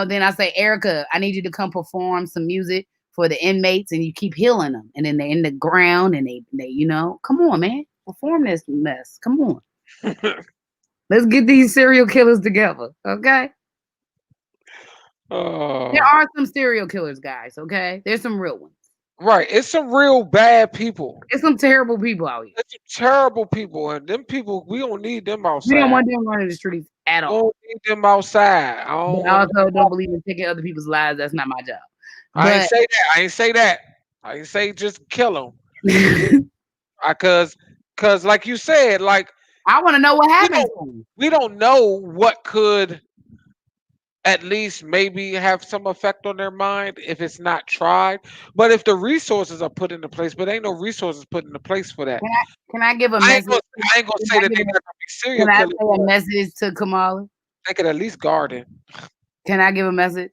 Speaker 2: then I say, Erica, I need you to come perform some music for the inmates, and you keep healing them. And then they're in the ground, and they come on, man, perform this mess. Come on. Let's get these serial killers together, okay? There are some serial killers, guys, okay? There's some real ones.
Speaker 1: Right. It's some real bad people.
Speaker 2: There's some terrible people out here.
Speaker 1: It's some terrible people, and them people we don't need them outside.
Speaker 2: We don't want them running the streets at
Speaker 1: We
Speaker 2: all.
Speaker 1: don't need them outside. I don't
Speaker 2: But I
Speaker 1: want
Speaker 2: also don't believe in taking other people's lives. That's not my job.
Speaker 1: I ain't say that. I ain't say that. I ain't say just kill them. Cause like you said, like
Speaker 2: I want to know what
Speaker 1: we
Speaker 2: happened
Speaker 1: don't,
Speaker 2: to him.
Speaker 1: we don't know what could at least maybe have some effect on their mind if it's not tried. But if the resources are put into place, but ain't no resources put into place for that.
Speaker 2: Can I give a
Speaker 1: I
Speaker 2: message?
Speaker 1: ain't gonna say that they're not gonna be serial
Speaker 2: Can I
Speaker 1: killers.
Speaker 2: say a message to Kamala?
Speaker 1: They could at least guard it.
Speaker 2: Can I give a message?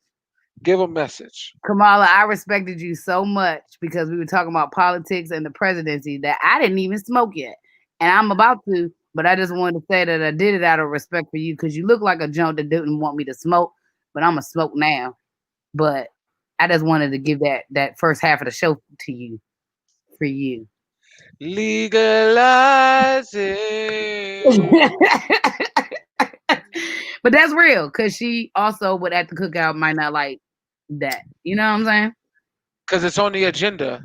Speaker 1: Give a message.
Speaker 2: Kamala, I respected you so much because we were talking about politics and the presidency that I didn't even smoke yet. And I'm about to, but I just wanted to say that I did it out of respect for you because you look like a junk that didn't want me to smoke, but I'm going to smoke now. But I just wanted to give that first half of the show to you, for you.
Speaker 1: Legalize it.
Speaker 2: But that's real because she also would at the cookout might not like that. You know what I'm saying?
Speaker 1: because it's on the agenda.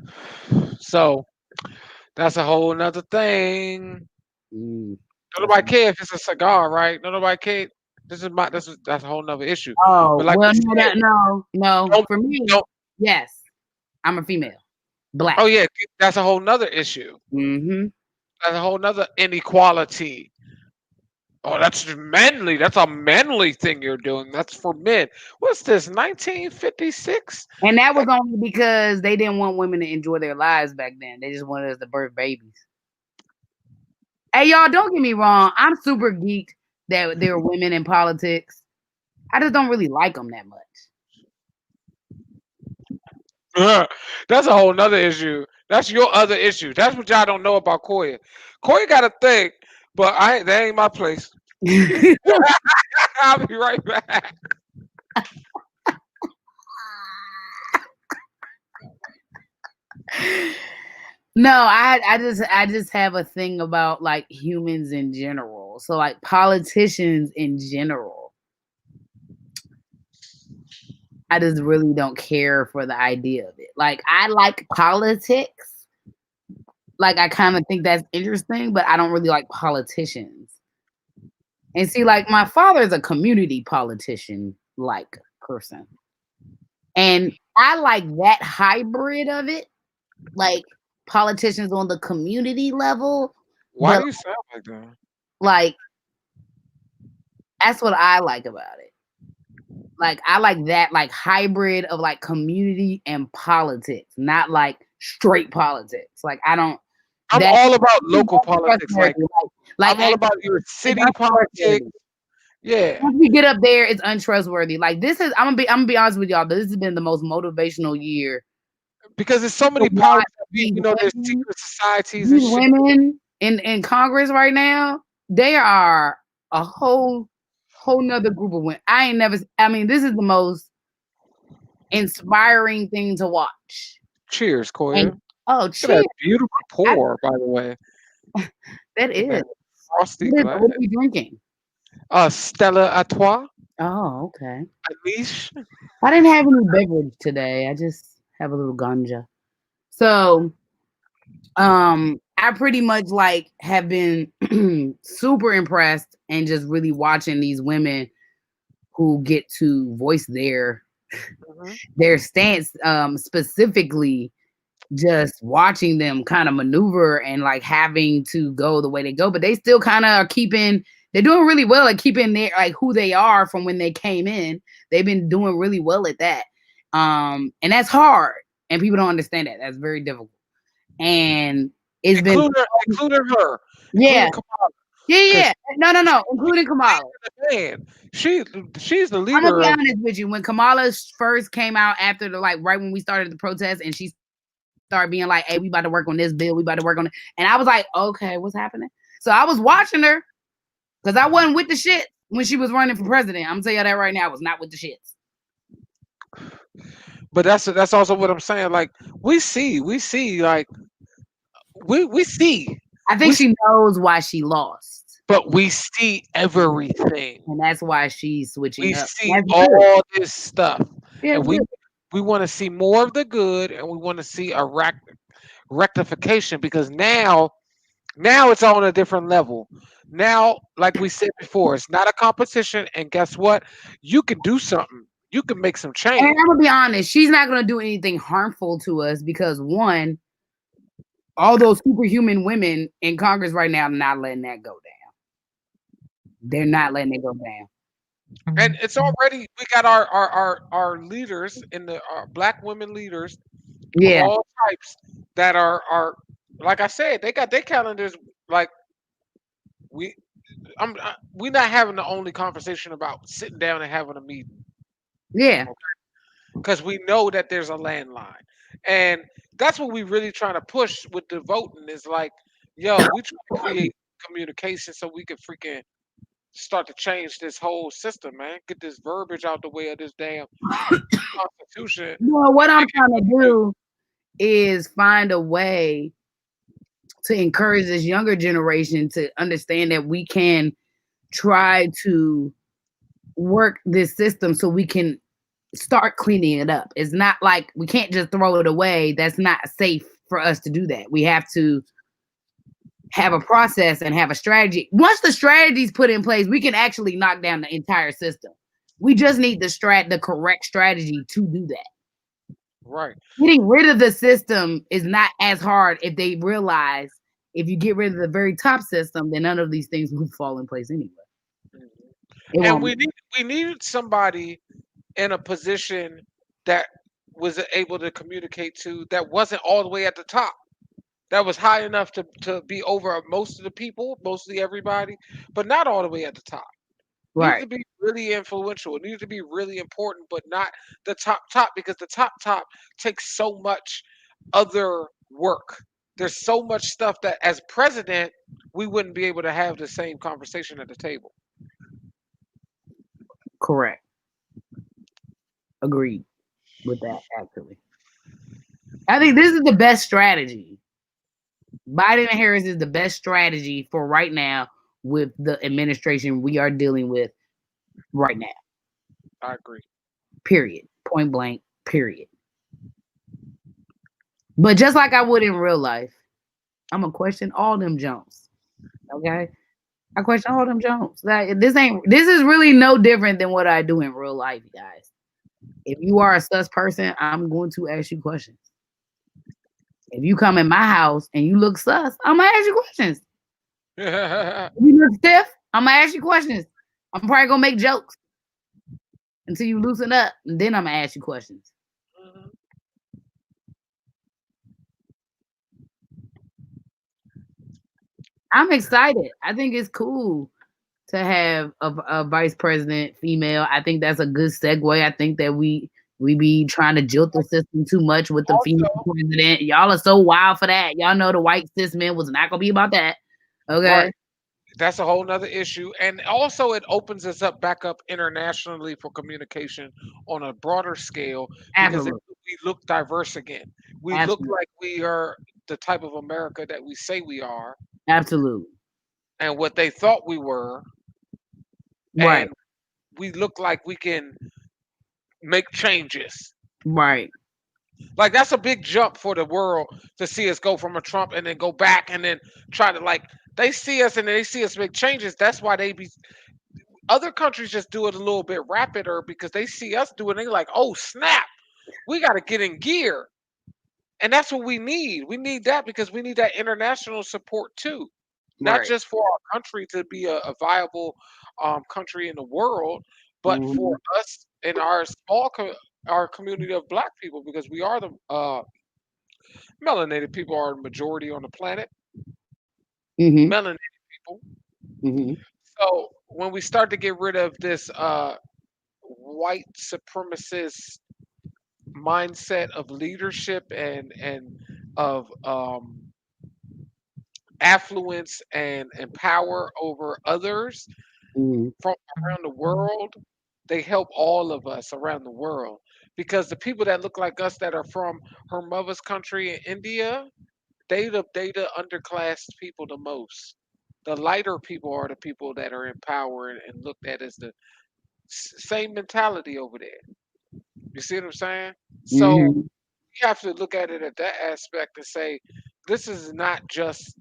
Speaker 1: So that's a whole nother thing.
Speaker 2: Mm,
Speaker 1: Don't
Speaker 2: that's
Speaker 1: nobody care if it's a cigar, right? Don't nobody care. That's a whole nother issue. But
Speaker 2: oh
Speaker 1: like
Speaker 2: well,
Speaker 1: we
Speaker 2: no,
Speaker 1: said,
Speaker 2: no.
Speaker 1: don't
Speaker 2: For me,
Speaker 1: don't.
Speaker 2: yes, I'm a female,
Speaker 1: Oh
Speaker 2: black.
Speaker 1: yeah, that's a whole nother issue.
Speaker 2: Mm-hmm.
Speaker 1: That's a whole nother inequality. Oh, that's manly. That's a manly thing you're doing. That's for men. What's this? 1956?
Speaker 2: And that was only because they didn't want women to enjoy their lives back then. They just wanted us to birth babies. Hey, y'all, don't get me wrong. I'm super geeked that there are women in politics. I just don't really like them that much.
Speaker 1: That's a whole nother issue. That's your other issue. That's what y'all don't know about Koya. Koya got a thing, but that ain't my place. I'll be right back.
Speaker 2: No, I just have a thing about like humans in general. So like politicians in general. I just really don't care for the idea of it. Like I like politics. Like I kind of think that's interesting, but I don't really like politicians. And see, like my father is a community politician like person. And I like that hybrid of it, like politicians on the community level,
Speaker 1: Why
Speaker 2: but
Speaker 1: do you sound like that?
Speaker 2: like that's what I like about it. Like I like that like hybrid of like community and politics, not like straight politics. Like I don't
Speaker 1: I'm
Speaker 2: that
Speaker 1: all about local politics.
Speaker 2: untrustworthy.
Speaker 1: I'm all
Speaker 2: Like
Speaker 1: about your
Speaker 2: it's
Speaker 1: city politics.
Speaker 2: untrustworthy.
Speaker 1: Yeah,
Speaker 2: Once we get up there, it's untrustworthy. Like this is I'm gonna be honest with y'all. This has been the most motivational year
Speaker 1: because there's so
Speaker 2: to
Speaker 1: many
Speaker 2: watch
Speaker 1: powers that be. There's secret societies and
Speaker 2: these
Speaker 1: shit.
Speaker 2: women in Congress right now. They are a whole nother group of women. I ain't never. I mean, this is the most inspiring thing to watch.
Speaker 1: Cheers,
Speaker 2: And
Speaker 1: Koya.
Speaker 2: oh,
Speaker 1: Look at that
Speaker 2: cheers!
Speaker 1: beautiful
Speaker 2: I,
Speaker 1: pour, by the way.
Speaker 2: that
Speaker 1: In
Speaker 2: is.
Speaker 1: that frosty glass.
Speaker 2: What are we drinking?
Speaker 1: Stella Artois,
Speaker 2: Oh, okay.
Speaker 1: Anish.
Speaker 2: I didn't have any beverage today. I just have a little ganja. So, I pretty much like have been super impressed and just really watching these women who get to voice
Speaker 1: Mhm.
Speaker 2: their stance, specifically just watching them kind of maneuver and like having to go the way they go, but they still kind of are keeping. They're doing really well at keeping their like who they are from when they came in. They've been doing really well at that, and that's hard. And people don't understand that. That's very difficult. And it's been
Speaker 1: Including her,
Speaker 2: yeah,
Speaker 1: including Kamala, because
Speaker 2: yeah. No, including Kamala.
Speaker 1: the man. She's the
Speaker 2: I'm gonna
Speaker 1: leader
Speaker 2: be
Speaker 1: of.
Speaker 2: honest with you. When Kamala first came out after the like right when we started the protest, and she started being like, "Hey, we about to work on this bill. We about to work on it," and I was like, "Okay, what's happening?" So I was watching her because I wasn't with the shit when she was running for president. I'm gonna tell you that right now. I was not with the shits.
Speaker 1: But that's also what I'm saying. Like we see, like we see,
Speaker 2: I
Speaker 1: we
Speaker 2: think she knows why she lost,
Speaker 1: but we see everything.
Speaker 2: and that's why she's
Speaker 1: We
Speaker 2: switching up.
Speaker 1: see
Speaker 2: That's good.
Speaker 1: all this stuff,
Speaker 2: Yeah,
Speaker 1: and
Speaker 2: it's good.
Speaker 1: we want to see more of the good, and we want to see a rectification because now it's on a different level. Now, like we said before, it's not a competition, and guess what? You can do something. You can make some
Speaker 2: And
Speaker 1: change
Speaker 2: I'm gonna be honest, she's not gonna do anything harmful to us because one, all those superhuman women in Congress right now are not letting that go down. They're not letting it go down.
Speaker 1: and it's already we got our leaders in the our black women leaders of
Speaker 2: Yeah,
Speaker 1: all types that are like I said they got their calendars like we we not having the only conversation about sitting down and having a meeting
Speaker 2: yeah.
Speaker 1: because we know that there's a landline and that's what we really trying to push with the voting is like yo we trying to create communication so we can freaking start to change this whole system man get this verbiage out the way of this damn constitution.
Speaker 2: Well, what I'm trying to do is find a way to encourage this younger generation to understand that we can try to work this system so we can start cleaning it up. It's not like we can't just throw it away. That's not safe for us to do that. We have to have a process and have a strategy. Once the strategy's put in place, we can actually knock down the entire system. We just need the correct strategy to do that.
Speaker 1: Right.
Speaker 2: Getting rid of the system is not as hard if they realize if you get rid of the very top system, then none of these things will fall in place anyway.
Speaker 1: Mhm.
Speaker 2: It
Speaker 1: And
Speaker 2: won't.
Speaker 1: we needed somebody in a position that was able to communicate to, that wasn't all the way at the top. That was high enough to be over most of the people, mostly everybody, but not all the way at the top. Needed
Speaker 2: Right.
Speaker 1: to be really influential. It needed to be really important, but not the top because the top takes so much other work. There's so much stuff that as president we wouldn't be able to have the same conversation at the table.
Speaker 2: Correct. Agreed with that, actually. I think this is the best strategy. Biden and Harris is the best strategy for right now with the administration we are dealing with right now.
Speaker 1: I agree.
Speaker 2: Period. Point blank. Period. But just like I would in real life, I'm gonna question all them Jones. Okay, I question all them Jones. Like this is really no different than what I do in real life, guys. If you are a sus person, I'm going to ask you questions. If you come in my house and you look sus, I'm gonna ask you questions. If you look stiff, I'm gonna ask you questions. I'm probably gonna make jokes until you loosen up, and then I'm gonna ask you questions. I'm excited. I think it's cool to have a vice president female. I think that's a good segue. I think that we be trying to jilt the system too much with the female
Speaker 1: Also,
Speaker 2: president. Y'all are so wild for that. Y'all know the white cis men was not gonna be about that. Okay.
Speaker 1: right. That's a whole nother issue. And also it opens us up back up internationally for communication on a broader scale because
Speaker 2: Absolutely.
Speaker 1: we look diverse again. We look
Speaker 2: Absolutely.
Speaker 1: like we are the type of America that we say we are
Speaker 2: Absolutely.
Speaker 1: and what they thought we were.
Speaker 2: Right.
Speaker 1: And we look like we can make changes.
Speaker 2: Right.
Speaker 1: Like that's a big jump for the world to see us go from a Trump and then go back and then try to like they see us and they see us make changes. That's why they be other countries just do it a little bit rapider because they see us do it. They like, oh snap, we got to get in gear, and that's what we need. We need that because we need that international support too, not
Speaker 2: Right.
Speaker 1: just for our country to be a viable country in the world, but
Speaker 2: Mm-hmm.
Speaker 1: for us in our our community of Black people because we are the melanated people are the majority on the planet.
Speaker 2: Mm-hmm.
Speaker 1: Melanated people.
Speaker 2: Mm-hmm.
Speaker 1: So when we start to get rid of this white supremacist mindset of leadership and of affluence and power over others
Speaker 2: Mm-hmm.
Speaker 1: from around the world, they help all of us around the world because the people that look like us that are from her mother's country in India, they the underclass people the most. The lighter people are the people that are in power and looked at as the same mentality over there. You see what I'm saying? So
Speaker 2: Mm-hmm.
Speaker 1: you have to look at it at that aspect and say, this is not just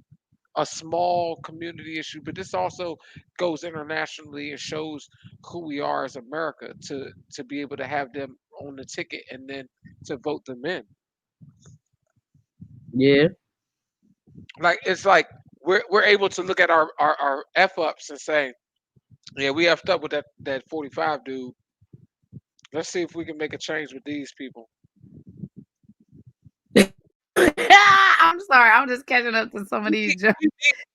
Speaker 1: a small community issue, but this also goes internationally and shows who we are as America to be able to have them on the ticket and then to vote them in.
Speaker 2: Yeah.
Speaker 1: Like it's like we're able to look at our F ups and say, yeah, we effed up with that 45 dude. Let's see if we can make a change with these people.
Speaker 2: I'm sorry. I'm just catching up to some of
Speaker 1: We
Speaker 2: these
Speaker 1: need,
Speaker 2: jokes.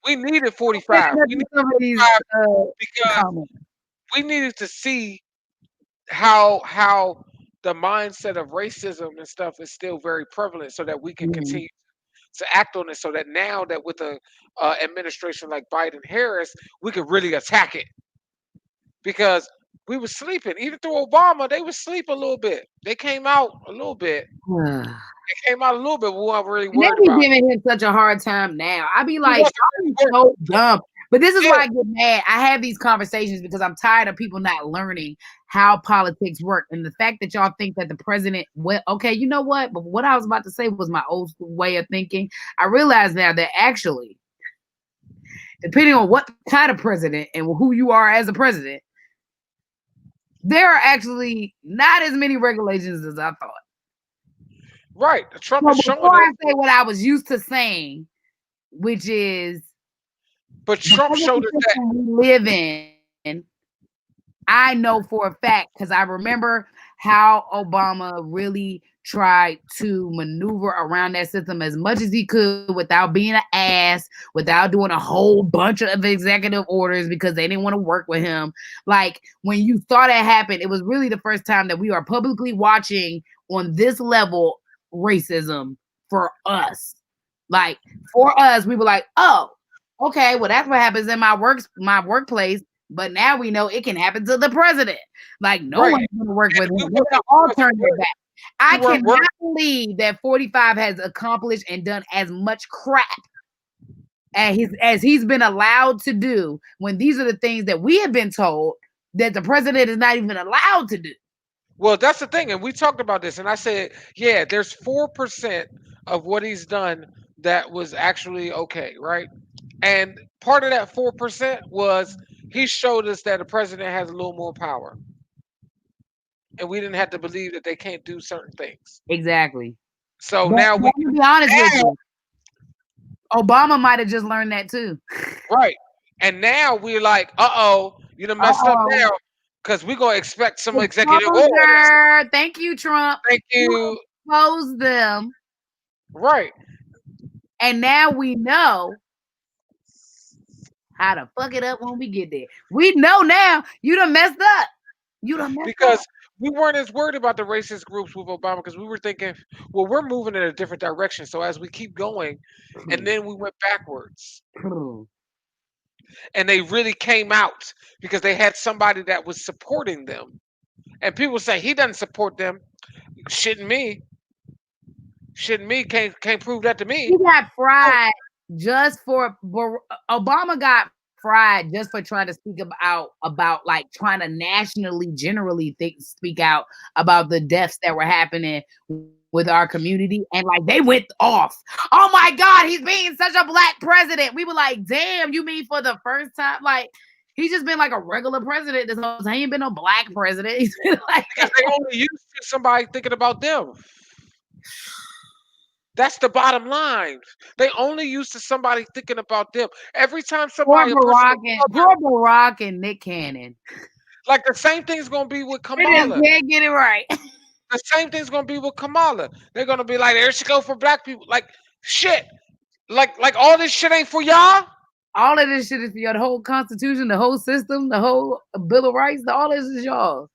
Speaker 1: we needed
Speaker 2: Catching
Speaker 1: 45.
Speaker 2: up
Speaker 1: We
Speaker 2: to
Speaker 1: needed
Speaker 2: some of these
Speaker 1: 45 because
Speaker 2: comments.
Speaker 1: we needed to see how the mindset of racism and stuff is still very prevalent so that we can
Speaker 2: Mhm.
Speaker 1: continue to act on it so that now that with a administration like Biden Harris, we could really attack it because we were sleeping. Even through Obama, they would sleep a little bit. They came out a little bit. They came out a little bit. We weren't really
Speaker 2: And they
Speaker 1: worried
Speaker 2: be
Speaker 1: about it.
Speaker 2: giving him such a hard time now. I be
Speaker 1: We
Speaker 2: like,
Speaker 1: wasn't
Speaker 2: y'all
Speaker 1: really
Speaker 2: is so dumb. But this is
Speaker 1: Yeah,
Speaker 2: why I get mad. I have these conversations because I'm tired of people not learning how politics work. And the fact that y'all think that the president, well, okay, you know what? But what I was about to say was my old school way of thinking. I realize now that actually, depending on what kind of president and who you are as a president, there are actually not as many regulations as I thought.
Speaker 1: right. Trump
Speaker 2: So
Speaker 1: is showing
Speaker 2: before
Speaker 1: us,
Speaker 2: I say what I was used to saying, which is
Speaker 1: but Trump
Speaker 2: because of
Speaker 1: showed
Speaker 2: the
Speaker 1: us that.
Speaker 2: system we live in, I know for a fact because I remember how Obama really tried to maneuver around that system as much as he could without being an ass, without doing a whole bunch of executive orders because they didn't want to work with him. Like when you saw that happen, it was really the first time that we are publicly watching on this level racism for us. Like for us, we were like, oh, okay, well that's what happens in my workplace. But now we know it can happen to the president. Like no
Speaker 1: Right.
Speaker 2: one's going to work with
Speaker 1: We
Speaker 2: him. They
Speaker 1: weren't,
Speaker 2: all turn their back.
Speaker 1: we
Speaker 2: I
Speaker 1: weren't worried.
Speaker 2: cannot believe that 45 has accomplished and done as much crap as he's been allowed to do when these are the things that we have been told that the president is not even allowed to do.
Speaker 1: Well, that's the thing, and we talked about this, and I said, yeah, there's 4% of what he's done that was actually okay, right? And part of that 4% was he showed us that the president has a little more power, and we didn't have to believe that they can't do certain things.
Speaker 2: Exactly.
Speaker 1: So
Speaker 2: But
Speaker 1: now we
Speaker 2: let me be honest with
Speaker 1: now,
Speaker 2: you. Obama might have just learned that too.
Speaker 1: right, and now we're like, you done messed up
Speaker 2: Uh-oh.
Speaker 1: now because we're gonna expect some executive orders.
Speaker 2: Exposure. Thank you, Trump.
Speaker 1: Thank
Speaker 2: You
Speaker 1: you.
Speaker 2: exposed them.
Speaker 1: Right.
Speaker 2: And now we know how to fuck it up when we get there. We know now you done messed up. You done messed up.
Speaker 1: Because we weren't as worried about the racist groups with Obama because we were thinking, well, we're moving in a different direction. So as we keep going, and then we went backwards, and they really came out because they had somebody that was supporting them. And people say he doesn't support them. Shouldn't me? Shouldn't me? Can't prove that to me.
Speaker 2: He got
Speaker 1: Oh,
Speaker 2: fried just for Obama got fried just for trying to speak about like trying to nationally generally speak out about the deaths that were happening with our community and like they went off. Oh my God, he's being such a black president. We were like, damn, you mean for the first time? Like he's just been like a regular president this whole time. He ain't been no black president. He's been like
Speaker 1: because they only used to somebody thinking about them. That's the bottom line. They only used to somebody thinking about them. Every time somebody, a person of color,
Speaker 2: Poor Barack and Nick Cannon.
Speaker 1: like the same thing's gonna be with
Speaker 2: They just
Speaker 1: Kamala.
Speaker 2: can't get it right.
Speaker 1: The same thing's gonna be with Kamala. They're gonna be like, there she go for black people. Like shit. Like all this shit ain't for y'all.
Speaker 2: All of this shit is for y'all. The whole constitution, the whole system, the whole Bill of Rights, all this is y'all.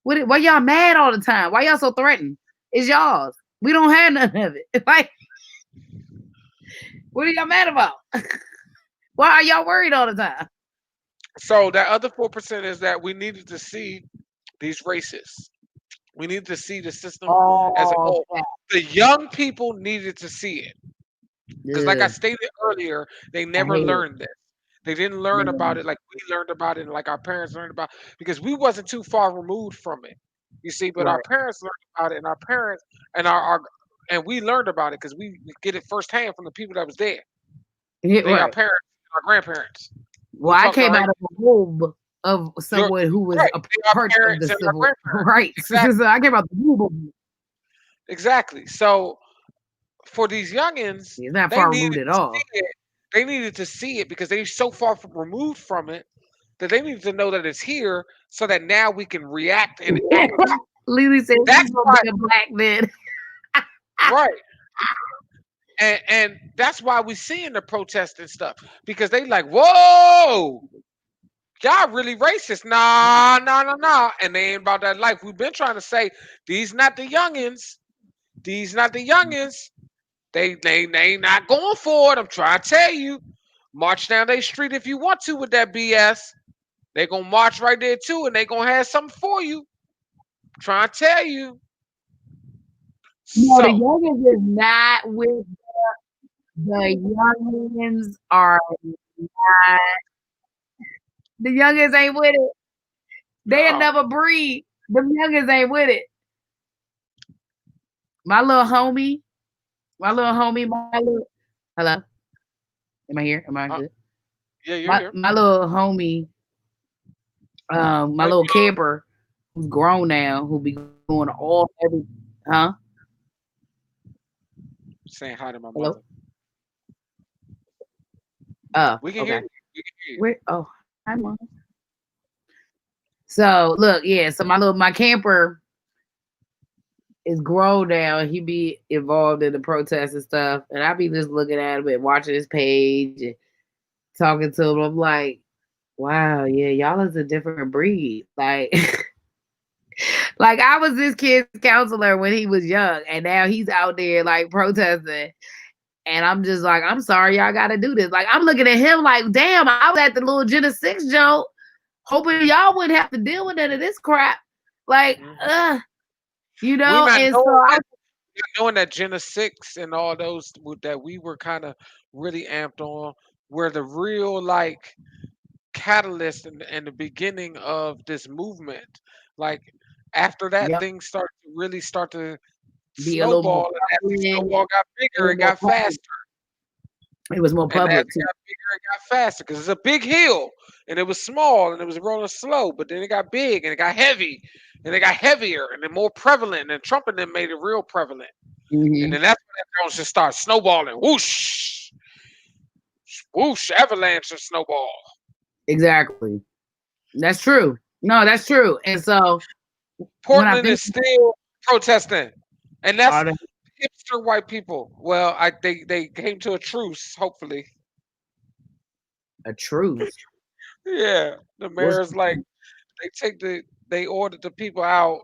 Speaker 2: Why y'all mad all the time? Why y'all so threatened? It's y'all. We don't have none of it. Like, what are y'all mad about? Why are y'all worried all the time?
Speaker 1: So that other 4% is that we needed to see these racists. We needed to see the system as a
Speaker 2: Oh,
Speaker 1: whole. The young people needed to see it. Because like I
Speaker 2: yeah.
Speaker 1: stated earlier, they
Speaker 2: I
Speaker 1: never
Speaker 2: hate it.
Speaker 1: learned this. They didn't learn about
Speaker 2: Man.
Speaker 1: it like we learned about it and like our parents learned about it because we wasn't too far removed from it. You see, but our
Speaker 2: Right.
Speaker 1: parents learned about it and our parents and our and we learned about it because we get it firsthand from the people that was there.
Speaker 2: Yeah,
Speaker 1: They our
Speaker 2: right.
Speaker 1: parents, our grandparents.
Speaker 2: Well,
Speaker 1: We
Speaker 2: I
Speaker 1: talking
Speaker 2: came
Speaker 1: right.
Speaker 2: out of the womb of
Speaker 1: You're
Speaker 2: someone who was
Speaker 1: right.
Speaker 2: a
Speaker 1: They our
Speaker 2: part of the
Speaker 1: parents and our
Speaker 2: civil
Speaker 1: grandparents.
Speaker 2: rights.
Speaker 1: Exactly.
Speaker 2: So I came out the womb.
Speaker 1: Exactly. So for these youngins,
Speaker 2: It's not
Speaker 1: they
Speaker 2: far
Speaker 1: needed
Speaker 2: removed at
Speaker 1: to see
Speaker 2: all.
Speaker 1: it. They needed to see it because they're so far removed from it that they need to know that it's here so that now we can react and act.
Speaker 2: Lily says
Speaker 1: That's
Speaker 2: he's gonna
Speaker 1: why,
Speaker 2: be a black man.
Speaker 1: right. And that's why we seeing the protest and stuff because they like, whoa, y'all really racist. Nah, nah, nah, nah. And they ain't about that life. We've been trying to say these not the youngins. These not the youngins. They not going for it. I'm trying to tell you. March down their street if you want to with that BS. They gonna march right there too, and they gonna have something for you. I'm trying to tell you.
Speaker 2: No, the
Speaker 1: So
Speaker 2: youngins is not with the youngins are. Nah, the youngest ain't with it. They'll
Speaker 1: No.
Speaker 2: never breed. The youngest ain't with it. My little homie, my little hello. Am I here? Am I
Speaker 1: Uh,
Speaker 2: good?
Speaker 1: yeah, you're
Speaker 2: My
Speaker 1: here.
Speaker 2: my little homie, my
Speaker 1: Hey,
Speaker 2: little camper, who's grown now, who be going all every huh?
Speaker 1: saying hi to my
Speaker 2: Hello?
Speaker 1: mother.
Speaker 2: Oh,
Speaker 1: We can hear
Speaker 2: okay.
Speaker 1: you. We can hear you.
Speaker 2: Where hi mom. So look, yeah, so my camper is grown now. He be involved in the protests and stuff. And I be just looking at him and watching his page and talking to him. I'm like, wow, yeah, y'all is a different breed. Like like I was this kid's counselor when he was young, and now he's out there like protesting. And I'm just like, I'm sorry, y'all got to do this. Like I'm looking at him like, damn, I was at the little Gen 6 joke, hoping y'all wouldn't have to deal with none of this crap. Like,
Speaker 1: Mhm. We not
Speaker 2: and so
Speaker 1: knowing
Speaker 2: I,
Speaker 1: that, not knowing that Genesis and all those that we were kind of really amped on were the real like catalyst and the beginning of this movement. Like after that,
Speaker 2: yep,
Speaker 1: things start to
Speaker 2: be a little more
Speaker 1: snowball, and as the
Speaker 2: prevalent,
Speaker 1: snowball got
Speaker 2: a
Speaker 1: bigger,
Speaker 2: little
Speaker 1: it
Speaker 2: more
Speaker 1: got
Speaker 2: public.
Speaker 1: faster.
Speaker 2: It was more
Speaker 1: And as
Speaker 2: public
Speaker 1: it
Speaker 2: too.
Speaker 1: got bigger, it got faster because it's a big hill and it was small and it was rolling slow, but then it got big and it got heavy and it got heavier and then more prevalent. And Trump and them made it real prevalent. And
Speaker 2: Hmm.
Speaker 1: then that's when that Jones just started snowballing. Whoosh, whoosh, avalanche of snowball.
Speaker 2: Exactly. That's true. No, that's true. And so when I
Speaker 1: Portland
Speaker 2: think
Speaker 1: is still protesting, and that's
Speaker 2: about it,
Speaker 1: hipster white people. Well, they came to a truce. Hopefully,
Speaker 2: a truth.
Speaker 1: yeah. The
Speaker 2: What's
Speaker 1: mayor's like they ordered the people out.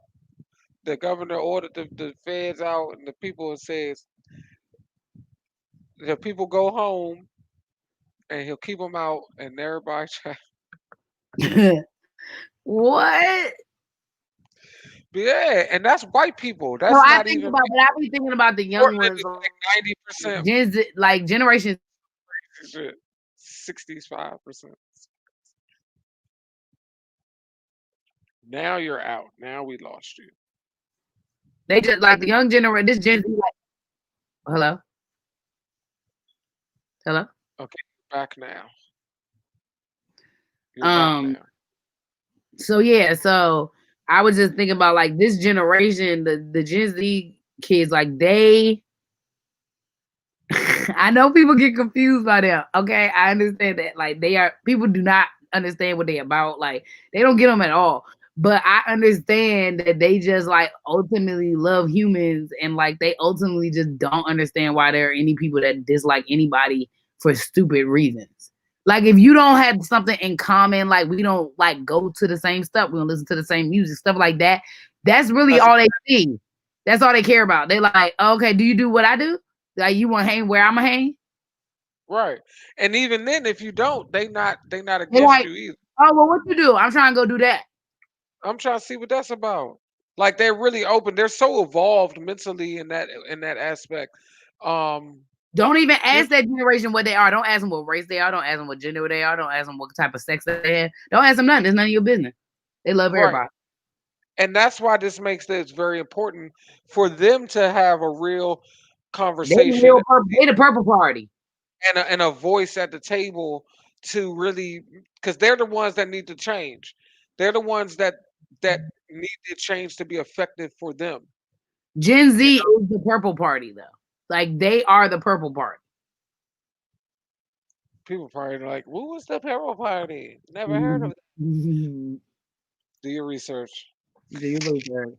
Speaker 1: The governor ordered the feds out, and the people says the people go home, and he'll keep them out, and everybody.
Speaker 2: what?
Speaker 1: Yeah, and that's white people.
Speaker 2: No,
Speaker 1: That's
Speaker 2: I
Speaker 1: not
Speaker 2: think
Speaker 1: even
Speaker 2: about, but I be thinking about the young
Speaker 1: Portland
Speaker 2: ones,
Speaker 1: is
Speaker 2: like
Speaker 1: like 90%
Speaker 2: Gen Z, like Generation.
Speaker 1: shit, 65%. Now you're out. Now we lost you.
Speaker 2: They just like the young generation. This Gen Z, like, hello, hello.
Speaker 1: Okay, back now. You're back
Speaker 2: Um.
Speaker 1: now.
Speaker 2: So yeah. So I was just thinking about like this generation, the Gen Z kids, like they. I know people get confused by them. Okay, I understand that. Like they are people do not understand what they about. Like they don't get them at all. But I understand that they just like ultimately love humans and like they ultimately just don't understand why there are any people that dislike anybody for stupid reasons. Like if you don't have something in common, like we don't like go to the same stuff, we don't listen to the same music, stuff like that. That's really
Speaker 1: That's
Speaker 2: all they see. That's all they care about. They like, okay, do you do what I do? Like you want to hang where I'ma hang?
Speaker 1: right. And even then, if you don't, they not
Speaker 2: They
Speaker 1: against
Speaker 2: like,
Speaker 1: you either.
Speaker 2: oh well, what you do? I'm trying to go do that.
Speaker 1: I'm trying to see what that's about. Like they're really open. They're so evolved mentally in that aspect. Um,
Speaker 2: Don't even
Speaker 1: you
Speaker 2: ask that generation what they are. Don't ask them what race they are. Don't ask them what gender they are. Don't ask them what type of sex they have. Don't ask them nothing. It's none of your business. They love
Speaker 1: right.
Speaker 2: everybody.
Speaker 1: And that's why this makes this very important for them to have a real
Speaker 2: They the
Speaker 1: conversation
Speaker 2: real purple. They the purple party.
Speaker 1: and a voice at the table to really because they're the ones that need to change. They're the ones that need to change to be effective for them.
Speaker 2: Gen
Speaker 1: You
Speaker 2: Z
Speaker 1: know,
Speaker 2: is the purple party though. Like they are the purple party.
Speaker 1: people probably like, "What was the Purple Party? Never heard of
Speaker 2: Mhm.
Speaker 1: it." Do your research.
Speaker 2: Do you believe that?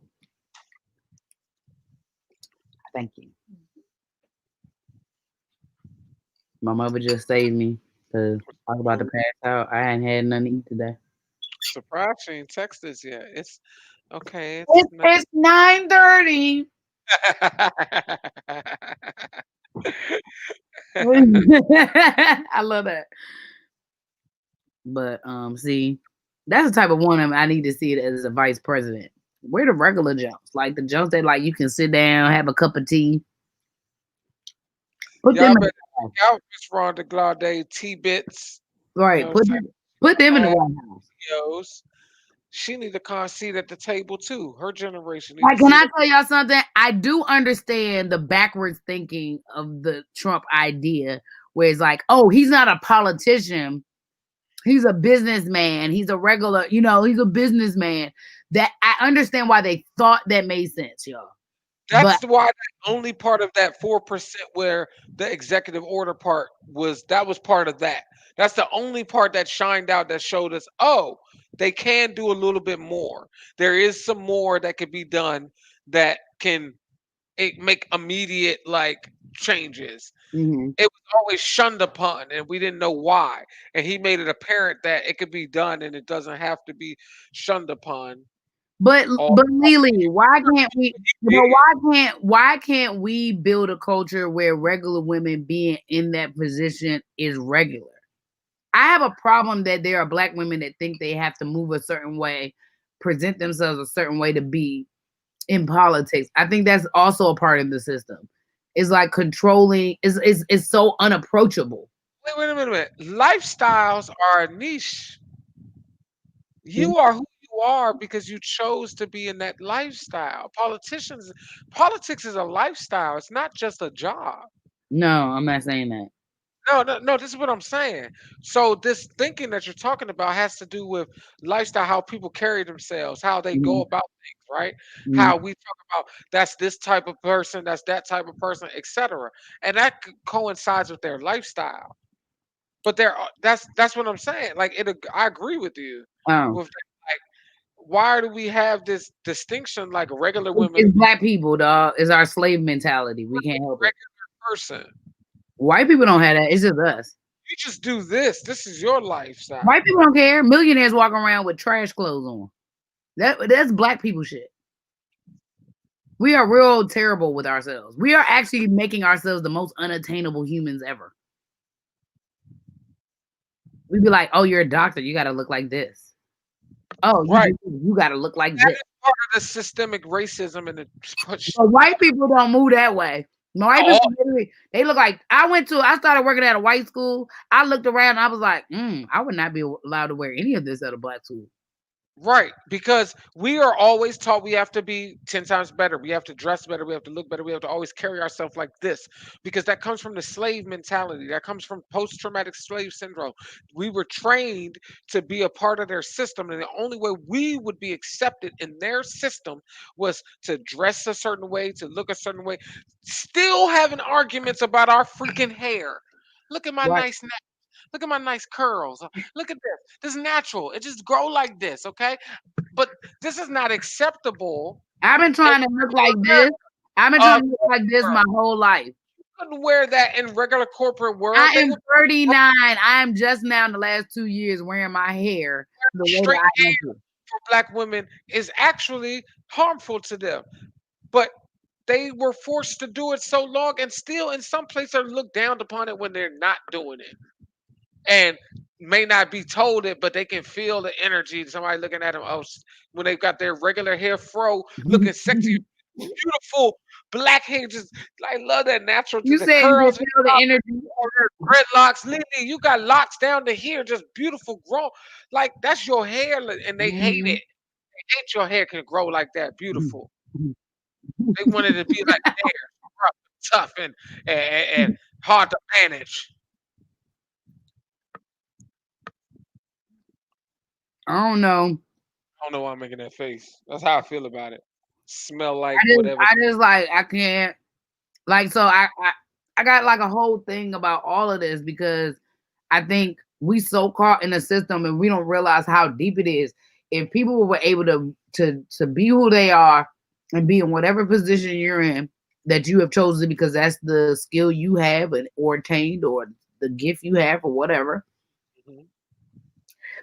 Speaker 2: Thank you. My mother just saved me to talk about the
Speaker 1: Oh,
Speaker 2: pass out. I hadn't had nothing to eat today.
Speaker 1: surprise! She ain't text us yet. It's okay. It's
Speaker 2: It's 9:30. I love that. But see, that's the type of one I need to see it as a vice president. Where the regular jumps, like the jumps that like you can sit down, have a cup of tea, put them
Speaker 1: Y'all
Speaker 2: in.
Speaker 1: better check out Miss Rhonda Glaude T Bits. You
Speaker 2: Right.
Speaker 1: know what I'm saying?
Speaker 2: Put them in the
Speaker 1: All
Speaker 2: White House.
Speaker 1: CEOs, she need to kind of seat at the table too. Her generation need to
Speaker 2: Like, can
Speaker 1: see
Speaker 2: I
Speaker 1: that.
Speaker 2: tell y'all something? I do understand the backwards thinking of the Trump idea, where it's like, oh, he's not a politician. He's a businessman. He's a regular, he's a businessman. That I understand why they thought that made sense, y'all. But
Speaker 1: That's why the only part of that 4% where the executive order part was part of that. That's the only part that shined out that showed us, oh, they can do a little bit more. There is some more that could be done that can make immediate like changes.
Speaker 2: mhm.
Speaker 1: It was always shunned upon and we didn't know why. And he made it apparent that it could be done and it doesn't have to be shunned upon all.
Speaker 2: But Lily, why can't we? But why can't we build a culture where regular women being in that position is regular? I have a problem that there are black women that think they have to move a certain way, present themselves a certain way to be in politics. I think that's also a part of the system. It's like controlling. Is so unapproachable.
Speaker 1: Wait a minute. Lifestyles are a niche. You are who you are because you chose to be in that lifestyle. Politics is a lifestyle. It's not just a job.
Speaker 2: No, I'm not saying that.
Speaker 1: No. This is what I'm saying. So this thinking that you're talking about has to do with lifestyle, how people carry themselves, how they go
Speaker 2: Mhm,
Speaker 1: about things, right? How
Speaker 2: mhm.
Speaker 1: we talk about that's this type of person, that's that type of person, etc. And that coincides with their lifestyle. But that's what I'm saying. Like I agree with you
Speaker 2: Oh,
Speaker 1: with that. Like, why do we have this distinction like regular
Speaker 2: it's
Speaker 1: women,
Speaker 2: black people, dog. It's our slave mentality. We can't help it.
Speaker 1: regular person?
Speaker 2: White people don't have that. It's just us.
Speaker 1: You just do this. This is your lifestyle.
Speaker 2: White people don't care. Millionaires walking around with trash clothes on. That's black people shit. We are real terrible with ourselves. We are actually making ourselves the most unattainable humans ever. We'd be like, oh, you're a doctor. You got to look like this. Oh,
Speaker 1: Right.
Speaker 2: you got to look like
Speaker 1: That
Speaker 2: this.
Speaker 1: is part of the systemic racism and the push.
Speaker 2: But white people don't move that way. White
Speaker 1: Oh,
Speaker 2: people, they look like I started working at a white school. I looked around and I was like, I would not be allowed to wear any of this at a black school.
Speaker 1: right, because we are always taught we have to be 10 times better. We have to dress better. We have to look better. We have to always carry ourselves like this because that comes from the slave mentality. That comes from post traumatic slave syndrome. We were trained to be a part of their system. And the only way we would be accepted in their system was to dress a certain way, to look a certain way, still having arguments about our freaking hair. Look at my
Speaker 2: Right.
Speaker 1: nice neck. Look at my nice curls. Look at this. This is natural. It just grow like this, okay? But this is not acceptable
Speaker 2: I've been
Speaker 1: in
Speaker 2: trying to look like
Speaker 1: America.
Speaker 2: this. I've been trying to look like this my whole life.
Speaker 1: Couldn't wear that in regular corporate world.
Speaker 2: I
Speaker 1: They
Speaker 2: am
Speaker 1: would
Speaker 2: 39. I am just now in the last 2 years wearing my hair the way that
Speaker 1: straight
Speaker 2: I
Speaker 1: hair
Speaker 2: want to.
Speaker 1: for black women is actually harmful to them. But they were forced to do it so long and still in some places are looked down upon it when they're not doing it. And may not be told it, but they can feel the energy. Somebody looking at them, when they've got their regular hair fro, looking sexy, beautiful black hair. Just I love that natural to
Speaker 2: You
Speaker 1: the
Speaker 2: said you can
Speaker 1: curls,
Speaker 2: feel the energy.
Speaker 1: or their dreadlocks. Lily, you got locks down to here, just beautiful grow. Like that's your hair, and they hate
Speaker 2: Mhm.
Speaker 1: it. They hate your hair can grow like that, beautiful. They wanted to be like hair, rough, tough, and hard to manage.
Speaker 2: I don't know.
Speaker 1: I don't know why I'm making that face. That's how I feel about it. Smell like whatever.
Speaker 2: I just like I can't like so I got like a whole thing about all of this because I think we so caught in the system and we don't realize how deep it is. If people were able to be who they are and be in whatever position you're in that you have chosen because that's the skill you have and or attained or the gift you have or whatever.
Speaker 1: Mhm.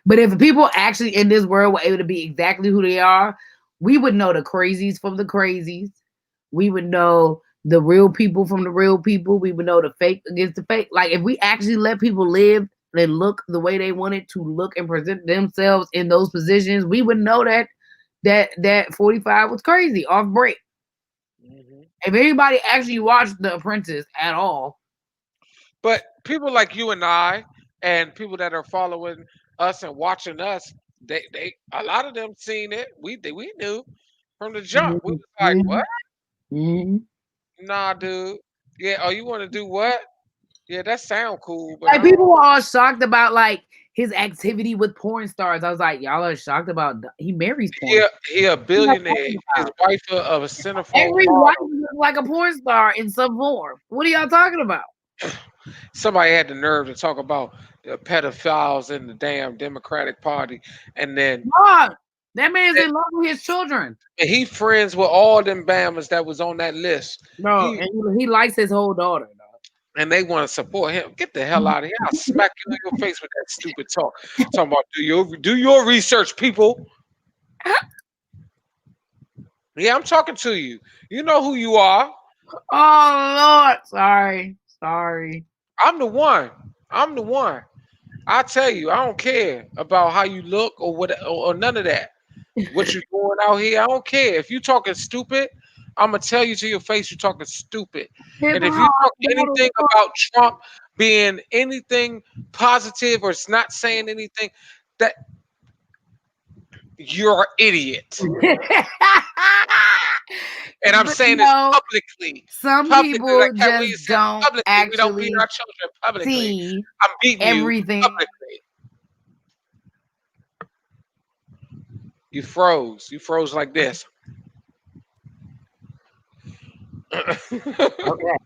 Speaker 2: But if people actually in this world were able to be exactly who they are, we would know the crazies from the crazies. We would know the real people from the real people. We would know the fake against the fake. Like if we actually let people live and look the way they wanted to look and present themselves in those positions, we would know that 45 was crazy off break.
Speaker 1: Mhm.
Speaker 2: If anybody actually watched The Apprentice at all,
Speaker 1: But people like you and I, and people that are following us and watching us, they a lot of them seen it. We knew from the jump. We was like, what?
Speaker 2: Mhm.
Speaker 1: Nah, dude. Yeah. Oh, you want to do what? Yeah, that sound cool, but
Speaker 2: Like people were all shocked about like his activity with porn stars. I was like, y'all are shocked about he marries porn.
Speaker 1: he a
Speaker 2: What are y'all
Speaker 1: billionaire.
Speaker 2: talking
Speaker 1: His
Speaker 2: about?
Speaker 1: wife a centerfold
Speaker 2: Every wife
Speaker 1: model.
Speaker 2: looks like a porn star in some form. What are y'all talking about?
Speaker 1: Somebody had the nerve to talk about pedophiles in the damn Democratic Party, and then
Speaker 2: God, that man's in love with his children.
Speaker 1: and he friends with all them Bamas that was on that list.
Speaker 2: No,
Speaker 1: He
Speaker 2: and he likes his whole daughter.
Speaker 1: and they want to support him. Get the hell out of here! I'll smack you in your face with that stupid talk. Talking about do your research, people. Yeah, I'm talking to you. You know who you are.
Speaker 2: Oh Lord, sorry.
Speaker 1: I'm the one. I'm the one. I tell you, I don't care about how you look or what or none of that. What you doing out here? I don't care. If you talking stupid, I'm gonna tell you to your face you're talking stupid.
Speaker 2: Hip
Speaker 1: And if you
Speaker 2: hop,
Speaker 1: talk anything about Trump being anything positive or it's not saying anything, that you're an idiot. And I'm
Speaker 2: but
Speaker 1: saying this
Speaker 2: no,
Speaker 1: publicly.
Speaker 2: some
Speaker 1: Publicly,
Speaker 2: people
Speaker 1: like Cat
Speaker 2: just
Speaker 1: Williams said,
Speaker 2: don't
Speaker 1: publicly. We don't beat
Speaker 2: actually
Speaker 1: our children publicly.
Speaker 2: see
Speaker 1: I'm beating you
Speaker 2: everything.
Speaker 1: publicly. You froze. You froze like this.
Speaker 2: Okay.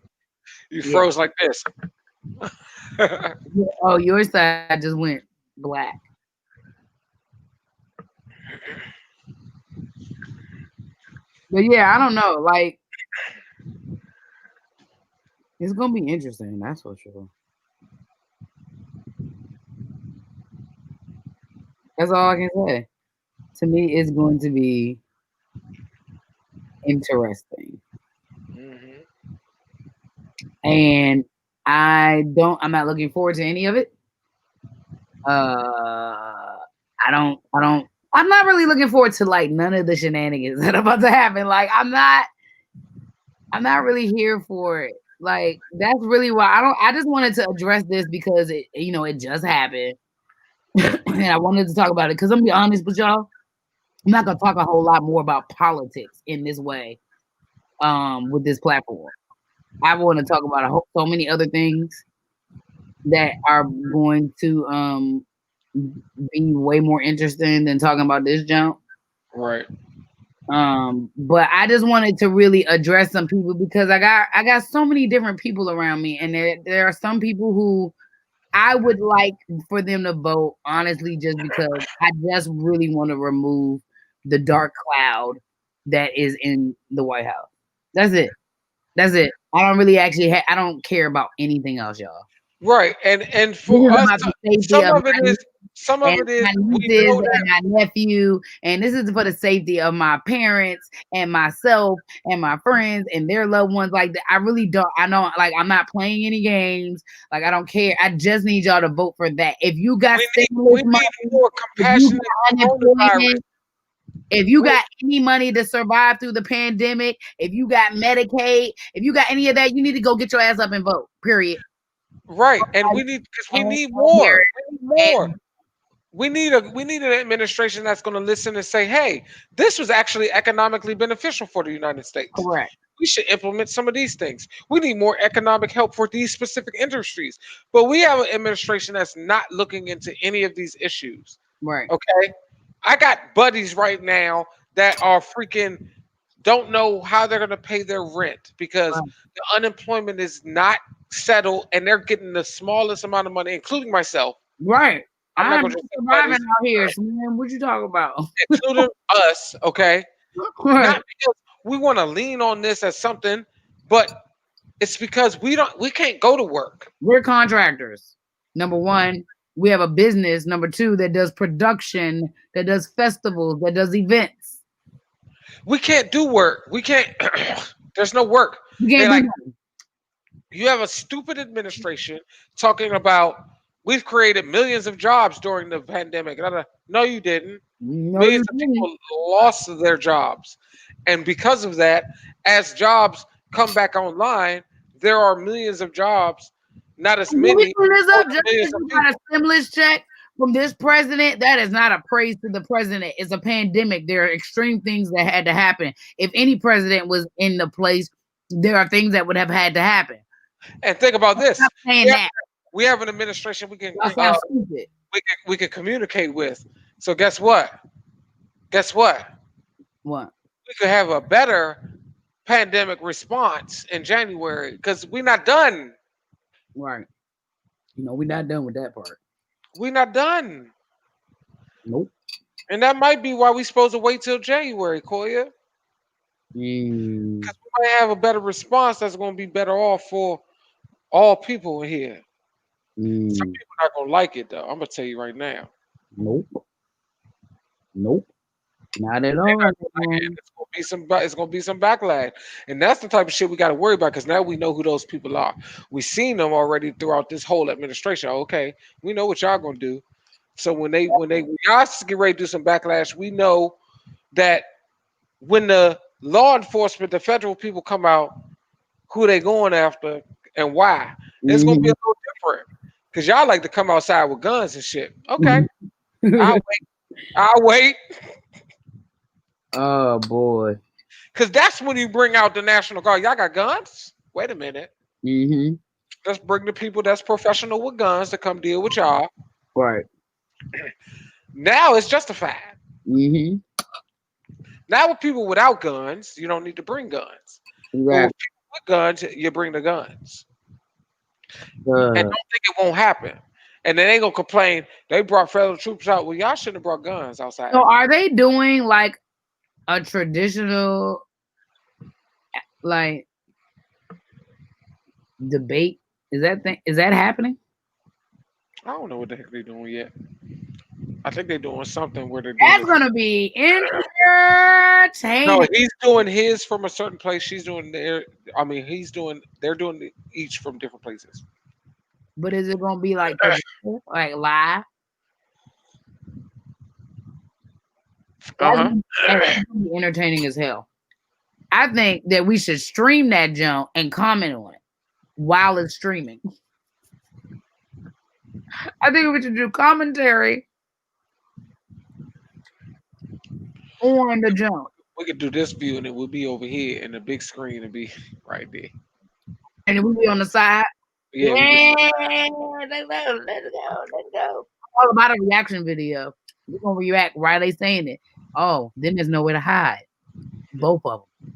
Speaker 1: You
Speaker 2: Yeah.
Speaker 1: froze like this.
Speaker 2: Oh, your side just went black. But yeah, I don't know. Like, it's gonna be interesting. That's for sure. That's all I can say. To me, it's going to be interesting.
Speaker 1: Mhm.
Speaker 2: And I'm not looking forward to any of it. I'm not really looking forward to like none of the shenanigans that are about to happen. Like I'm not really here for it. Like that's really why I just wanted to address this because it just happened. And I wanted to talk about it because I'm gonna be honest with y'all. I'm not gonna talk a whole lot more about politics in this way with this platform. I want to talk about so many other things that are going to be way more interesting than talking about this jump.
Speaker 1: Right.
Speaker 2: But I just wanted to really address some people because I got so many different people around me, and there are some people who I would like for them to vote honestly, just because I just really want to remove the dark cloud that is in the White House. That's it. That's it. I don't really actually. I don't care about anything else, y'all.
Speaker 1: Right. And
Speaker 2: This
Speaker 1: for
Speaker 2: is
Speaker 1: us,
Speaker 2: about the safety
Speaker 1: some
Speaker 2: of
Speaker 1: of it is some of
Speaker 2: and
Speaker 1: it is
Speaker 2: my
Speaker 1: we
Speaker 2: nieces
Speaker 1: know that.
Speaker 2: and my nephew, and this is for the safety of my parents and myself and my friends and their loved ones. Like I really don't. I know, like I'm not playing any games. Like I don't care. I just need y'all to vote for that. If you got stimulus
Speaker 1: We need
Speaker 2: money,
Speaker 1: more
Speaker 2: if you
Speaker 1: compassionate
Speaker 2: got
Speaker 1: coronavirus.
Speaker 2: unemployment, if you
Speaker 1: We,
Speaker 2: got any money to survive through the pandemic, if you got Medicaid, if you got any of that, you need to go get your ass up and vote. Period.
Speaker 1: right. And we need because we
Speaker 2: And,
Speaker 1: need more. We need more.
Speaker 2: and
Speaker 1: We need an administration that's going to listen and say, "Hey, this was actually economically beneficial for the United States.
Speaker 2: correct.
Speaker 1: We should implement some of these things. We need more economic help for these specific industries." But we have an administration that's not looking into any of these issues.
Speaker 2: Right.
Speaker 1: Okay, I got buddies right now that are freaking don't know how they're going to pay their rent because
Speaker 2: Right.
Speaker 1: the unemployment is not settled and they're getting the smallest amount of money, including myself.
Speaker 2: Right.
Speaker 1: I'm not
Speaker 2: I'm
Speaker 1: going to say
Speaker 2: surviving
Speaker 1: buddies,
Speaker 2: out here, so man, what you talking about?
Speaker 1: including us. Okay,
Speaker 2: Right.
Speaker 1: not because we want to lean on this as something, but it's because we can't go to work.
Speaker 2: We're contractors. Number one, we have a business. Number two, that does production, that does festivals, that does events.
Speaker 1: We can't do work. We can't. There's no work.
Speaker 2: You
Speaker 1: They
Speaker 2: can't do
Speaker 1: like
Speaker 2: nothing.
Speaker 1: you have a stupid administration talking about we've created millions of jobs during the pandemic. No, you didn't.
Speaker 2: No,
Speaker 1: Millions
Speaker 2: you
Speaker 1: of
Speaker 2: didn't.
Speaker 1: people lost their jobs. And because of that, as jobs come back online, there are millions of jobs not as
Speaker 2: Let me
Speaker 1: many
Speaker 2: clear this
Speaker 1: or
Speaker 2: up.
Speaker 1: the
Speaker 2: Just
Speaker 1: millions
Speaker 2: because
Speaker 1: of
Speaker 2: you got a
Speaker 1: people.
Speaker 2: stimulus check from this president, that is not a praise to the president. It's a pandemic. There are extreme things that had to happen. If any president was in the place, there are things that would have had to happen.
Speaker 1: And think about this:
Speaker 2: Stop saying
Speaker 1: we have,
Speaker 2: that.
Speaker 1: we have an administration
Speaker 2: Y'all sound stupid.
Speaker 1: we can communicate with. So guess what? Guess what?
Speaker 2: What?
Speaker 1: We could have a better pandemic response in January because we're not done.
Speaker 2: Right. We're not done with that part.
Speaker 1: We're not done.
Speaker 2: Nope.
Speaker 1: And that might be why we're supposed to wait till January, Koya.
Speaker 2: Mm.
Speaker 1: Because we might have a better response that's going to be better off for all people in here. Some
Speaker 2: Mm.
Speaker 1: people not going to like it, though. I'm going to tell you right now.
Speaker 2: Nope. Nope. Not at
Speaker 1: They're
Speaker 2: all.
Speaker 1: not gonna like it. It's gonna be some backlash, and that's the type of shit we got to worry about because now we know who those people are. We seen them already throughout this whole administration. Okay, we know what y'all gonna do. So when y'all get ready to do some backlash, we know that when the law enforcement, the federal people come out, who they going after and why. It's gonna be a
Speaker 2: Mhm.
Speaker 1: little different because y'all like to come outside with guns and shit. Okay, I'll wait. I'll wait.
Speaker 2: Oh boy.
Speaker 1: Because that's when you bring out the National Guard. Y'all got guns? Wait a minute.
Speaker 2: Hmm.
Speaker 1: Let's bring the people that's professional with guns to come deal with y'all.
Speaker 2: Right.
Speaker 1: Now it's justified.
Speaker 2: Hmm.
Speaker 1: Now with people without guns, you don't need to bring guns. But with
Speaker 2: Exactly.
Speaker 1: people with guns, you bring the guns. And
Speaker 2: Uh,
Speaker 1: don't think it won't happen. And then they gonna complain they brought federal troops out. Well, y'all shouldn't have brought guns outside.
Speaker 2: so are they doing like a traditional like debate? Is that happening?
Speaker 1: I don't know what the heck they're doing yet. I think they're doing something where they're doing
Speaker 2: That's
Speaker 1: it.
Speaker 2: gonna be
Speaker 1: No,
Speaker 2: entertaining.
Speaker 1: he's doing his from a certain place. She's doing their. I mean, they're doing each from different places.
Speaker 2: But is it gonna be like traditional, like live?
Speaker 1: Uh huh.
Speaker 2: That's gonna be entertaining as hell. I think that we should stream that junk and comment on it while it's streaming. I think we should do commentary on the junk.
Speaker 1: We could do this view and it would be over here, and the big screen would be right there.
Speaker 2: And we be on the side.
Speaker 1: Yeah, we be.
Speaker 2: Yeah, let's go. All about a reaction video. We're gonna react while they saying it. Oh, then there's nowhere to hide. Both of them.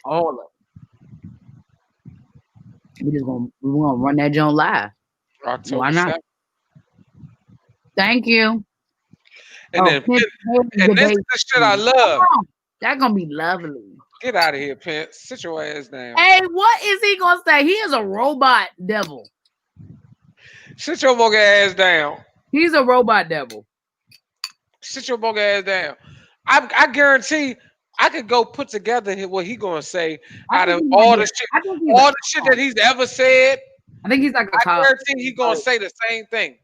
Speaker 2: All of them. We gonna run that joint live. Why
Speaker 1: October
Speaker 2: not?
Speaker 1: 7th.
Speaker 2: Thank you.
Speaker 1: And
Speaker 2: Oh,
Speaker 1: then, and this is
Speaker 2: debate.
Speaker 1: the shit I love.
Speaker 2: That's gonna be lovely.
Speaker 1: Get out of here, Pence. Sit your ass down.
Speaker 2: Hey, what is he gonna say? He is a robot devil.
Speaker 1: Sit your monkey ass down.
Speaker 2: He's a robot devil.
Speaker 1: Sit your monkey ass down. I guarantee I could go put together what he gonna say
Speaker 2: I
Speaker 1: out
Speaker 2: think
Speaker 1: of
Speaker 2: he might
Speaker 1: all
Speaker 2: be.
Speaker 1: the shit,
Speaker 2: I think he's
Speaker 1: all
Speaker 2: a
Speaker 1: the shit
Speaker 2: cop.
Speaker 1: that he's ever said.
Speaker 2: I think he's like a
Speaker 1: I
Speaker 2: cop.
Speaker 1: guarantee he gonna say the same thing.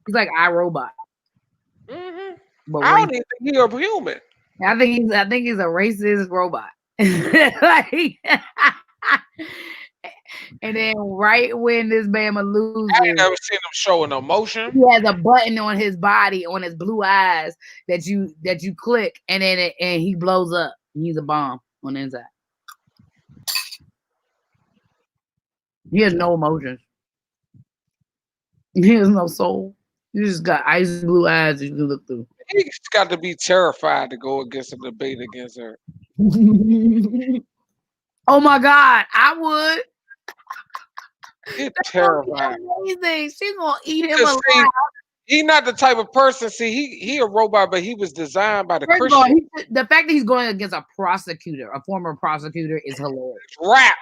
Speaker 2: He's like iRobot,
Speaker 1: Hmm
Speaker 2: but
Speaker 1: I don't
Speaker 2: racist.
Speaker 1: even think he's a human.
Speaker 2: I think he's a racist robot. Like, and then right when this Bama
Speaker 1: I ain't
Speaker 2: loses,
Speaker 1: never seen him showing emotion.
Speaker 2: he has a button on his body, on his blue eyes that you click, and then and he blows up. He's a bomb on the inside. He has no emotions. He has no soul. He just got ice blue eyes that you can look through.
Speaker 1: He's got to be terrified to go against a debate against her.
Speaker 2: Oh my God, I would.
Speaker 1: He's
Speaker 2: That's gonna
Speaker 1: terrified.
Speaker 2: be amazing. She's gonna eat him
Speaker 1: Cause see,
Speaker 2: alive.
Speaker 1: he not the type of person. See, he a robot, but he was designed by the
Speaker 2: First of all,
Speaker 1: Christian
Speaker 2: the fact that he's going against a prosecutor, a former prosecutor, is hilarious.
Speaker 1: rap.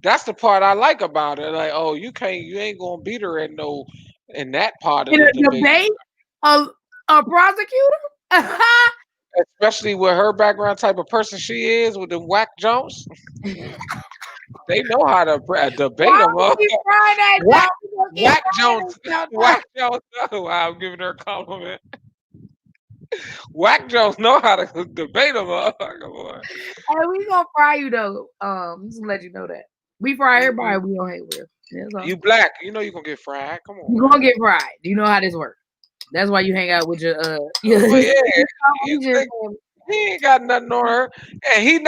Speaker 1: That's the part I like about it. Like, oh, you ain't gonna beat her in that part of
Speaker 2: In
Speaker 1: the
Speaker 2: a
Speaker 1: debate.
Speaker 2: debate, a prosecutor.
Speaker 1: Especially with her background type of person she is, with the whack jumps. They know how to debate
Speaker 2: Why
Speaker 1: them.
Speaker 2: would he fry that
Speaker 1: Whack,
Speaker 2: jump? He gonna
Speaker 1: whack
Speaker 2: get
Speaker 1: Jones,
Speaker 2: fired and
Speaker 1: whack Jones. Oh, I'm giving her a compliment. Whack Jones know how to debate them. Boy.
Speaker 2: Hey, we gonna fry you though. Just to let you know that. We fry everybody we don't hate with. That's all.
Speaker 1: You black, you know you gonna get fried. Come on,
Speaker 2: You
Speaker 1: man.
Speaker 2: gonna get fried. Do you know how this works? That's why you hang out with your
Speaker 1: Well, yeah, you
Speaker 2: just,
Speaker 1: think he ain't got nothing on her, and he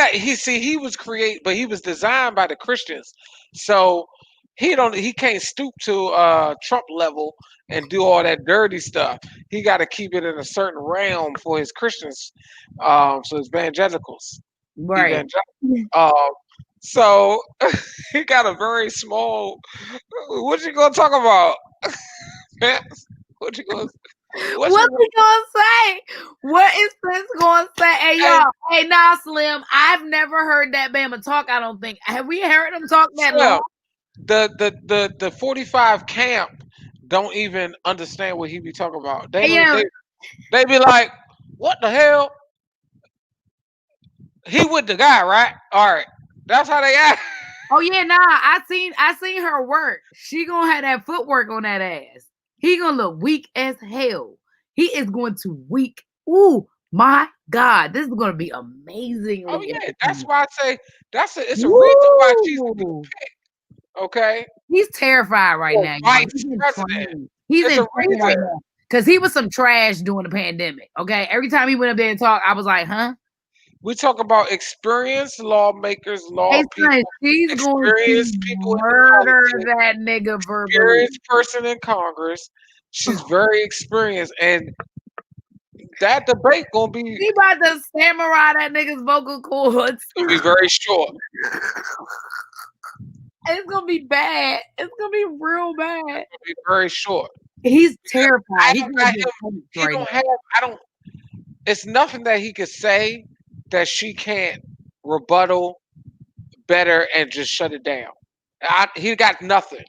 Speaker 1: was but he was designed by the Christians, so he can't stoop to Trump level and do all that dirty stuff. He got to keep it in a certain realm for his Christians, so his evangelicals,
Speaker 2: right.
Speaker 1: evangel. Um, so he got a very small. What you gonna talk about? What you gonna? What's
Speaker 2: What's he gonna say? What is this gonna say? Hey y'all, hey nah Slim. I've never heard that Bama talk, I don't think. Have we heard him talk that
Speaker 1: Slim,
Speaker 2: long?
Speaker 1: the 45 camp don't even understand what he be talking about. They
Speaker 2: Hey,
Speaker 1: don't
Speaker 2: yeah.
Speaker 1: they be like, what the hell? He with the guy, right? All right. That's how they act.
Speaker 2: Oh yeah, nah. I seen her work. She gonna have that footwork on that ass. He gonna look weak as hell. He is going to weak. Ooh, my God. This is gonna be amazingly
Speaker 1: Oh yeah. That's
Speaker 2: entertaining.
Speaker 1: why I say it's a reason why she's
Speaker 2: Woo!
Speaker 1: okay.
Speaker 2: He's terrified right
Speaker 1: For
Speaker 2: now, y'all.
Speaker 1: vice
Speaker 2: He's in
Speaker 1: president.
Speaker 2: training. He's
Speaker 1: It's
Speaker 2: in
Speaker 1: a
Speaker 2: training right
Speaker 1: reason.
Speaker 2: now. Cause he was some trash during the pandemic. Okay. Every time he went up there and talked, I was like, huh?
Speaker 1: We talk about experienced lawmakers,
Speaker 2: Hey
Speaker 1: law
Speaker 2: son,
Speaker 1: people,
Speaker 2: she's going to
Speaker 1: experienced people in the
Speaker 2: murder
Speaker 1: politics,
Speaker 2: that nigga verbally.
Speaker 1: experienced person in Congress. She's very experienced, and that debate gonna
Speaker 2: He about to samurai that nigga's vocal cords.
Speaker 1: be very short.
Speaker 2: It's gonna be bad. It's gonna be real bad.
Speaker 1: Be very short.
Speaker 2: He's
Speaker 1: Because
Speaker 2: terrified.
Speaker 1: I
Speaker 2: He's
Speaker 1: don't
Speaker 2: gonna
Speaker 1: got
Speaker 2: be
Speaker 1: him. He
Speaker 2: right
Speaker 1: don't
Speaker 2: now.
Speaker 1: have. I don't. It's nothing that he could say that she can't rebuttal better and just shut it down. He got nothing.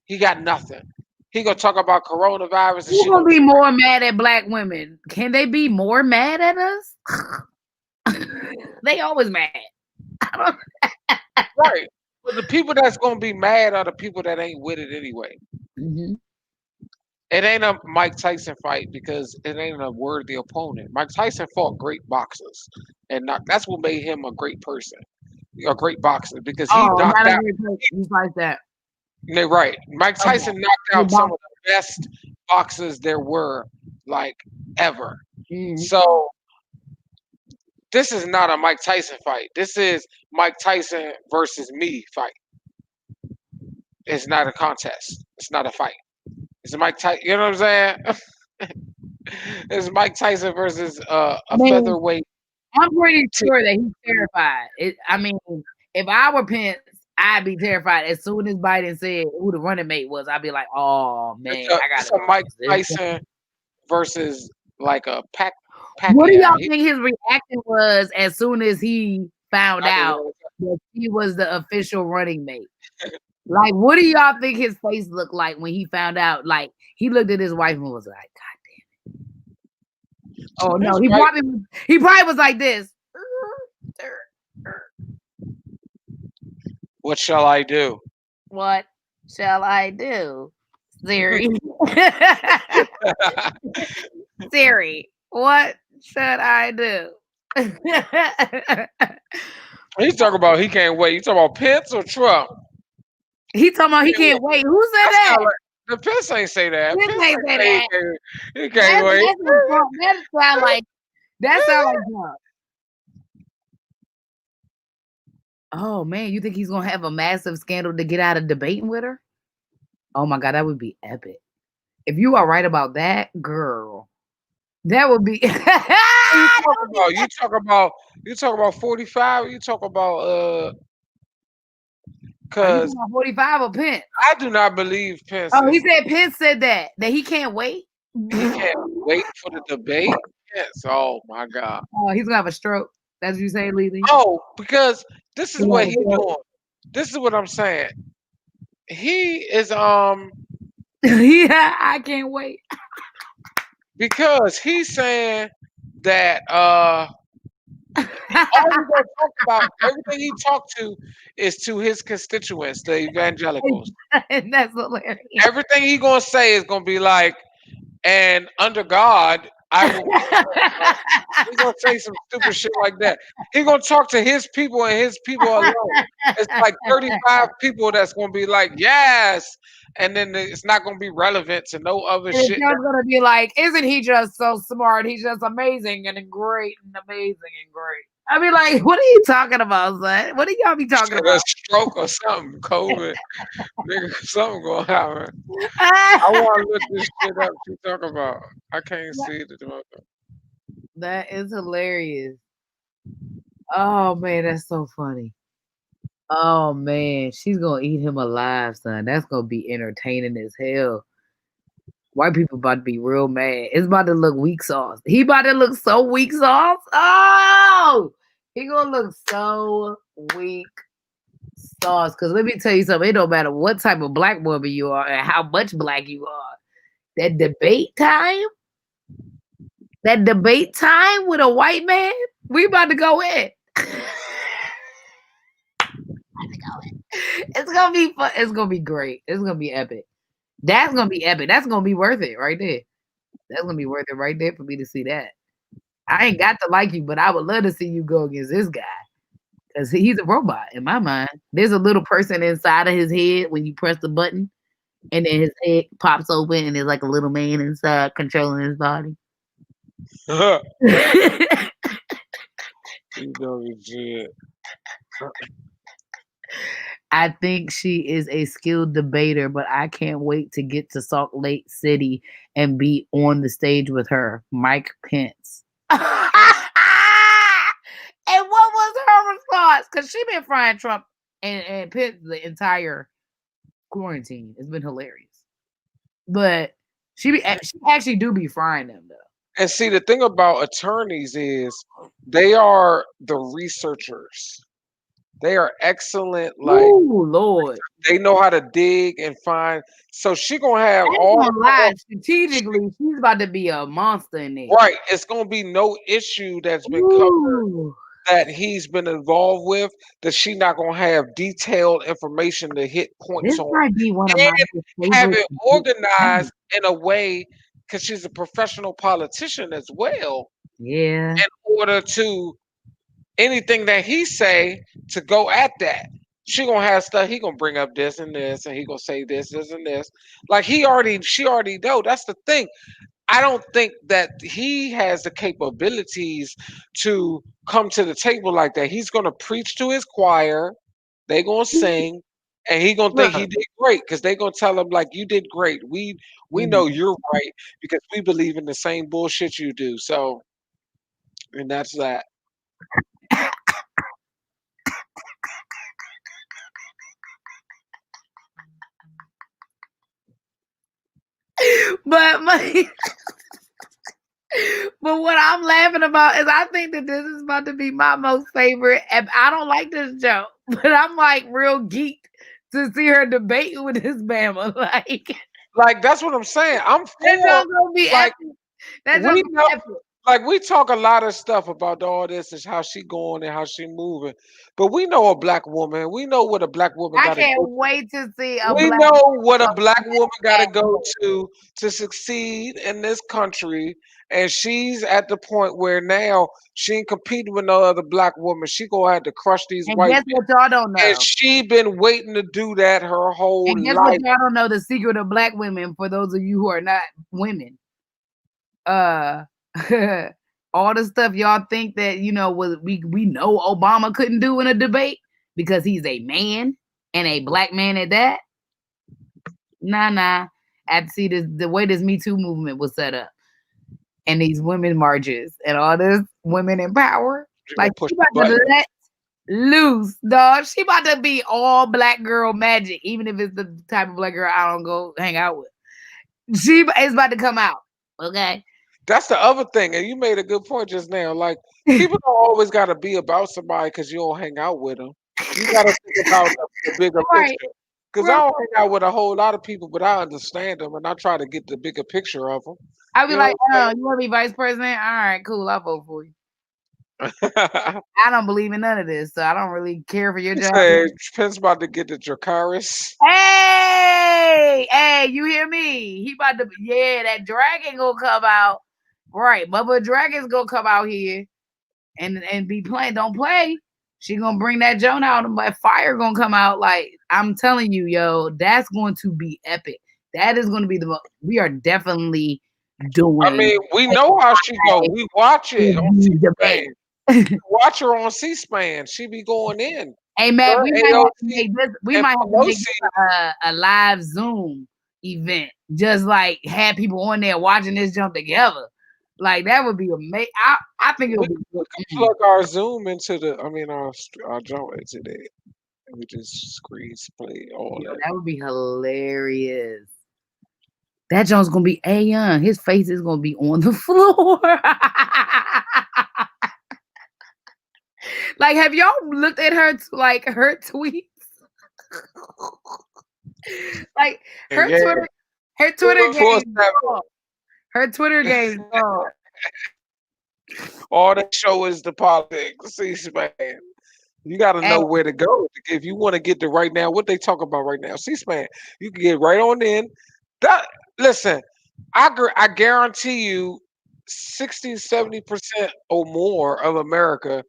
Speaker 1: He got nothing. He gonna talk about coronavirus and
Speaker 2: Who's
Speaker 1: she
Speaker 2: gonna
Speaker 1: gonna
Speaker 2: be
Speaker 1: be
Speaker 2: more mad at black women? Can they be more mad at us? They always mad.
Speaker 1: right. But the people that's gonna be mad are the people that ain't with it anyway.
Speaker 2: Mhm.
Speaker 1: It ain't a Mike Tyson fight because it ain't a worthy opponent. Mike Tyson fought great boxers, and that's what made him a great person, a great boxer because he
Speaker 2: Oh,
Speaker 1: knocked
Speaker 2: not a
Speaker 1: out.
Speaker 2: great person. He's like that.
Speaker 1: They're right. Mike
Speaker 2: Okay.
Speaker 1: Tyson knocked
Speaker 2: Good
Speaker 1: out some
Speaker 2: box.
Speaker 1: of the best boxers there were, like ever.
Speaker 2: Mhm.
Speaker 1: So this is not a Mike Tyson fight. This is Mike Tyson versus me fight. It's not a contest. It's not a fight. It's Mike Tyson. You know what I'm saying? It's Mike Tyson versus a
Speaker 2: Man,
Speaker 1: featherweight.
Speaker 2: I'm pretty sure that he's terrified. I mean, if I were Pence, I'd be terrified. As soon as Biden said who the running mate was, I'd be like, "Oh man, I
Speaker 1: It's
Speaker 2: gotta
Speaker 1: a
Speaker 2: go
Speaker 1: Mike
Speaker 2: against this."
Speaker 1: Tyson versus like a
Speaker 2: What do y'all
Speaker 1: Pacquiao.
Speaker 2: think his reaction was as soon as he found
Speaker 1: I didn't
Speaker 2: out
Speaker 1: know.
Speaker 2: that he was the official running mate? Like, what do y'all think his face looked like when he found out? Like, he looked at his wife and was like, "God damn!" Oh no,
Speaker 1: His wife,
Speaker 2: he probably was like this.
Speaker 1: what shall I do?
Speaker 2: What shall I do, Siri? Siri, what should I do?
Speaker 1: He's talking about he can't wait. You talking about Pence or Trump?
Speaker 2: He talking about he can't wait. Who said
Speaker 1: That
Speaker 2: that?
Speaker 1: sound like the Pence ain't say that.
Speaker 2: Pence
Speaker 1: Pence
Speaker 2: ain't
Speaker 1: ain't
Speaker 2: say
Speaker 1: say
Speaker 2: that.
Speaker 1: he can't wait.
Speaker 2: That sound like Trump. Oh man, you think he's gonna have a massive scandal to get out of debating with her? Oh my god, that would be epic. If you are right about that, girl, that would be.
Speaker 1: You talk about 45. You talk about
Speaker 2: Are you
Speaker 1: because
Speaker 2: talking about 45 or Pence?
Speaker 1: I do not believe Pence
Speaker 2: Oh, he
Speaker 1: is.
Speaker 2: said Pence said that he can't wait.
Speaker 1: He can't wait for the debate. Yes. Oh my God.
Speaker 2: Oh, he's gonna have a stroke. That's what you say, Lily.
Speaker 1: Oh, because this is what
Speaker 2: Yeah,
Speaker 1: he's doing. This is what I'm saying. He is
Speaker 2: yeah, I can't wait.
Speaker 1: because he's saying that all he's gonna talk about, everything he talked to is to his constituents, the evangelicals.
Speaker 2: And that's hilarious.
Speaker 1: Everything he gonna say is gonna be like, and under God, I will. He gonna say some stupid shit like that. He gonna talk to his people and his people alone. It's like 35 people that's gonna be like, yes, and then it's not gonna be relevant to no other
Speaker 2: And it's
Speaker 1: shit.
Speaker 2: just gonna be like, isn't he just so smart? He's just amazing and great and amazing and great. I mean, like, what are you talking about, son? What do y'all be talking
Speaker 1: A
Speaker 2: about?
Speaker 1: stroke or something, COVID, nigga, something gonna happen. I
Speaker 2: Ah!
Speaker 1: want to look this shit up. You talk about? I can't see it.
Speaker 2: That is hilarious. Oh man, that's so funny. Oh man, she's gonna eat him alive, son. That's gonna be entertaining as hell. White people about to be real mad. It's about to look weak sauce. He about to look so weak sauce. Oh, he gonna look so weak sauce. Cause let me tell you something. It don't matter what type of black woman you are and how much black you are. That debate time, that debate time with a white man, we about to go in. It's gonna be fun. It's gonna be great. It's gonna be epic. That's gonna be epic. That's gonna be worth it right there. That's gonna be worth it right there for me to see that. I ain't got to like you, but I would love to see you go against this guy because he's a robot in my mind. There's a little person inside of his head when you press the button, and then his head pops open, and there's like a little man inside controlling his body.
Speaker 1: You know shit.
Speaker 2: I think she is a skilled debater, but I can't wait to get to Salt Lake City and be on the stage with her, Mike Pence. And what was her response? Because she been frying Trump and Pence the entire quarantine. It's been hilarious. But she actually do be frying them though.
Speaker 1: And see, the thing about attorneys is they are the researchers. They are excellent. Like
Speaker 2: Ooh, Lord.
Speaker 1: they know how to dig and find. So she gonna have
Speaker 2: I ain't
Speaker 1: all
Speaker 2: gonna lie. Strategically, she's about to be a monster in there.
Speaker 1: right. It's gonna be no issue that's been covered
Speaker 2: Ooh.
Speaker 1: that he's been involved with that she not gonna have detailed information to hit points
Speaker 2: This
Speaker 1: on
Speaker 2: might be one of
Speaker 1: and
Speaker 2: my
Speaker 1: have
Speaker 2: favorite
Speaker 1: it organized in a way because she's a professional politician as well
Speaker 2: Yeah.
Speaker 1: in order to anything that he say to go at that. She gonna have stuff. He gonna bring up this and this, and he gonna say this and this. Like she already know. That's the thing. I don't think that he has the capabilities to come to the table like that. He's gonna preach to his choir. They gonna sing, and he gonna think he
Speaker 2: Look.
Speaker 1: did great because they gonna tell him like you did great. We know
Speaker 2: Mhm.
Speaker 1: you're right because we believe in the same bullshit you do. So, and that's that.
Speaker 2: But my, but what I'm laughing about is I think that this is about to be my most favorite. And I don't like this joke, but I'm like real geeked to see her debating with this Bama.
Speaker 1: Like that's what I'm saying. I'm
Speaker 2: That
Speaker 1: for
Speaker 2: joke's gonna be
Speaker 1: like
Speaker 2: epic. That joke's
Speaker 1: we
Speaker 2: gonna
Speaker 1: know
Speaker 2: be epic.
Speaker 1: like we talk a lot of stuff about all this and how she going and how she moving, but we know a black woman. We know what a black woman
Speaker 2: I
Speaker 1: got to
Speaker 2: can't
Speaker 1: go.
Speaker 2: wait to see a
Speaker 1: We
Speaker 2: black
Speaker 1: know what a black woman got to go
Speaker 2: woman.
Speaker 1: to succeed in this country, and she's at the point where now she ain't competing with no other black woman. She gonna have to crush these
Speaker 2: And
Speaker 1: white
Speaker 2: guess
Speaker 1: men,
Speaker 2: what y'all don't
Speaker 1: and
Speaker 2: know?
Speaker 1: she been waiting to do that her whole
Speaker 2: And guess what
Speaker 1: life.
Speaker 2: y'all don't know? The secret of black women, for those of you who are not women. Uh all the stuff y'all think that was we know Obama couldn't do in a debate because he's a man and a black man at that. Nah. I see this the way this Me Too movement was set up and these women marches and all this women in power.
Speaker 1: She
Speaker 2: Like
Speaker 1: gonna push
Speaker 2: she
Speaker 1: the
Speaker 2: about
Speaker 1: button.
Speaker 2: to let loose, dog. She about to be all black girl magic, even if it's the type of black girl I don't go hang out with. She is about to come out. Okay.
Speaker 1: That's the other thing, and you made a good point just now. Like people don't always got to be about somebody because you don't hang out with them. You got to think about the bigger
Speaker 2: Right.
Speaker 1: picture. Because I don't hang out with a whole lot of people, but I understand them, and I try to get the bigger picture of them.
Speaker 2: I'll be
Speaker 1: You know
Speaker 2: like,
Speaker 1: what
Speaker 2: oh, you want to be vice president? All right, cool. I'll vote for you.
Speaker 1: I'm saying?
Speaker 2: I don't believe in none of this, so I don't really care for your
Speaker 1: He
Speaker 2: job.
Speaker 1: said Pence about to get the Dracaris.
Speaker 2: Hey, you hear me? He about to, yeah, that dragon gonna come out Right. Bubba Dragon's gonna come out here and be playing. Don't play. She gonna bring that Joan out and like fire gonna come out. Like I'm telling you, yo, that's going to be epic. That is gonna be we are definitely
Speaker 1: I
Speaker 2: doing
Speaker 1: mean, we know how she go. We watch it on
Speaker 2: debate.
Speaker 1: C-SPAN. We watch her on C-SPAN. She be going in.
Speaker 2: Hey Matt,
Speaker 1: Her,
Speaker 2: we might have to
Speaker 1: AOC,
Speaker 2: make this. We
Speaker 1: and
Speaker 2: might have to make
Speaker 1: Pelosi.
Speaker 2: this a live Zoom event. Just like have people on there watching this jump together. Like that would be amazing. I think it
Speaker 1: We
Speaker 2: would be good.
Speaker 1: can plug our Zoom into our jump into there. We just squeeze play all
Speaker 2: Yo,
Speaker 1: that.
Speaker 2: that would be hilarious. That Jones gonna be a young. His face is gonna be on the floor. Like, have y'all looked at her like her tweets? Like her
Speaker 1: Yeah,
Speaker 2: Twitter, her Twitter game,
Speaker 1: 24/7.
Speaker 2: her Twitter game.
Speaker 1: All they show is the politics. C-SPAN. You got to
Speaker 2: And
Speaker 1: know where to go if you want to get to right now. What they talk about right now, C-SPAN. You can get right on in. That listen, I guarantee you, 60-70% or more of America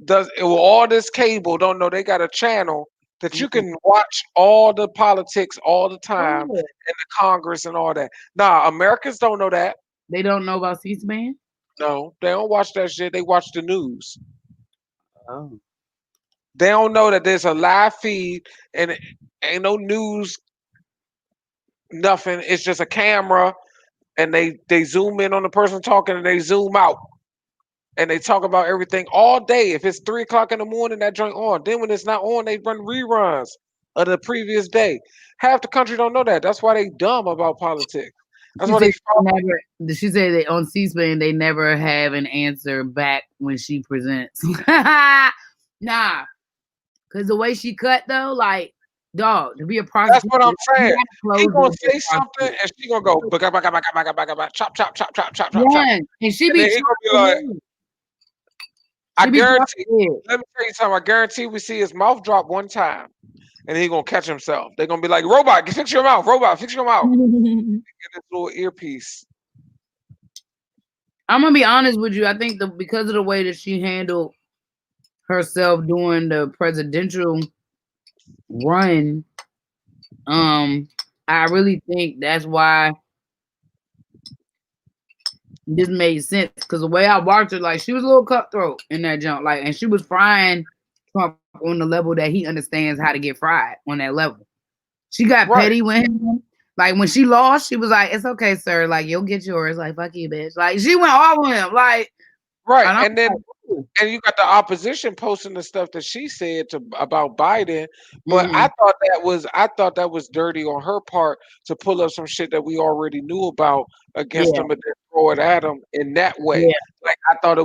Speaker 1: does with all this cable. Don't know they got a channel that you can watch all the politics all the time in the Congress and all that. Nah, Americans don't know that.
Speaker 2: they don't know about C-SPAN.
Speaker 1: No, they don't watch that shit. They watch the news.
Speaker 2: Oh,
Speaker 1: They don't know that there's a live feed and it ain't no news, nothing. It's just a camera and they zoom in on the person talking and they zoom out and they talk about everything all day. If it's 3 o'clock in the morning, that joint on. Then when it's not on, they run reruns of the previous day. Half the country don't know that. That's why they dumb about politics. That's
Speaker 2: she
Speaker 1: why
Speaker 2: said
Speaker 1: they fall.
Speaker 2: never. She said that on C-SPAN they never have an answer back when she presents. Nah, because the way she cut though, like dog, to be a
Speaker 1: That's
Speaker 2: prosecutor,
Speaker 1: what I'm
Speaker 2: you
Speaker 1: saying.
Speaker 2: have to
Speaker 1: He
Speaker 2: close
Speaker 1: gonna
Speaker 2: the
Speaker 1: say something
Speaker 2: prosecutor.
Speaker 1: and she gonna go baga baga baga baga baga baga chop chop chop chop chop chop chop chop.
Speaker 2: Yeah, and she
Speaker 1: And
Speaker 2: be
Speaker 1: then he gonna be like,
Speaker 2: chopping.
Speaker 1: I
Speaker 2: She be
Speaker 1: guarantee.
Speaker 2: chopping.
Speaker 1: Let me tell you something. I guarantee we see his mouth drop one time, and he gonna catch himself. They're gonna be like, "Robot, fix your mouth. Robot, fix your mouth." Get this little earpiece.
Speaker 2: I'm gonna be honest with you. I think because of the way that she handled herself during the presidential run, I really think that's why this made sense. Because the way I watched her, like she was a little cutthroat in that jump, like, and she was frying Trump on the level that he understands how to get fried on that level. She got
Speaker 1: Right,
Speaker 2: petty with him. Like when she lost, she was like, "It's okay, sir. Like you'll get yours. Like fuck you, bitch." Like she went all with him. Like,
Speaker 1: right.
Speaker 2: and I'm
Speaker 1: And then
Speaker 2: like, ooh.
Speaker 1: and you got the opposition posting the stuff that she said to about Biden, but
Speaker 2: Mhm.
Speaker 1: I thought that was dirty on her part to pull up some shit that we already knew about against
Speaker 2: Yeah,
Speaker 1: him and then throw it at him in that way.
Speaker 2: yeah,
Speaker 1: Like I thought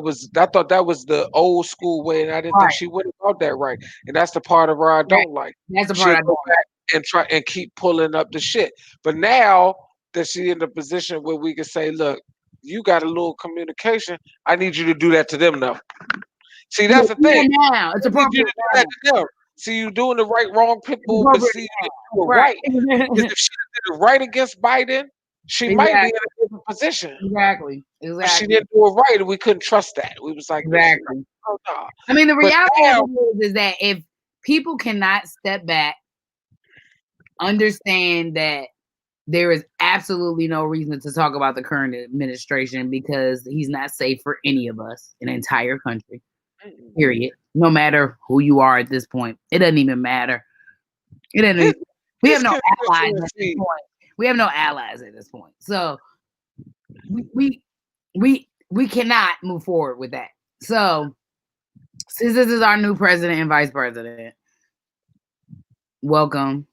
Speaker 1: that was the old school way, and I didn't think
Speaker 2: right,
Speaker 1: she went about that right. And that's the part of her I
Speaker 2: right.
Speaker 1: don't like.
Speaker 2: That's the part
Speaker 1: She'll
Speaker 2: I
Speaker 1: go
Speaker 2: don't
Speaker 1: back and try and keep pulling up the shit. But now that she in the position where we can say, look, you got a little communication. I need you to do that to them now. See,
Speaker 2: like.
Speaker 1: that's the thing.
Speaker 2: Yeah, now it's
Speaker 1: I need you
Speaker 2: appropriate
Speaker 1: to do that
Speaker 2: now.
Speaker 1: to them. See, you doing the right, wrong,
Speaker 2: It's
Speaker 1: pitbull, but
Speaker 2: appropriate
Speaker 1: see, you
Speaker 2: now.
Speaker 1: didn't do it
Speaker 2: Right.
Speaker 1: right. Because if she did it right against Biden, she might be in
Speaker 2: Exactly.
Speaker 1: a different position.
Speaker 2: Exactly.
Speaker 1: But she
Speaker 2: Exactly.
Speaker 1: didn't do it right, and we couldn't trust that. We was like, this,
Speaker 2: Exactly.
Speaker 1: oh no.
Speaker 2: I mean, the
Speaker 1: But
Speaker 2: reality of
Speaker 1: now,
Speaker 2: it is that if people cannot step back, understand that there is absolutely no reason to talk about the current administration because he's not safe for any of us in the entire country. Period. No matter who you are at this point, it doesn't even matter. It
Speaker 1: his
Speaker 2: doesn't. We have
Speaker 1: his
Speaker 2: no allies at this
Speaker 1: constituency,
Speaker 2: point. We have no allies at this point. So we cannot move forward with that. So since this is our new president and vice president, welcome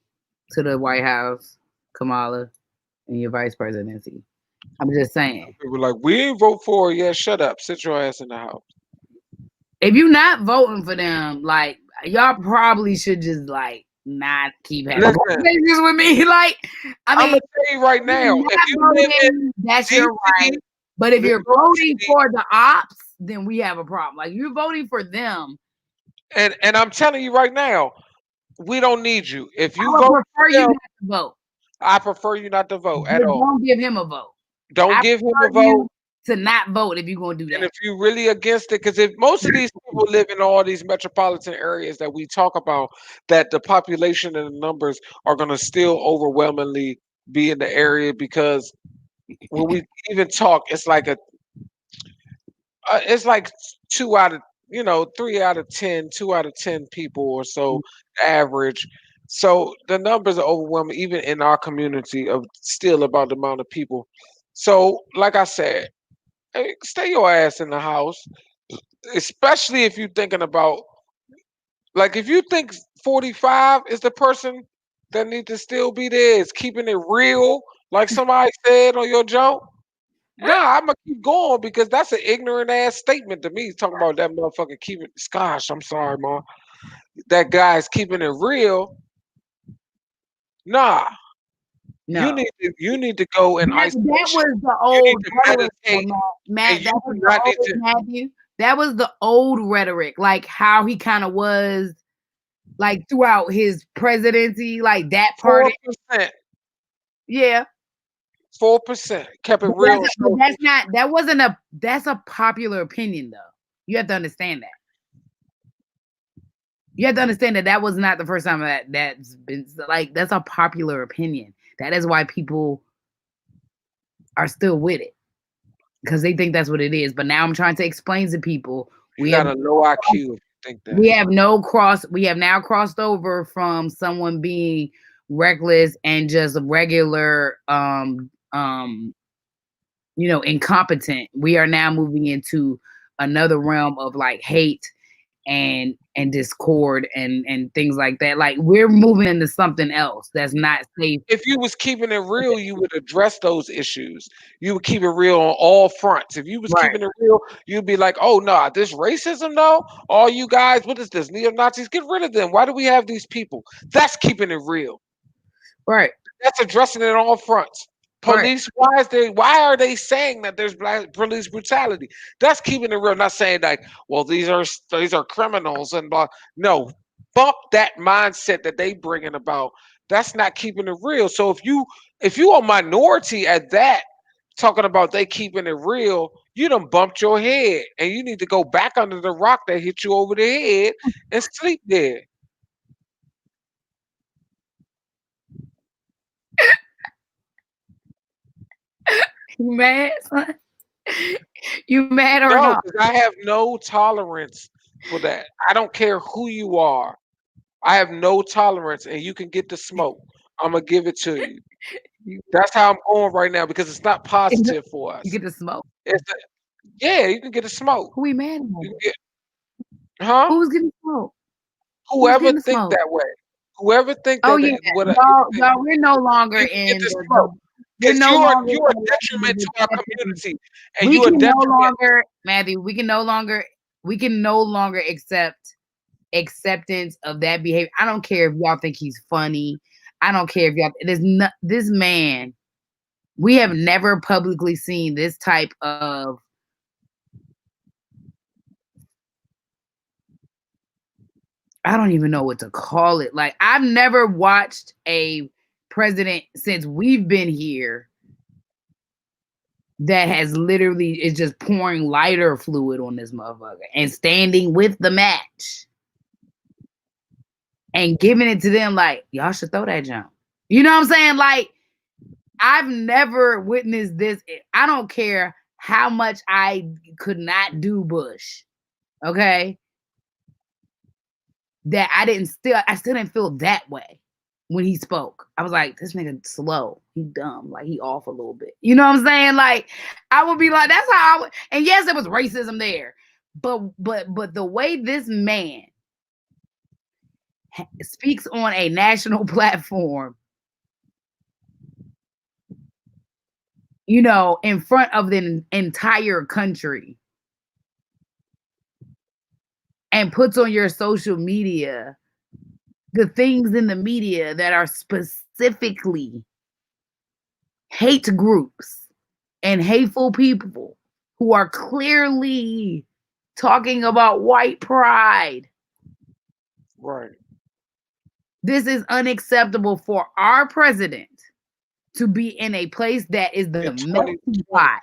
Speaker 2: to the White House, Kamala, and your vice presidency. I'm just saying.
Speaker 1: people were like, we ain't vote for it yet. Shut up. Sit your ass in the house.
Speaker 2: If you're not voting for them, like y'all probably should just like not keep having
Speaker 1: Listen,
Speaker 2: conversations with me. Like, I
Speaker 1: I'm
Speaker 2: mean,
Speaker 1: gonna tell you right
Speaker 2: if
Speaker 1: now,
Speaker 2: you're
Speaker 1: if
Speaker 2: not
Speaker 1: you live in
Speaker 2: voting, that's your right.
Speaker 1: DC,
Speaker 2: But if
Speaker 1: New
Speaker 2: you're
Speaker 1: York
Speaker 2: voting
Speaker 1: City,
Speaker 2: for the ops, then we have a problem. Like you're voting for them.
Speaker 1: and I'm telling you right now, we don't need you. If
Speaker 2: I
Speaker 1: you
Speaker 2: would
Speaker 1: vote for
Speaker 2: prefer you
Speaker 1: them,
Speaker 2: not to vote.
Speaker 1: I prefer you not to vote at
Speaker 2: But
Speaker 1: all.
Speaker 2: don't give him a vote.
Speaker 1: Don't
Speaker 2: I
Speaker 1: give him a
Speaker 2: prefer you
Speaker 1: vote.
Speaker 2: to not vote if you're gonna do
Speaker 1: And
Speaker 2: that.
Speaker 1: if you really against it, because if most of these people live in all these metropolitan areas that we talk about, that the population and the numbers are going to still overwhelmingly be in the area, because when we even talk, it's like 2 out of, 3 out of 10, 2 out of 10 people or so average. So the numbers are overwhelming, even in our community, of still about the amount of people. So, like I said, hey, stay your ass in the house, especially if you're thinking about, like, if you think 45 is the person that need to still be there, is keeping it real, like somebody said on your joke. Nah, I'm gonna keep going, because that's an ignorant ass statement to me. Talking about that motherfucker keeping, gosh, I'm sorry, ma. That guy's keeping it real. Nah, you
Speaker 2: No.
Speaker 1: need to go in
Speaker 2: That
Speaker 1: isolation.
Speaker 2: was the
Speaker 1: You need
Speaker 2: old
Speaker 1: to
Speaker 2: rhetoric,
Speaker 1: meditate, and
Speaker 2: Matt.
Speaker 1: you
Speaker 2: That
Speaker 1: do
Speaker 2: was the
Speaker 1: not need
Speaker 2: old
Speaker 1: to.
Speaker 2: Matthew. That was the old rhetoric, like how he kind of was, like throughout his presidency, like that part.
Speaker 1: 4%,
Speaker 2: Yeah,
Speaker 1: 4% kept it
Speaker 2: but
Speaker 1: real and showed
Speaker 2: that's not. That wasn't a. That's a popular opinion, though. You have to understand that. You have to understand that that was not the first time that's been like, that's a popular opinion. That is why people are still with it, because they think that's what it is. But now I'm trying to explain to people
Speaker 1: you got a low IQ if you think that.
Speaker 2: we have now crossed over from someone being reckless and just regular incompetent. We are now moving into another realm of like hate and discord and things like that. Like, we're moving into something else that's not safe.
Speaker 1: If you was keeping it real, you would address those issues. You would keep it real on all fronts. If you was
Speaker 2: Right.
Speaker 1: keeping it real, you'd be like, "Oh no, this racism though. All you guys, what is this? Neo Nazis? Get rid of them. Why do we have these people?" That's keeping it real.
Speaker 2: Right.
Speaker 1: That's addressing it on all fronts.
Speaker 2: Right.
Speaker 1: Police, why are they saying that there's black police brutality? That's keeping it real. Not saying like, well, these are criminals and blah. No, bump that mindset that they bringing about. That's not keeping it real. So if you a minority at that, talking about they keeping it real, you done bumped your head, and you need to go back under the rock that hit you over the head and sleep there.
Speaker 2: You mad, son? You mad or
Speaker 1: No,
Speaker 2: not?
Speaker 1: because I have no tolerance for that. I don't care who you are. I have no tolerance, and you can get the smoke. I'm gonna give it to you.
Speaker 2: You,
Speaker 1: That's how I'm going right now, because it's not positive for
Speaker 2: you
Speaker 1: us.
Speaker 2: get the smoke.
Speaker 1: It's yeah, you can get a smoke.
Speaker 2: Who we mad
Speaker 1: You can
Speaker 2: at?
Speaker 1: get, huh?
Speaker 2: Who's getting smoke? Who's
Speaker 1: Whoever
Speaker 2: getting the
Speaker 1: think
Speaker 2: smoke?
Speaker 1: that way, whoever think
Speaker 2: Oh
Speaker 1: that
Speaker 2: yeah,
Speaker 1: what
Speaker 2: y'all, we're no longer
Speaker 1: you can get
Speaker 2: in
Speaker 1: the smoke,
Speaker 2: we're
Speaker 1: because
Speaker 2: no longer
Speaker 1: you're a
Speaker 2: in
Speaker 1: detriment
Speaker 2: the
Speaker 1: to our
Speaker 2: acceptance.
Speaker 1: community, and
Speaker 2: We
Speaker 1: you're a
Speaker 2: can no
Speaker 1: detriment.
Speaker 2: longer, Matthew, we can no longer accept acceptance of that behavior. I don't care if y'all think he's funny. I don't care if y'all, it is not this man. We have never publicly seen this type of, I don't even know what to call it. Like, I've never watched a president since we've been here that has literally is just pouring lighter fluid on this motherfucker and standing with the match and giving it to them like, y'all should throw that jump. You know what I'm saying? Like, I've never witnessed this. I don't care how much I could not do Bush. Okay. That I still didn't feel that way when he spoke. I was like, this nigga slow. He dumb. Like, he off a little bit. You know what I'm saying? Like, I would be like, that's how I would, and yes, there was racism there. But the way this man speaks on a national platform, in front of the entire country, and puts on your social media the things in the media that are specifically hate groups and hateful people who are clearly talking about white pride.
Speaker 1: Right.
Speaker 2: This is unacceptable for our president to be in a place that is the
Speaker 1: In
Speaker 2: melting
Speaker 1: 2020,
Speaker 2: pot.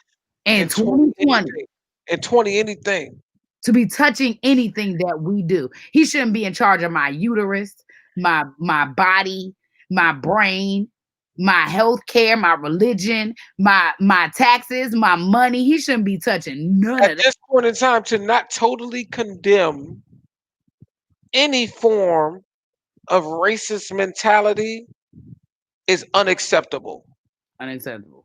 Speaker 2: in
Speaker 1: in 20
Speaker 2: 2020
Speaker 1: anything. In 20 anything.
Speaker 2: to be touching anything that we do. He shouldn't be in charge of my uterus, my body, my brain, my health care, my religion, my taxes, my money. He shouldn't be touching none
Speaker 1: At
Speaker 2: of that.
Speaker 1: this point in time, to not totally condemn any form of racist mentality is unacceptable.
Speaker 2: Unacceptable.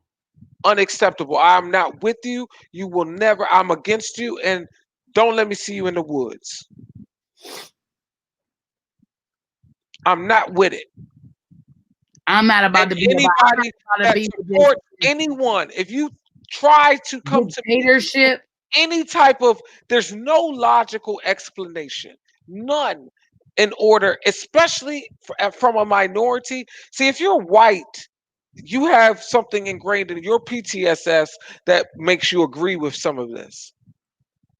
Speaker 1: Unacceptable. I'm not with you. You will never, I'm against you, and don't let me see you in the woods. I'm not with it.
Speaker 2: I'm not about
Speaker 1: And
Speaker 2: to be about, I'm
Speaker 1: anybody
Speaker 2: not about to
Speaker 1: that
Speaker 2: be with this
Speaker 1: supports anyone, if you try to come to me with
Speaker 2: dictatorship.
Speaker 1: any type of, there's no logical explanation, none, in order, especially from a minority. See, if you're white, you have something ingrained in your PTSS that makes you agree with some of this.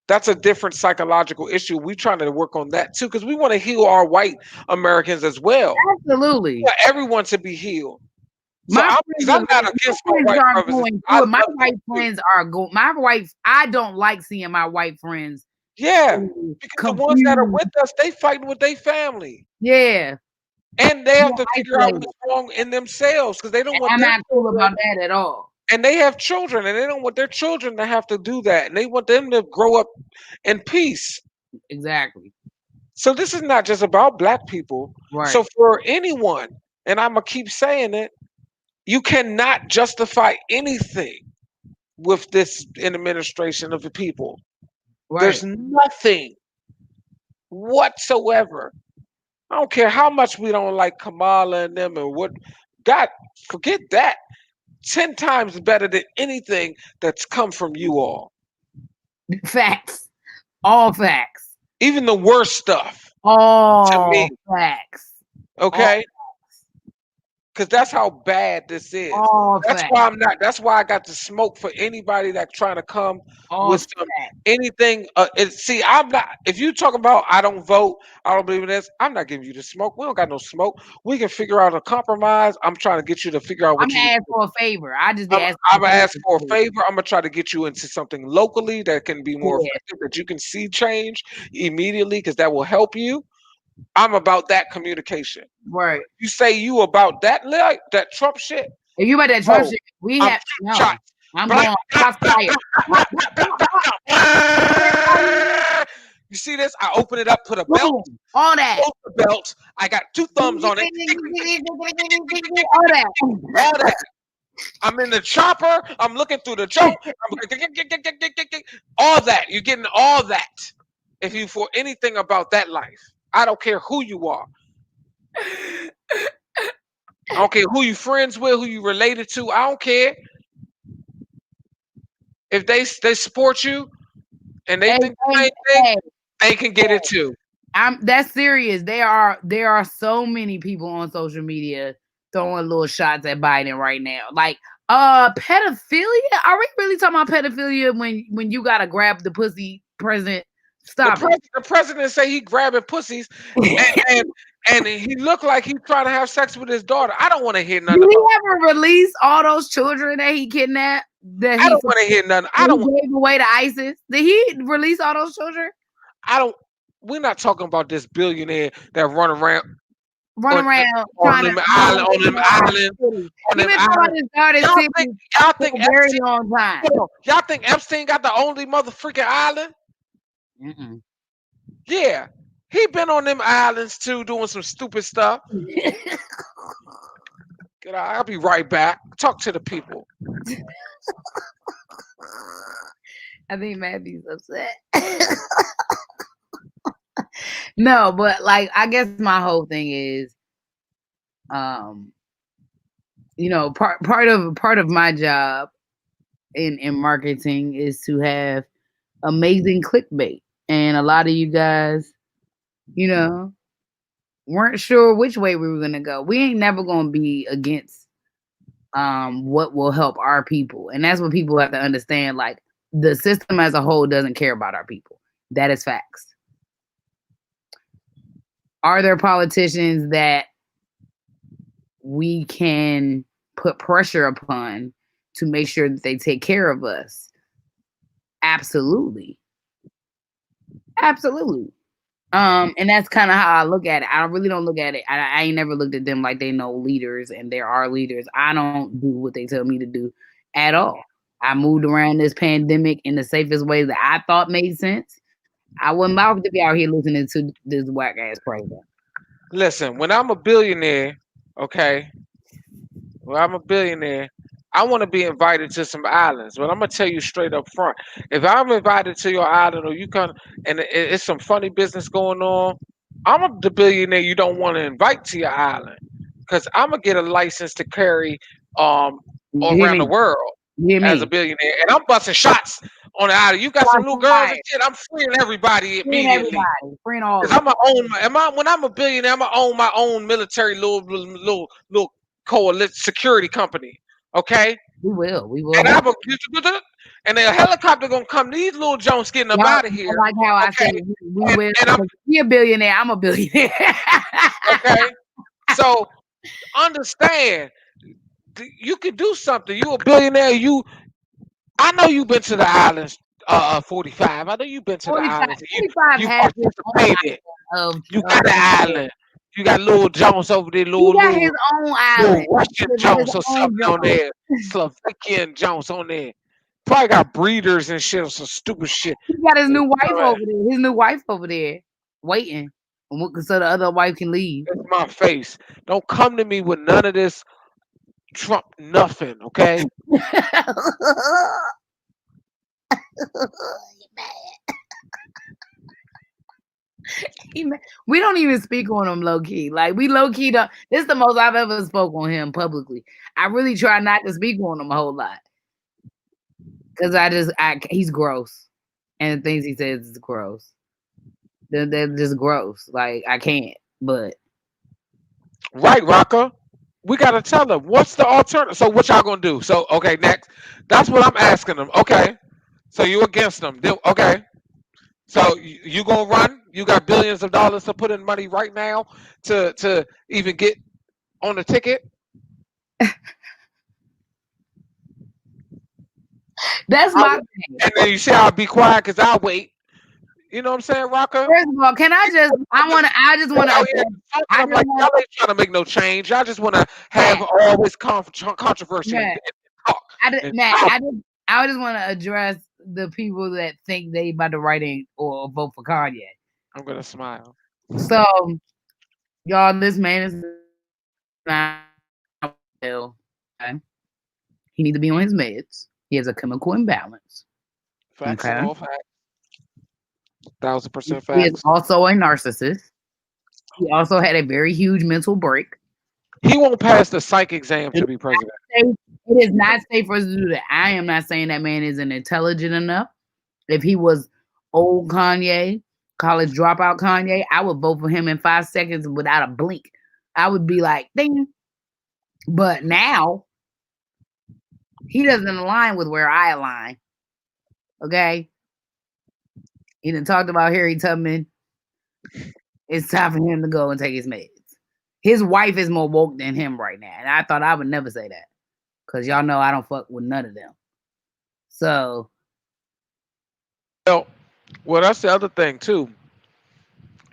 Speaker 1: That's a different psychological issue. We're trying to work on that too, because we want to heal our white Americans as well. We
Speaker 2: Absolutely.
Speaker 1: want everyone to be healed. So
Speaker 2: My
Speaker 1: I'm,
Speaker 2: friends,
Speaker 1: because I'm not against my white
Speaker 2: are
Speaker 1: brothers.
Speaker 2: going
Speaker 1: I
Speaker 2: through it. My
Speaker 1: love them
Speaker 2: white
Speaker 1: too.
Speaker 2: friends are going. My white. I don't like seeing my white friends
Speaker 1: Yeah, because the ones that are
Speaker 2: confused.
Speaker 1: with us, they fighting with their family,
Speaker 2: Yeah,
Speaker 1: and they have
Speaker 2: yeah,
Speaker 1: to figure out
Speaker 2: isolated.
Speaker 1: what's wrong in themselves because they don't
Speaker 2: And
Speaker 1: want
Speaker 2: I'm
Speaker 1: their
Speaker 2: not cool
Speaker 1: children,
Speaker 2: about that at all.
Speaker 1: and they have children, and they don't want their children to have to do that, and they want them to grow up in peace.
Speaker 2: Exactly.
Speaker 1: So this is not just about black people. So
Speaker 2: Right.
Speaker 1: for anyone, and I'm gonna keep saying it, you cannot justify anything with this administration of the people. There's
Speaker 2: Right.
Speaker 1: nothing whatsoever. I don't care how much we don't like Kamala and them and what. God, forget that. 10 times better than anything that's come from you all.
Speaker 2: Facts. All facts.
Speaker 1: Even the worst stuff to me.
Speaker 2: All facts. All,
Speaker 1: Okay? Because that's how bad this is.
Speaker 2: all
Speaker 1: That's
Speaker 2: facts.
Speaker 1: why I'm not. That's why I got to smoke for anybody that's trying to come
Speaker 2: All
Speaker 1: with some
Speaker 2: facts.
Speaker 1: anything. See, I'm not. If you talk about I don't vote, I don't believe in this. I'm not giving you the smoke. We don't got no smoke. We can figure out a compromise. I'm trying to get you to figure out
Speaker 2: I'm
Speaker 1: what you.
Speaker 2: gonna ask for a favor. I just be
Speaker 1: I'm,
Speaker 2: asking
Speaker 1: I'm
Speaker 2: for
Speaker 1: gonna ask for a
Speaker 2: favors.
Speaker 1: favor. I'm gonna try to get you into something locally that can be more
Speaker 2: Yeah.
Speaker 1: effective, that you can see change immediately, because that will help you. I'm about that communication.
Speaker 2: Right.
Speaker 1: You say you about that, like that Trump shit.
Speaker 2: If you about that Trump
Speaker 1: Oh,
Speaker 2: shit, we
Speaker 1: I'm
Speaker 2: have
Speaker 1: shooting
Speaker 2: no.
Speaker 1: shots.
Speaker 2: I'm
Speaker 1: Blah,
Speaker 2: going
Speaker 1: blah,
Speaker 2: shots
Speaker 1: blah,
Speaker 2: fired.
Speaker 1: blah, blah, blah, blah, blah, blah. You see this? I open it up, put a belt,
Speaker 2: Boom. All that.
Speaker 1: both the belts. I got two thumbs on it.
Speaker 2: All that.
Speaker 1: All that. I'm in the chopper. I'm looking through the joke. All that. You're getting all that. If you for anything about that life, I don't care who you are. I don't care who you friends with, who you related to. I don't care if they support you and they
Speaker 2: Hey,
Speaker 1: think the
Speaker 2: hey,
Speaker 1: same thing.
Speaker 2: hey,
Speaker 1: They can get it too.
Speaker 2: that's serious. There are so many people on social media throwing little shots at Biden right now. Like pedophilia? Are we really talking about pedophilia when you gotta grab the pussy president?
Speaker 1: The,
Speaker 2: Stop
Speaker 1: the president say he grabbing pussies, and,
Speaker 2: it.
Speaker 1: and and he looked like he's trying to have sex with his daughter. I don't want to hear
Speaker 2: Did
Speaker 1: nothing
Speaker 2: he
Speaker 1: about.
Speaker 2: ever release all those children that he kidnapped? That
Speaker 1: I
Speaker 2: he,
Speaker 1: don't want to hear nothing.
Speaker 2: he gave away to ISIS? Did he release all those children?
Speaker 1: I don't. We're not talking about this billionaire that run around
Speaker 2: Run
Speaker 1: on
Speaker 2: around trying to
Speaker 1: on them island, on
Speaker 2: He
Speaker 1: them
Speaker 2: been talking about
Speaker 1: island.
Speaker 2: this Garden
Speaker 1: Y'all think
Speaker 2: City
Speaker 1: y'all
Speaker 2: for
Speaker 1: think
Speaker 2: a very
Speaker 1: Epstein?
Speaker 2: long time.
Speaker 1: Hold on. Y'all think Epstein got the only motherfucking island?
Speaker 2: Mm-mm.
Speaker 1: Yeah, he been on them islands too, doing some stupid stuff. Get out. I'll be right back. Talk to the people.
Speaker 2: I think Matthew's upset. No, but like I guess my whole thing is, um, part of my job in marketing is to have amazing clickbait, and a lot of you guys, you know, weren't sure which way we were gonna go. We ain't never gonna be against what will help our people, and that's what people have to understand. Like the system as a whole doesn't care about our people. That is facts. Are there politicians that we can put pressure upon to make sure that they take care of us? Absolutely. Absolutely. And that's kind of how I look at it. I really don't look at it. I ain't never looked at them like they know leaders and there are leaders. I don't do what they tell me to do at all. I moved around this pandemic in the safest way that I thought made sense. I wouldn't about to be out here listening to this whack ass president.
Speaker 1: Listen, when I'm a billionaire, okay, when I'm a billionaire, I want to be invited to some islands. But I'm gonna tell you straight up front: if I'm invited to your island, or you come and it's some funny business going on, the billionaire you don't want to invite to your island, because I'm gonna get a license to carry um
Speaker 2: You hear
Speaker 1: around the
Speaker 2: me?
Speaker 1: world
Speaker 2: You hear
Speaker 1: as a
Speaker 2: me?
Speaker 1: billionaire, and I'm busting shots on the island. You got some new girls and
Speaker 2: Right.
Speaker 1: shit. I'm freeing everybody
Speaker 2: Freeing
Speaker 1: immediately.
Speaker 2: everybody. Freeing all
Speaker 1: Cause
Speaker 2: of
Speaker 1: I'm
Speaker 2: them.
Speaker 1: gonna own my, am I, when I'm a billionaire, I'm gonna own my own military little coalition security company. Okay,
Speaker 2: We will
Speaker 1: and
Speaker 2: have.
Speaker 1: I'm a and a helicopter gonna come. These little Jones getting up
Speaker 2: Y'all,
Speaker 1: out of
Speaker 2: I
Speaker 1: here.
Speaker 2: like how I said
Speaker 1: Okay,
Speaker 2: we will.
Speaker 1: and I'm
Speaker 2: He a billionaire. I'm a billionaire.
Speaker 1: okay. So understand, you can do something. You a billionaire. I know you've been to the islands. 45. I know you've been to the
Speaker 2: 45,
Speaker 1: islands.
Speaker 2: forty-five
Speaker 1: You
Speaker 2: has his own
Speaker 1: participated.
Speaker 2: of,
Speaker 1: You
Speaker 2: of
Speaker 1: got the island. You got little Jones over there,
Speaker 2: he
Speaker 1: little
Speaker 2: got his
Speaker 1: little
Speaker 2: own
Speaker 1: little
Speaker 2: island.
Speaker 1: Russian
Speaker 2: He got his
Speaker 1: Jones or
Speaker 2: own
Speaker 1: something on
Speaker 2: zone.
Speaker 1: there, Slovakian Jones on there. Probably got breeders and shit or some stupid shit.
Speaker 2: He got his new wife
Speaker 1: Alright,
Speaker 2: over there. His new wife over there waiting, so the other wife can leave.
Speaker 1: that's my face. Don't come to me with none of this Trump nothing, okay?
Speaker 2: We don't even speak on him low key. Like we low key don't. This is the most I've ever spoke on him publicly. I really try not to speak on him a whole lot because he's gross, and the things he says is gross. They're just gross. Like I can't. But
Speaker 1: Right, Rocker. We gotta tell them what's the alternative. So what y'all gonna do? So okay, next. That's what I'm asking them. Okay. So you against them. Okay. So you gonna run? You got billions of dollars to put in money right now to even get on the ticket?
Speaker 2: that's
Speaker 1: I,
Speaker 2: my thing.
Speaker 1: and then you say I'll be quiet because I'll wait. You know what I'm saying, Rocker?
Speaker 2: First of all, can I just? I just want
Speaker 1: Oh
Speaker 2: to.
Speaker 1: yeah,
Speaker 2: I
Speaker 1: I'm
Speaker 2: just
Speaker 1: like y'all
Speaker 2: want.
Speaker 1: ain't trying to make no change. Y'all just want to have
Speaker 2: Matt,
Speaker 1: all this controversy
Speaker 2: Matt,
Speaker 1: and talk and
Speaker 2: Matt,
Speaker 1: talk.
Speaker 2: I just want to address the people that think they about to write in or vote for Kanye.
Speaker 1: I'm gonna smile.
Speaker 2: So, y'all, this man is not well. Okay? He needs to be on his meds. He has a chemical imbalance.
Speaker 1: Facts and
Speaker 2: Okay.
Speaker 1: all facts. 1000%
Speaker 2: He is
Speaker 1: facts.
Speaker 2: also a narcissist. He also had a very huge mental break.
Speaker 1: He won't pass the psych exam
Speaker 2: It
Speaker 1: to be president.
Speaker 2: is not safe for us to do that. I am not saying that man isn't intelligent enough. If he was old Kanye, college dropout Kanye, I would vote for him in 5 seconds without a blink. I would be like, ding. But now he doesn't align with where I align. Okay. He done talked about Harry Tubman. It's time for him to go and take his meds. His wife is more woke than him right now. And I thought I would never say that. Because y'all know I don't fuck with none of them. So
Speaker 1: Well, well, that's the other thing too.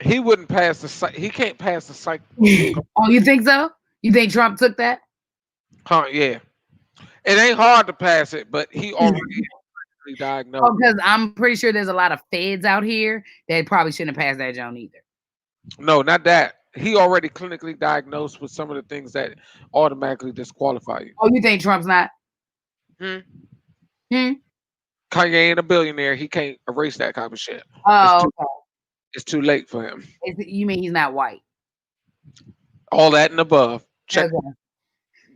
Speaker 1: He wouldn't pass the psych. He can't pass the psych.
Speaker 2: oh, you think so? You think Trump took that?
Speaker 1: Yeah, it ain't hard to pass it, but he already diagnosed.
Speaker 2: Oh, because I'm pretty sure there's a lot of feds out here that probably shouldn't have passed that Joan either.
Speaker 1: No, not that. He already clinically diagnosed with some of the things that automatically disqualify you.
Speaker 2: Oh, you think Trump's not?
Speaker 1: Hmm.
Speaker 2: Hmm?
Speaker 1: Kanye ain't a billionaire. He can't erase that kind of shit. It's
Speaker 2: Oh,
Speaker 1: too. It's too late for him.
Speaker 2: you mean he's not white?
Speaker 1: All that and above. Check
Speaker 2: Okay.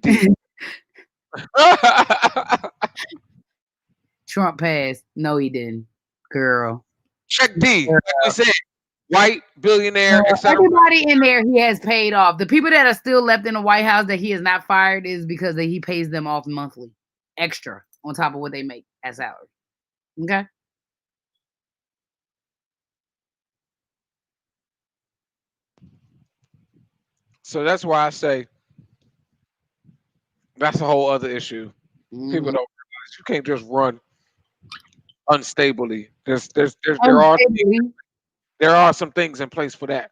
Speaker 1: D.
Speaker 2: Trump passed. No, he didn't. Girl.
Speaker 1: Check D.
Speaker 2: Girl.
Speaker 1: Like we said, white billionaire, etc.
Speaker 2: Everybody in there he has paid off. The people that are still left in the White House that he has not fired is because he pays them off monthly, extra on top of what they make as salary. Okay.
Speaker 1: So that's why I say that's a whole other issue. People
Speaker 2: Mm-hmm.
Speaker 1: don't realize you can't just run unstably.
Speaker 2: Unstably.
Speaker 1: There are some things in place for that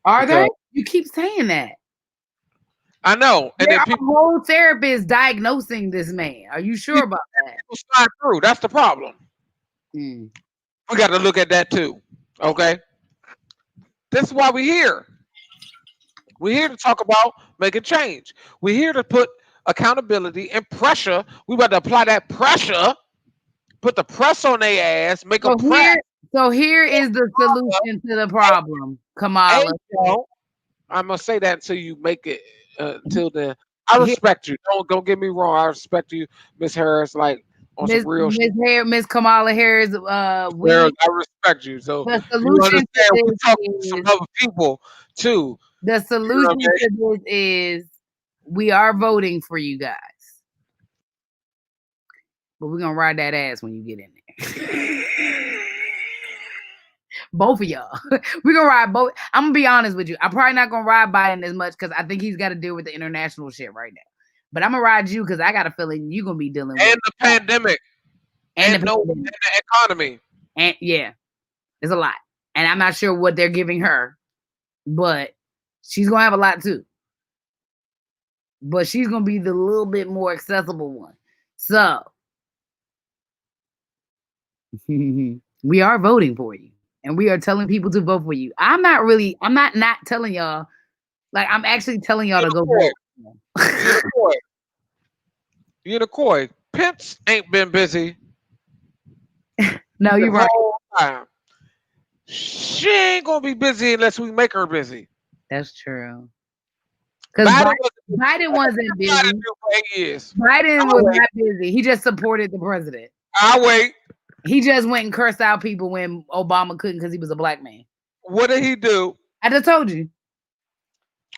Speaker 2: Are
Speaker 1: because
Speaker 2: they? You keep saying that.
Speaker 1: I know, and
Speaker 2: There
Speaker 1: then
Speaker 2: are whole therapists diagnosing this man. Are you sure about that?
Speaker 1: people slide through. That's the problem.
Speaker 2: Mm.
Speaker 1: We got to look at that too. Okay, this is why we're here. We're here to talk about making change. We're here to put accountability and pressure. We about to apply that pressure, put the press on their ass, make them
Speaker 2: So
Speaker 1: press.
Speaker 2: here is the solution to the problem,
Speaker 1: Hey,
Speaker 2: Kamala.
Speaker 1: yo, I'm gonna say that until you make it. Till then, I
Speaker 2: Here,
Speaker 1: respect you. Don't get me wrong. I respect you, Miss Harris. Like on some real shit.
Speaker 2: Miss Kamala Harris.
Speaker 1: Girl, I respect you. So
Speaker 2: The
Speaker 1: you
Speaker 2: solution to
Speaker 1: understand we
Speaker 2: this
Speaker 1: talking to some
Speaker 2: is
Speaker 1: other people too.
Speaker 2: the
Speaker 1: You know what
Speaker 2: solution
Speaker 1: I mean?
Speaker 2: to this is we are voting for you guys, but we're gonna ride that ass when you get in there. Both of y'all. We're gonna ride both. I'm gonna be honest with you. I'm probably not gonna ride Biden as much because I think he's got to deal with the international shit right now. But I'm gonna ride you because I got a feeling you're gonna be dealing with
Speaker 1: And the pandemic,
Speaker 2: and
Speaker 1: and the economy.
Speaker 2: and yeah, it's a lot. And I'm not sure what they're giving her, but she's gonna have a lot too. But she's gonna be the little bit more accessible one. So we are voting for you. And we are telling people to vote for you. I'm not telling y'all. Like, I'm actually telling y'all to go vote.
Speaker 1: You the Coy. Pence ain't been busy
Speaker 2: No,
Speaker 1: the
Speaker 2: you're right.
Speaker 1: whole time. She ain't gonna be busy unless we make her busy.
Speaker 2: That's true. Because Biden wasn't busy.
Speaker 1: For 8 years.
Speaker 2: Biden was not busy. He just supported the president.
Speaker 1: I'll wait.
Speaker 2: He just went and cursed out people when Obama couldn't because he was a black man.
Speaker 1: What did he do?
Speaker 2: I just told you.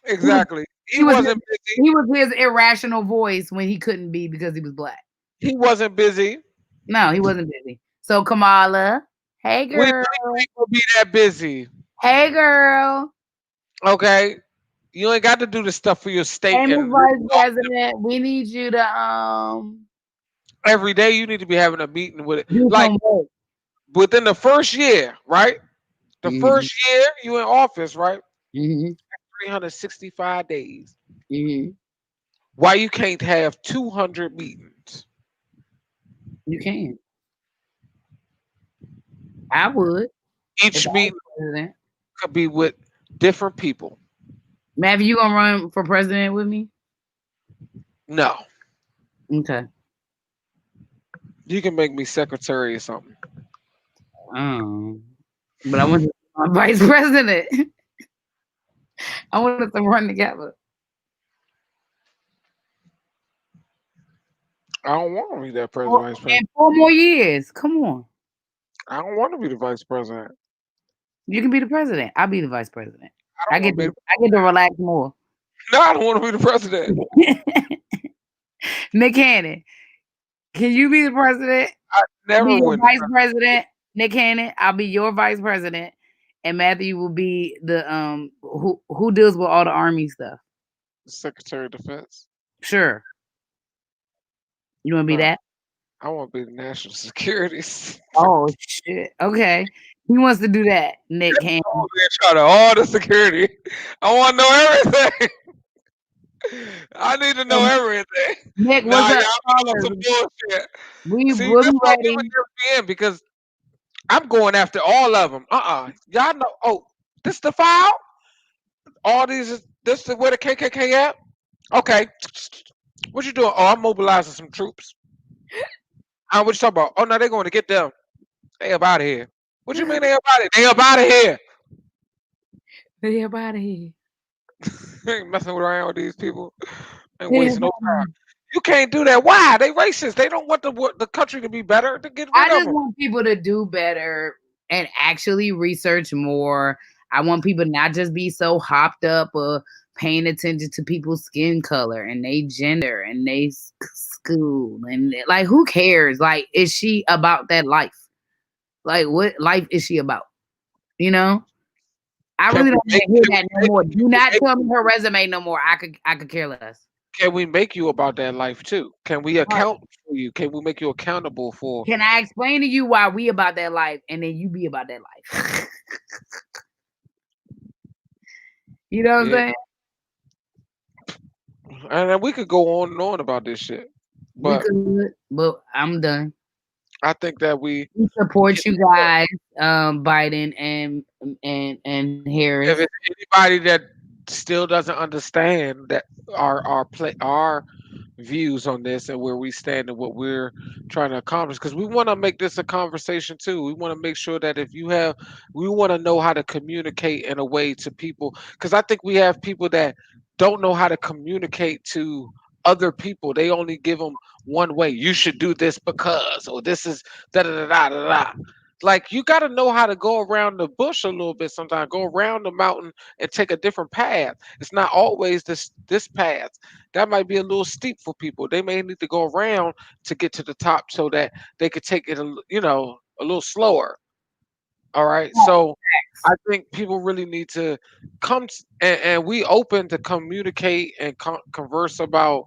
Speaker 1: Exactly. He wasn't busy.
Speaker 2: He was his irrational voice when he couldn't be because he was black.
Speaker 1: He wasn't busy.
Speaker 2: No, he wasn't busy. So Kamala, hey girl.
Speaker 1: We ain't gonna be that busy.
Speaker 2: Hey girl.
Speaker 1: Okay. You ain't got to do the stuff for your state.
Speaker 2: Hey, Ms. Vice President, we need you to
Speaker 1: every day you need to be having a meeting with it.
Speaker 2: do
Speaker 1: Like
Speaker 2: work.
Speaker 1: within the first year, right? The first year you in office, right? 365 days. Why you can't have 200 meetings?
Speaker 2: You can. I would.
Speaker 1: Each meeting could be with different people.
Speaker 2: Matthew, you gonna run for president with me?
Speaker 1: No.
Speaker 2: Okay.
Speaker 1: You can make me secretary or something.
Speaker 2: But I want to be my vice president. I want us to run together.
Speaker 1: I don't want to be that president. Vice president.
Speaker 2: And 4 more years. Come on.
Speaker 1: I don't want to be the vice president.
Speaker 2: You can be the president. I'll be the vice president. I get to relax more.
Speaker 1: No, I don't want to be the president.
Speaker 2: Nick Cannon, can you be the president?
Speaker 1: I never
Speaker 2: would.
Speaker 1: Vice
Speaker 2: president. Nick Cannon, I'll be your vice president, and Matthew will be the who deals with all the army stuff.
Speaker 1: Secretary of Defense.
Speaker 2: Sure. You want to be that?
Speaker 1: I want to be the national security.
Speaker 2: Oh shit! Okay, he wants to do that. Nick Cannon.
Speaker 1: I want to be in charge of all the security. I want to know everything. I need to know everything.
Speaker 2: Nick, what's up?
Speaker 1: Some bullshit.
Speaker 2: We'll be ready.
Speaker 1: Because I'm going after all of them. Y'all know. Oh, this the file. All these. This is where the KKK at. Okay. What you doing? Oh, I'm mobilizing some troops. What you talking about? Oh no, they're going to get them. They up out of here. What you mean they up out of here? They up out of here.
Speaker 2: They up out of here.
Speaker 1: Ain't messing around with these people. Ain't wasting no time. You can't do that. Why? They racist. They don't want the country to be better. To get rid
Speaker 2: I
Speaker 1: of
Speaker 2: just
Speaker 1: them.
Speaker 2: want people to do better and actually research more. I want people not just be so hopped up or paying attention to people's skin color and they gender and they school and like who cares? Like, is she about that life? Like, what life is she about? You know? I really don't want to hear that no more. Do not tell me her resume no more. I could care less.
Speaker 1: can we make you about that life too? Can we
Speaker 2: Right.
Speaker 1: account for you? Can we make you accountable for?
Speaker 2: Can I explain to you why we about that life and then you be about that life? You know what I'm
Speaker 1: Yeah,
Speaker 2: saying?
Speaker 1: and then we could go on and on about this shit,
Speaker 2: We
Speaker 1: but
Speaker 2: could, but I'm done.
Speaker 1: I think that
Speaker 2: We
Speaker 1: we
Speaker 2: support
Speaker 1: can.
Speaker 2: you guys, Biden and Harris.
Speaker 1: If it's anybody that still doesn't understand that our views on this and where we stand and what we're trying to accomplish, because we want to make this a conversation too. We want to make sure that if you have, we want to know how to communicate in a way to people, because I think we have people that don't know how to communicate to other people. They only give them one way. You should do this because, or this is da da da da da da. Like you got to know how to go around the bush a little bit sometimes, go around the mountain and take a different path. It's not always this path. That might be a little steep for people. They may need to go around to get to the top so that they could take it a little slower. All right. So I think people really need to and we open to communicate and converse about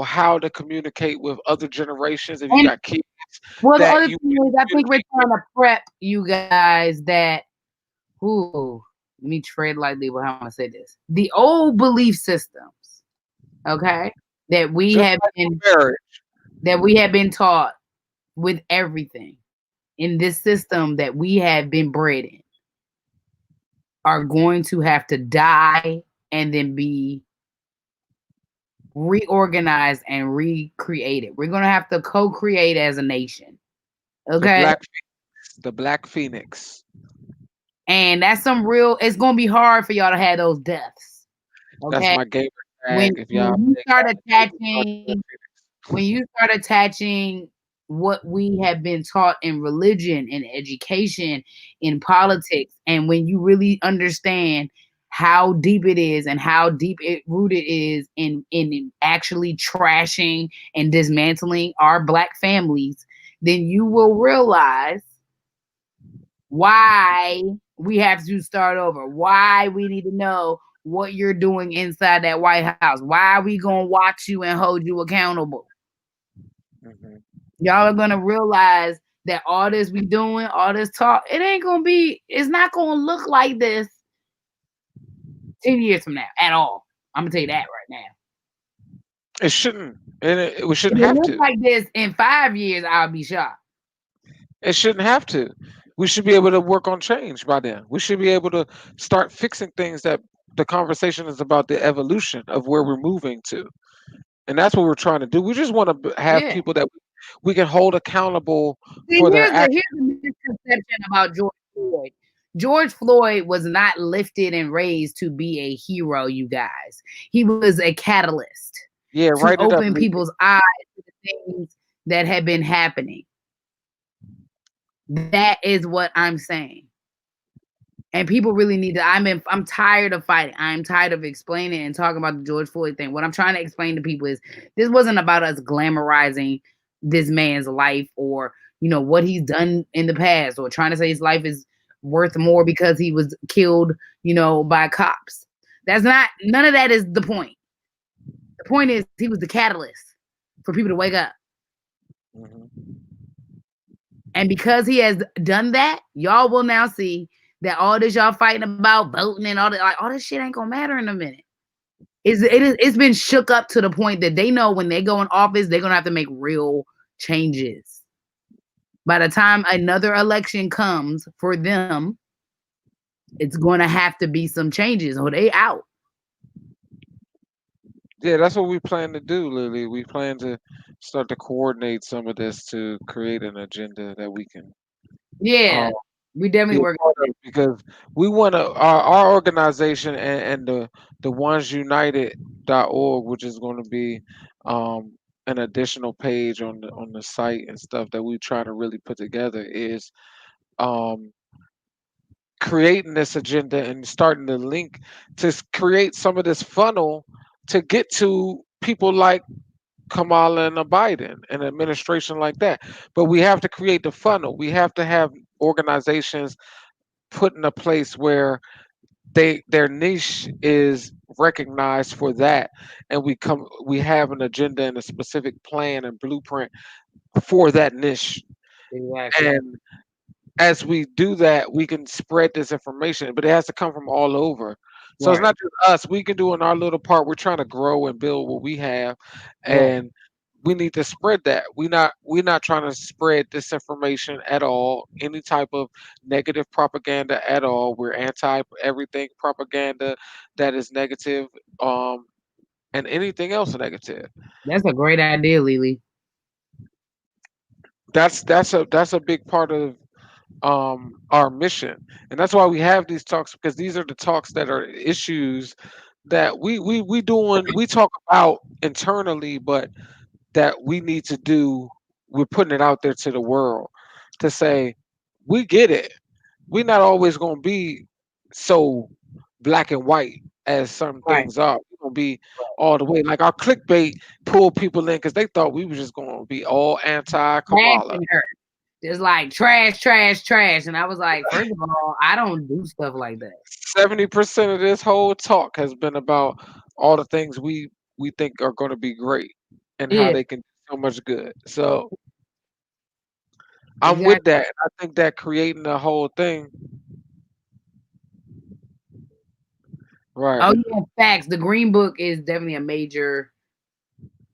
Speaker 1: how to communicate with other generations if you
Speaker 2: And
Speaker 1: got kids
Speaker 2: well, the
Speaker 1: that
Speaker 2: other
Speaker 1: you
Speaker 2: thing is, I think we're
Speaker 1: communicate with.
Speaker 2: trying to prep you guys that, ooh, let me tread lightly with how I'm gonna say this. The old belief systems, okay, that we
Speaker 1: Just
Speaker 2: have
Speaker 1: like
Speaker 2: been
Speaker 1: for marriage.
Speaker 2: taught with everything in this system that we have been bred in are going to have to die and then be reorganized and recreated. We're going to have to co-create as a nation.
Speaker 1: The
Speaker 2: Okay?
Speaker 1: black the black phoenix.
Speaker 2: And that's some real, it's going to be hard for y'all to have those deaths.
Speaker 1: That's
Speaker 2: Okay?
Speaker 1: my gamer
Speaker 2: When
Speaker 1: tag. If y'all
Speaker 2: when you
Speaker 1: think
Speaker 2: start
Speaker 1: I'm a gamer, start the
Speaker 2: attaching when you start attaching what we have been taught in religion, in education, in politics, and when you really understand how deep it is and how deep it rooted is in actually trashing and dismantling our black families, then you will realize why we have to start over, why we need to know what you're doing inside that White House, why are we gonna watch you and hold you accountable.
Speaker 1: Mhm.
Speaker 2: Y'all are gonna realize that all this we doing, all this talk, it's not gonna look like this 10 years from now at all. I'm gonna tell you that right now.
Speaker 1: It shouldn't, and we
Speaker 2: If
Speaker 1: shouldn't
Speaker 2: it
Speaker 1: have
Speaker 2: looks
Speaker 1: to.
Speaker 2: like this in 5 years, I'll be shocked.
Speaker 1: It shouldn't have to. We should be able to work on change by then. We should be able to start fixing things that the conversation is about the evolution of where we're moving to. And that's what we're trying to do. We just want to have
Speaker 2: Yeah.
Speaker 1: people that we can hold accountable
Speaker 2: See,
Speaker 1: for their
Speaker 2: here's
Speaker 1: actions.
Speaker 2: a misconception about George Floyd. George Floyd was not lifted and raised to be a hero, you guys. He was a catalyst
Speaker 1: Yeah,
Speaker 2: to
Speaker 1: write it up,
Speaker 2: open
Speaker 1: Lily.
Speaker 2: people's eyes to the things that have been happening. That is what I'm saying. And people really need to. I'm tired of fighting. I'm tired of explaining and talking about the George Floyd thing. What I'm trying to explain to people is this wasn't about us glamorizing this man's life or what he's done in the past or trying to say his life is worth more because he was killed by cops. That's not none of that is the point. The point is he was the catalyst for people to wake up.
Speaker 1: Mhm.
Speaker 2: And because he has done that, y'all will now see that all this y'all fighting about voting and all this shit ain't gonna matter in a minute. It's been shook up to the point that they know when they go in office, they're gonna have to make real changes. By the time another election comes for them, it's gonna have to be some changes or they out.
Speaker 1: Yeah, that's what we plan to do, Lily. We plan to start to coordinate some of this to create an agenda that we can uh,
Speaker 2: Yeah, we definitely
Speaker 1: be a
Speaker 2: work
Speaker 1: part
Speaker 2: on
Speaker 1: of, because we want to our organization and the onesunited.org, which is going to be um, an additional page on the site and stuff that we try to really put together, is um, creating this agenda and starting to link to create some of this funnel to get to people like Kamala and a Biden, an administration like that. But we have to create the funnel. We have to have organizations put in a place where their niche is recognized for that, and we have an agenda and a specific plan and blueprint for that niche.
Speaker 2: Exactly.
Speaker 1: And as we do that, we can spread this information, but it has to come from all over. So it's
Speaker 2: Right.
Speaker 1: not just us. We can do in our little part. We're trying to grow and build what we have,
Speaker 2: Right.
Speaker 1: and we need to spread that. We're not trying to spread disinformation at all, any type of negative propaganda at all. We're anti everything propaganda that is negative, and anything else negative.
Speaker 2: That's a great idea, Lily.
Speaker 1: That's a big part of our mission, and that's why we have these talks, because these are the talks that are issues that we talk about internally, but that we need to do. We're putting it out there to the world to say we get it. We're not always going to be so black and white as some
Speaker 2: Right.
Speaker 1: things are. We're going to be all the way like our clickbait pulled people in because they thought we were just going to be all anti Kamala.
Speaker 2: Bashing her. Just like trash, trash, trash. And I was like, first of all, I don't do stuff like that.
Speaker 1: 70% of this whole talk has been about all the things we think are going to be great and how
Speaker 2: Yeah,
Speaker 1: they can do so much good. So I'm with
Speaker 2: exactly.
Speaker 1: that. I think that creating the whole thing, right?
Speaker 2: Oh yeah, facts. The Green Book is definitely a major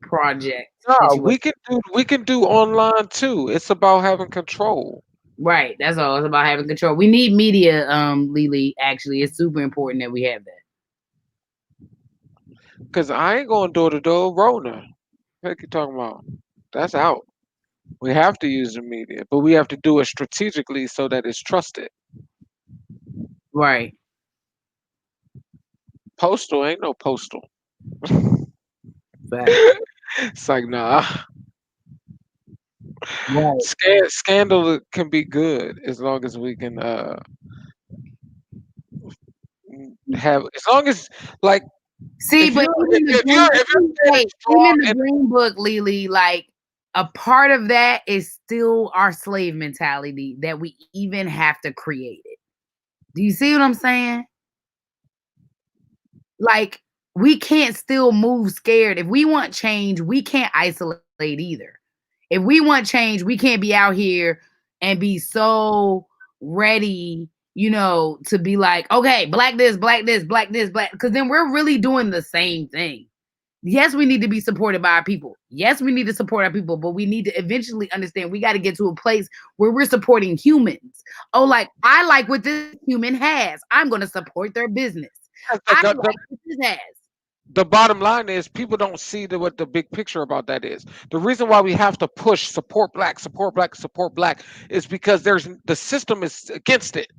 Speaker 2: project
Speaker 1: No,
Speaker 2: situation.
Speaker 1: we can do online too. It's about having control.
Speaker 2: Right. That's all. It's about having control. We need media, Lily, actually. It's super important that we have that.
Speaker 1: Cause I ain't going door to door Rona. What you talking about? That's out. We have to use the media, but we have to do it strategically so that it's trusted.
Speaker 2: Right.
Speaker 1: Postal ain't no postal.
Speaker 2: Facts.
Speaker 1: It's like nah.
Speaker 2: Right.
Speaker 1: Scandal can be good as long as we can have, as long as, like,
Speaker 2: See,
Speaker 1: if
Speaker 2: but
Speaker 1: you're
Speaker 2: even the
Speaker 1: if you're standing strong
Speaker 2: even the
Speaker 1: and
Speaker 2: Green Book, Lily, like a part of that is still our slave mentality that we even have to create it. Do you see what I'm saying? Like we can't still move scared. If we want change, we can't isolate either. If we want change, we can't be out here and be so ready, to be like, okay, black this, black this, black this, black, because then we're really doing the same thing. Yes, we need to be supported by our people. Yes, we need to support our people, but we need to eventually understand we got to get to a place where we're supporting humans. Oh, like I like what this human has. I'm going to support their business.
Speaker 1: the,
Speaker 2: I
Speaker 1: the,
Speaker 2: like
Speaker 1: the,
Speaker 2: what this has.
Speaker 1: the bottom line is people don't see what the big picture about that is. The reason why we have to push support black, support black, support black is because there's the system is against it.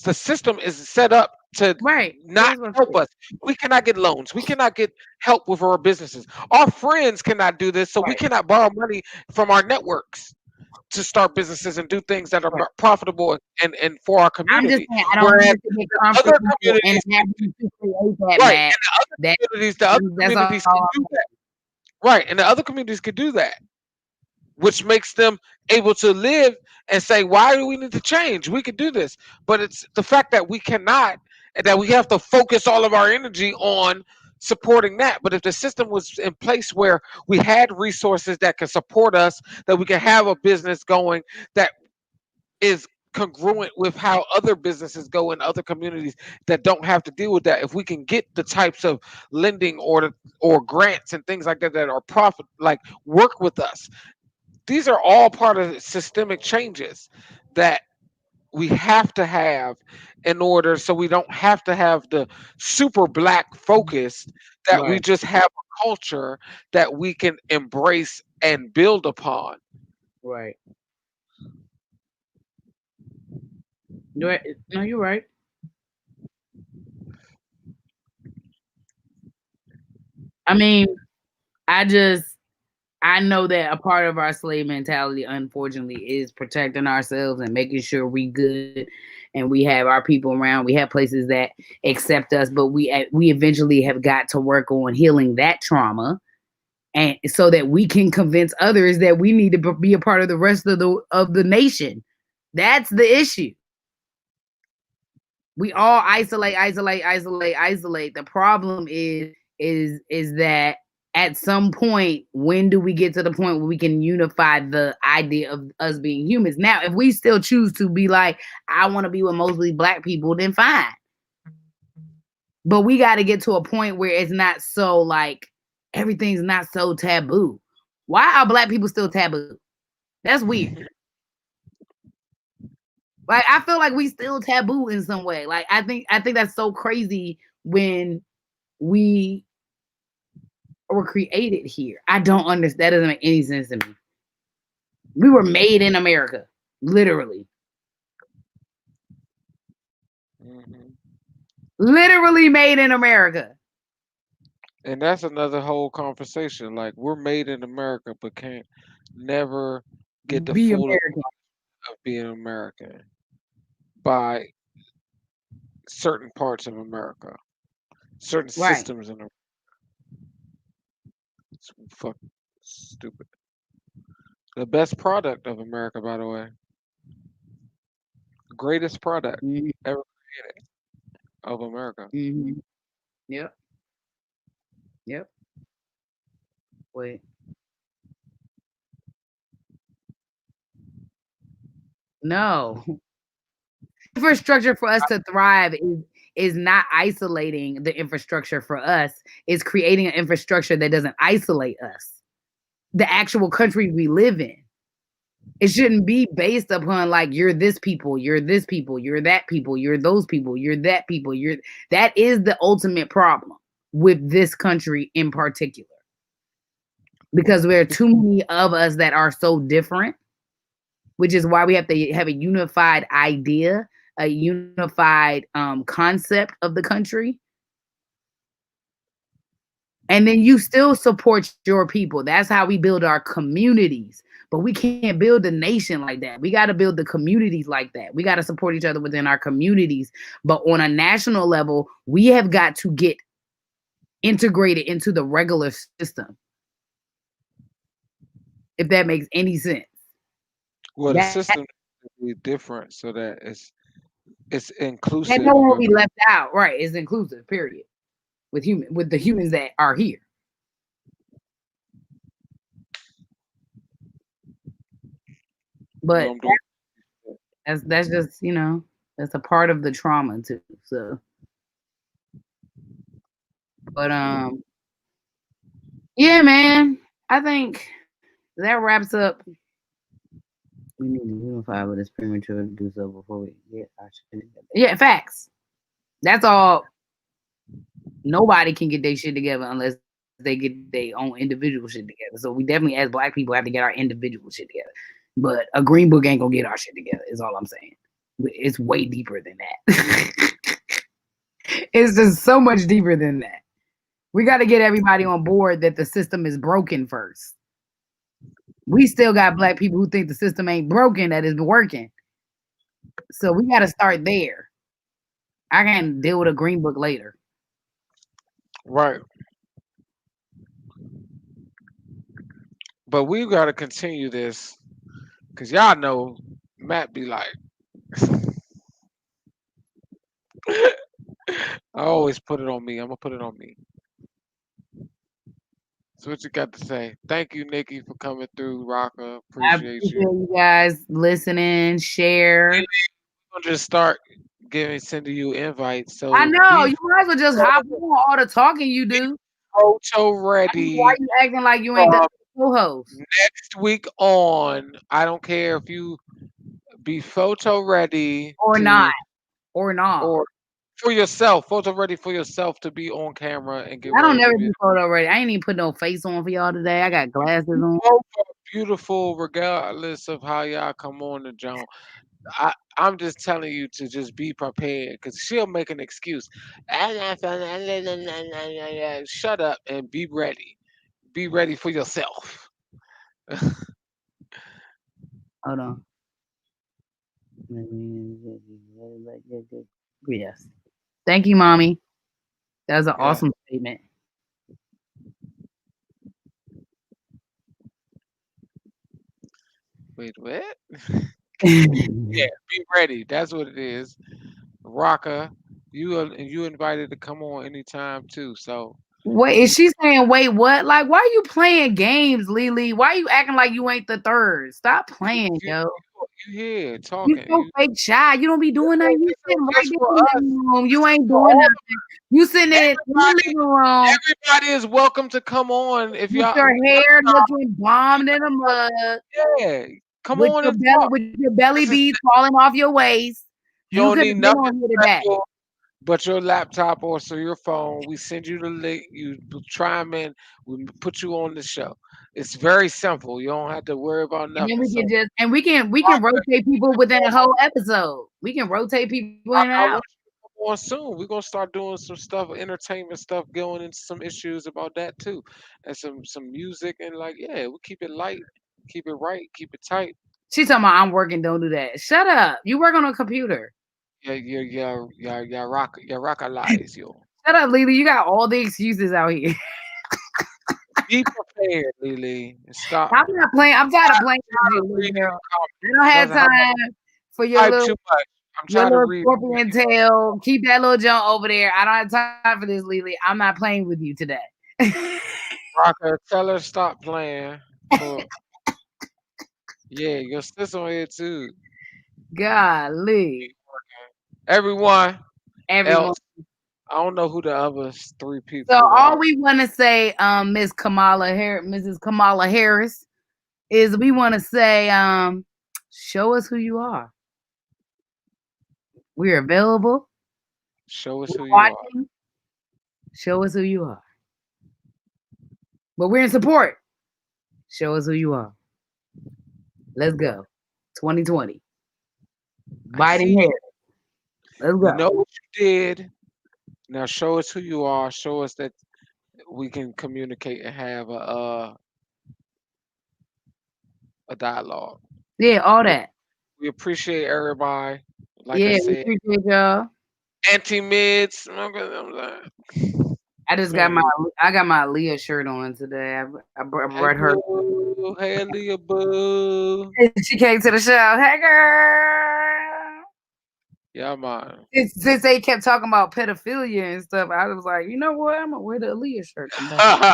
Speaker 1: The system is set up to
Speaker 2: Right.
Speaker 1: not help us. We cannot get loans. We cannot get help with our businesses. Our friends cannot do this, so we
Speaker 2: Right.
Speaker 1: cannot borrow money from our networks to start businesses and do things that are
Speaker 2: Right.
Speaker 1: profitable and for our
Speaker 2: I'm just
Speaker 1: community.
Speaker 2: saying I don't
Speaker 1: Whereas
Speaker 2: need to get
Speaker 1: other
Speaker 2: comfortable and
Speaker 1: communities,
Speaker 2: have you to create that,
Speaker 1: right,
Speaker 2: Matt. That
Speaker 1: the other
Speaker 2: that's
Speaker 1: communities can
Speaker 2: all.
Speaker 1: do that. Right, and the other communities can do that, which makes them able to live and say, why do we need to change? We can do this. But it's the fact that we cannot, and that we have to focus all of our energy on supporting that. But if the system was in place where we had resources that can support us, that we can have a business going that is congruent with how other businesses go in other communities that don't have to deal with that, if we can get the types of lending or grants and things like that that are profit, like, work with us, these are all part of systemic changes that we have to have in order, so we don't have to have the super black focus, that we
Speaker 2: Right.
Speaker 1: just have a culture that we can embrace and build upon.
Speaker 2: Right. You're right. No, you're right. I mean, I just I know that a part of our slave mentality, unfortunately, is protecting ourselves and making sure we good and we have our people around. We have places that accept us, but we eventually have got to work on healing that trauma, and so that we can convince others that we need to be a part of the rest of the nation. That's the issue. We all isolate, isolate, isolate, isolate. The problem is that at some point, when do we get to the point where we can unify the idea of us being humans? Now, if we still choose to be like, I want to be with mostly black people, then fine. But we got to get to a point where it's not so like everything's not so taboo. Why are black people still taboo? That's weird. Like I feel like we still taboo in some way. Like I think that's so crazy when we were created here. I don't understand. That doesn't make any sense to me. We were made in America, literally,
Speaker 1: Hmm.
Speaker 2: literally made in America.
Speaker 1: And that's another whole conversation. Like we're made in America, but can't never get the
Speaker 2: Be
Speaker 1: full
Speaker 2: American,
Speaker 1: of being American by certain parts of America, certain
Speaker 2: right?
Speaker 1: systems in America. It's fucking stupid. The best product of America, by the way, greatest product
Speaker 2: Mm-hmm.
Speaker 1: ever created of America.
Speaker 2: Mm-hmm. Yep. Yep. Wait. No. Infrastructure for us to thrive is not isolating the infrastructure for us. It's creating an infrastructure that doesn't isolate us. The actual country we live in. It shouldn't be based upon like you're this people, you're this people, you're that people, you're those people, you're that people, you're that is the ultimate problem with this country in particular. Because there are too many of us that are so different, which is why we have to have a unified idea, a unified concept of the country. And then you still support your people. That's how we build our communities. But we can't build the nation like that. We got to build the communities like that. We got to support each other within our communities. But on a national level, we have got to get integrated into the regular system, if that makes any sense.
Speaker 1: Well, the
Speaker 2: That
Speaker 1: system should be different so that it's
Speaker 2: that no
Speaker 1: inclusive
Speaker 2: one will
Speaker 1: of.
Speaker 2: be left out. Right. It's inclusive, period. With the humans that are here.
Speaker 1: You know,
Speaker 2: But
Speaker 1: I'm doing.
Speaker 2: that's just, that's a part of the trauma too. So but yeah, man. I think that wraps up. We need to unify, but it's premature to do so before we get our shit together. Yeah, facts. That's all. Nobody can get their shit together unless they get their own individual shit together. So we definitely, as black people, have to get our individual shit together. But a green book ain't gonna get our shit together. Is all I'm saying. It's way deeper than that. It's just so much deeper than that. We got to get everybody on board that the system is broken first. We still got black people who think the system ain't broken, that it's working. So we got to start there. I can deal with a green book later.
Speaker 1: Right. But we got to continue this because y'all know Matt be like, I always put it on me. I'm gonna put it on me. So what you got to say? Thank you, Nikki, for coming through. Rocka,
Speaker 2: I
Speaker 1: appreciate
Speaker 2: appreciate
Speaker 1: you.
Speaker 2: you guys listening, share.
Speaker 1: I'm gonna just start sending you invites.
Speaker 2: I
Speaker 1: So
Speaker 2: know
Speaker 1: be
Speaker 2: you might as well just hop on all the talking you do.
Speaker 1: photo
Speaker 2: Why
Speaker 1: ready
Speaker 2: you acting like you ain't done
Speaker 1: from
Speaker 2: co-host
Speaker 1: next week on. I don't care if you be photo ready
Speaker 2: or not
Speaker 1: to
Speaker 2: or not?
Speaker 1: or for yourself, photo ready for yourself to be on camera and get
Speaker 2: I don't
Speaker 1: ready to
Speaker 2: never
Speaker 1: be.
Speaker 2: do photo ready. I ain't even put no face on for y'all today. I got glasses on.
Speaker 1: Both are beautiful, regardless of how y'all come on the Joan. I'm just telling you to just be prepared because she'll make an excuse. Shut up and be ready. Be ready for yourself.
Speaker 2: Hold on. Yes. Thank you, mommy. That was an
Speaker 1: Yeah.
Speaker 2: awesome statement.
Speaker 1: Wait, what?
Speaker 2: All
Speaker 1: Yeah, be ready. That's what it is. Rocka, you invited to come on anytime too. So
Speaker 2: Wait, is
Speaker 1: you
Speaker 2: she saying wait what? Like, why are you playing games, Lily? Why are you acting like you ain't the third? Stop
Speaker 1: you
Speaker 2: playing,
Speaker 1: you,
Speaker 2: yo.
Speaker 1: you here
Speaker 2: You
Speaker 1: talking.
Speaker 2: so
Speaker 1: You
Speaker 2: fake shy. You don't be doing
Speaker 1: this
Speaker 2: nothing.
Speaker 1: ain't,
Speaker 2: You
Speaker 1: this
Speaker 2: sitting
Speaker 1: ain't
Speaker 2: right
Speaker 1: just
Speaker 2: there
Speaker 1: for
Speaker 2: in the
Speaker 1: us.
Speaker 2: living room.
Speaker 1: This
Speaker 2: You
Speaker 1: is
Speaker 2: ain't
Speaker 1: for
Speaker 2: doing
Speaker 1: all.
Speaker 2: nothing. You sitting in the
Speaker 1: Everybody,
Speaker 2: living room
Speaker 1: everybody is welcome to come on if
Speaker 2: with
Speaker 1: y'all.
Speaker 2: your hair looking bombed in the mud,
Speaker 1: Yeah, come on and talk.
Speaker 2: with your belly
Speaker 1: This is
Speaker 2: beads falling off your waist.
Speaker 1: you
Speaker 2: You
Speaker 1: don't
Speaker 2: could
Speaker 1: need
Speaker 2: have been
Speaker 1: nothing
Speaker 2: on here today.
Speaker 1: special but your laptop or so your phone. We send you the link. You try them in. We put you on the show. It's very simple. You don't have to worry about
Speaker 2: And then
Speaker 1: nothing.
Speaker 2: we
Speaker 1: So
Speaker 2: can just we can rotate people within a whole episode. We can rotate people in and
Speaker 1: I
Speaker 2: out.
Speaker 1: want you to come on soon. We're gonna start doing some stuff, entertainment stuff, going into some issues about that too, and some music and like yeah, we keep it light, keep it right, keep it tight.
Speaker 2: She talking about I'm working, don't do that. Shut up. You work on a computer.
Speaker 1: Yeah, rock lies, yo.
Speaker 2: Shut up, Lily. You got all the excuses out here.
Speaker 1: Be prepared, Lily. And stop.
Speaker 2: I'm not playing. I'm tired of playing with
Speaker 1: Tired
Speaker 2: you,
Speaker 1: of
Speaker 2: little
Speaker 1: reading
Speaker 2: girl.
Speaker 1: the comments.
Speaker 2: I don't have
Speaker 1: Doesn't have
Speaker 2: time for
Speaker 1: hype too much. I'm
Speaker 2: your
Speaker 1: tired of
Speaker 2: little
Speaker 1: reading.
Speaker 2: scorpion tail. Keep that little junk over there. I don't have time for this, Lily. I'm not playing with you today.
Speaker 1: Rocker, tell her stop playing. For yeah, your sister on here too.
Speaker 2: Golly.
Speaker 1: Everyone
Speaker 2: Everyone.
Speaker 1: else, I don't know who the other three
Speaker 2: So
Speaker 1: people
Speaker 2: all
Speaker 1: are.
Speaker 2: we want to say, Mrs. Kamala Harris, is we want to say, show us who you are. We're available.
Speaker 1: Show us
Speaker 2: We're
Speaker 1: who you are.
Speaker 2: watching. Show us who you are. But we're in support. Show us who you are. Let's go. 2020.
Speaker 1: I see
Speaker 2: Biden
Speaker 1: you.
Speaker 2: Harris. Let's
Speaker 1: We
Speaker 2: go.
Speaker 1: know what you did. Now show us who you are. Show us that we can communicate and have a dialogue.
Speaker 2: Yeah, all
Speaker 1: We,
Speaker 2: that.
Speaker 1: we appreciate everybody. Like I
Speaker 2: Yeah, we
Speaker 1: said,
Speaker 2: appreciate y'all.
Speaker 1: anti mids.
Speaker 2: I just got
Speaker 1: Man,
Speaker 2: I got my Leah shirt on today. I
Speaker 1: hey
Speaker 2: brought her.
Speaker 1: boo, hey Leah boo.
Speaker 2: She came to the show. Hey girl.
Speaker 1: Yeah man.
Speaker 2: Since they kept talking about pedophilia and stuff, I was like, you know what? I'm gonna wear the Aaliyah shirt today.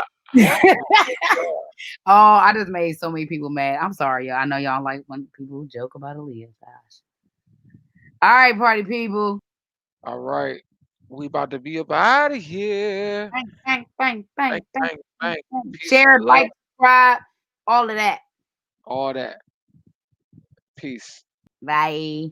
Speaker 2: Oh, I just made so many people mad. I'm sorry, y'all. I know y'all like when people joke about Aaliyah. Gosh. All right, party people.
Speaker 1: All right, we about to be up out of here.
Speaker 2: Bang, bang, bang,
Speaker 1: Bang,
Speaker 2: bang, bang,
Speaker 1: bang,
Speaker 2: bang,
Speaker 1: bang.
Speaker 2: bang.
Speaker 1: Peace
Speaker 2: Share,
Speaker 1: and love.
Speaker 2: like, subscribe, all of that.
Speaker 1: All that. Peace.
Speaker 2: Bye.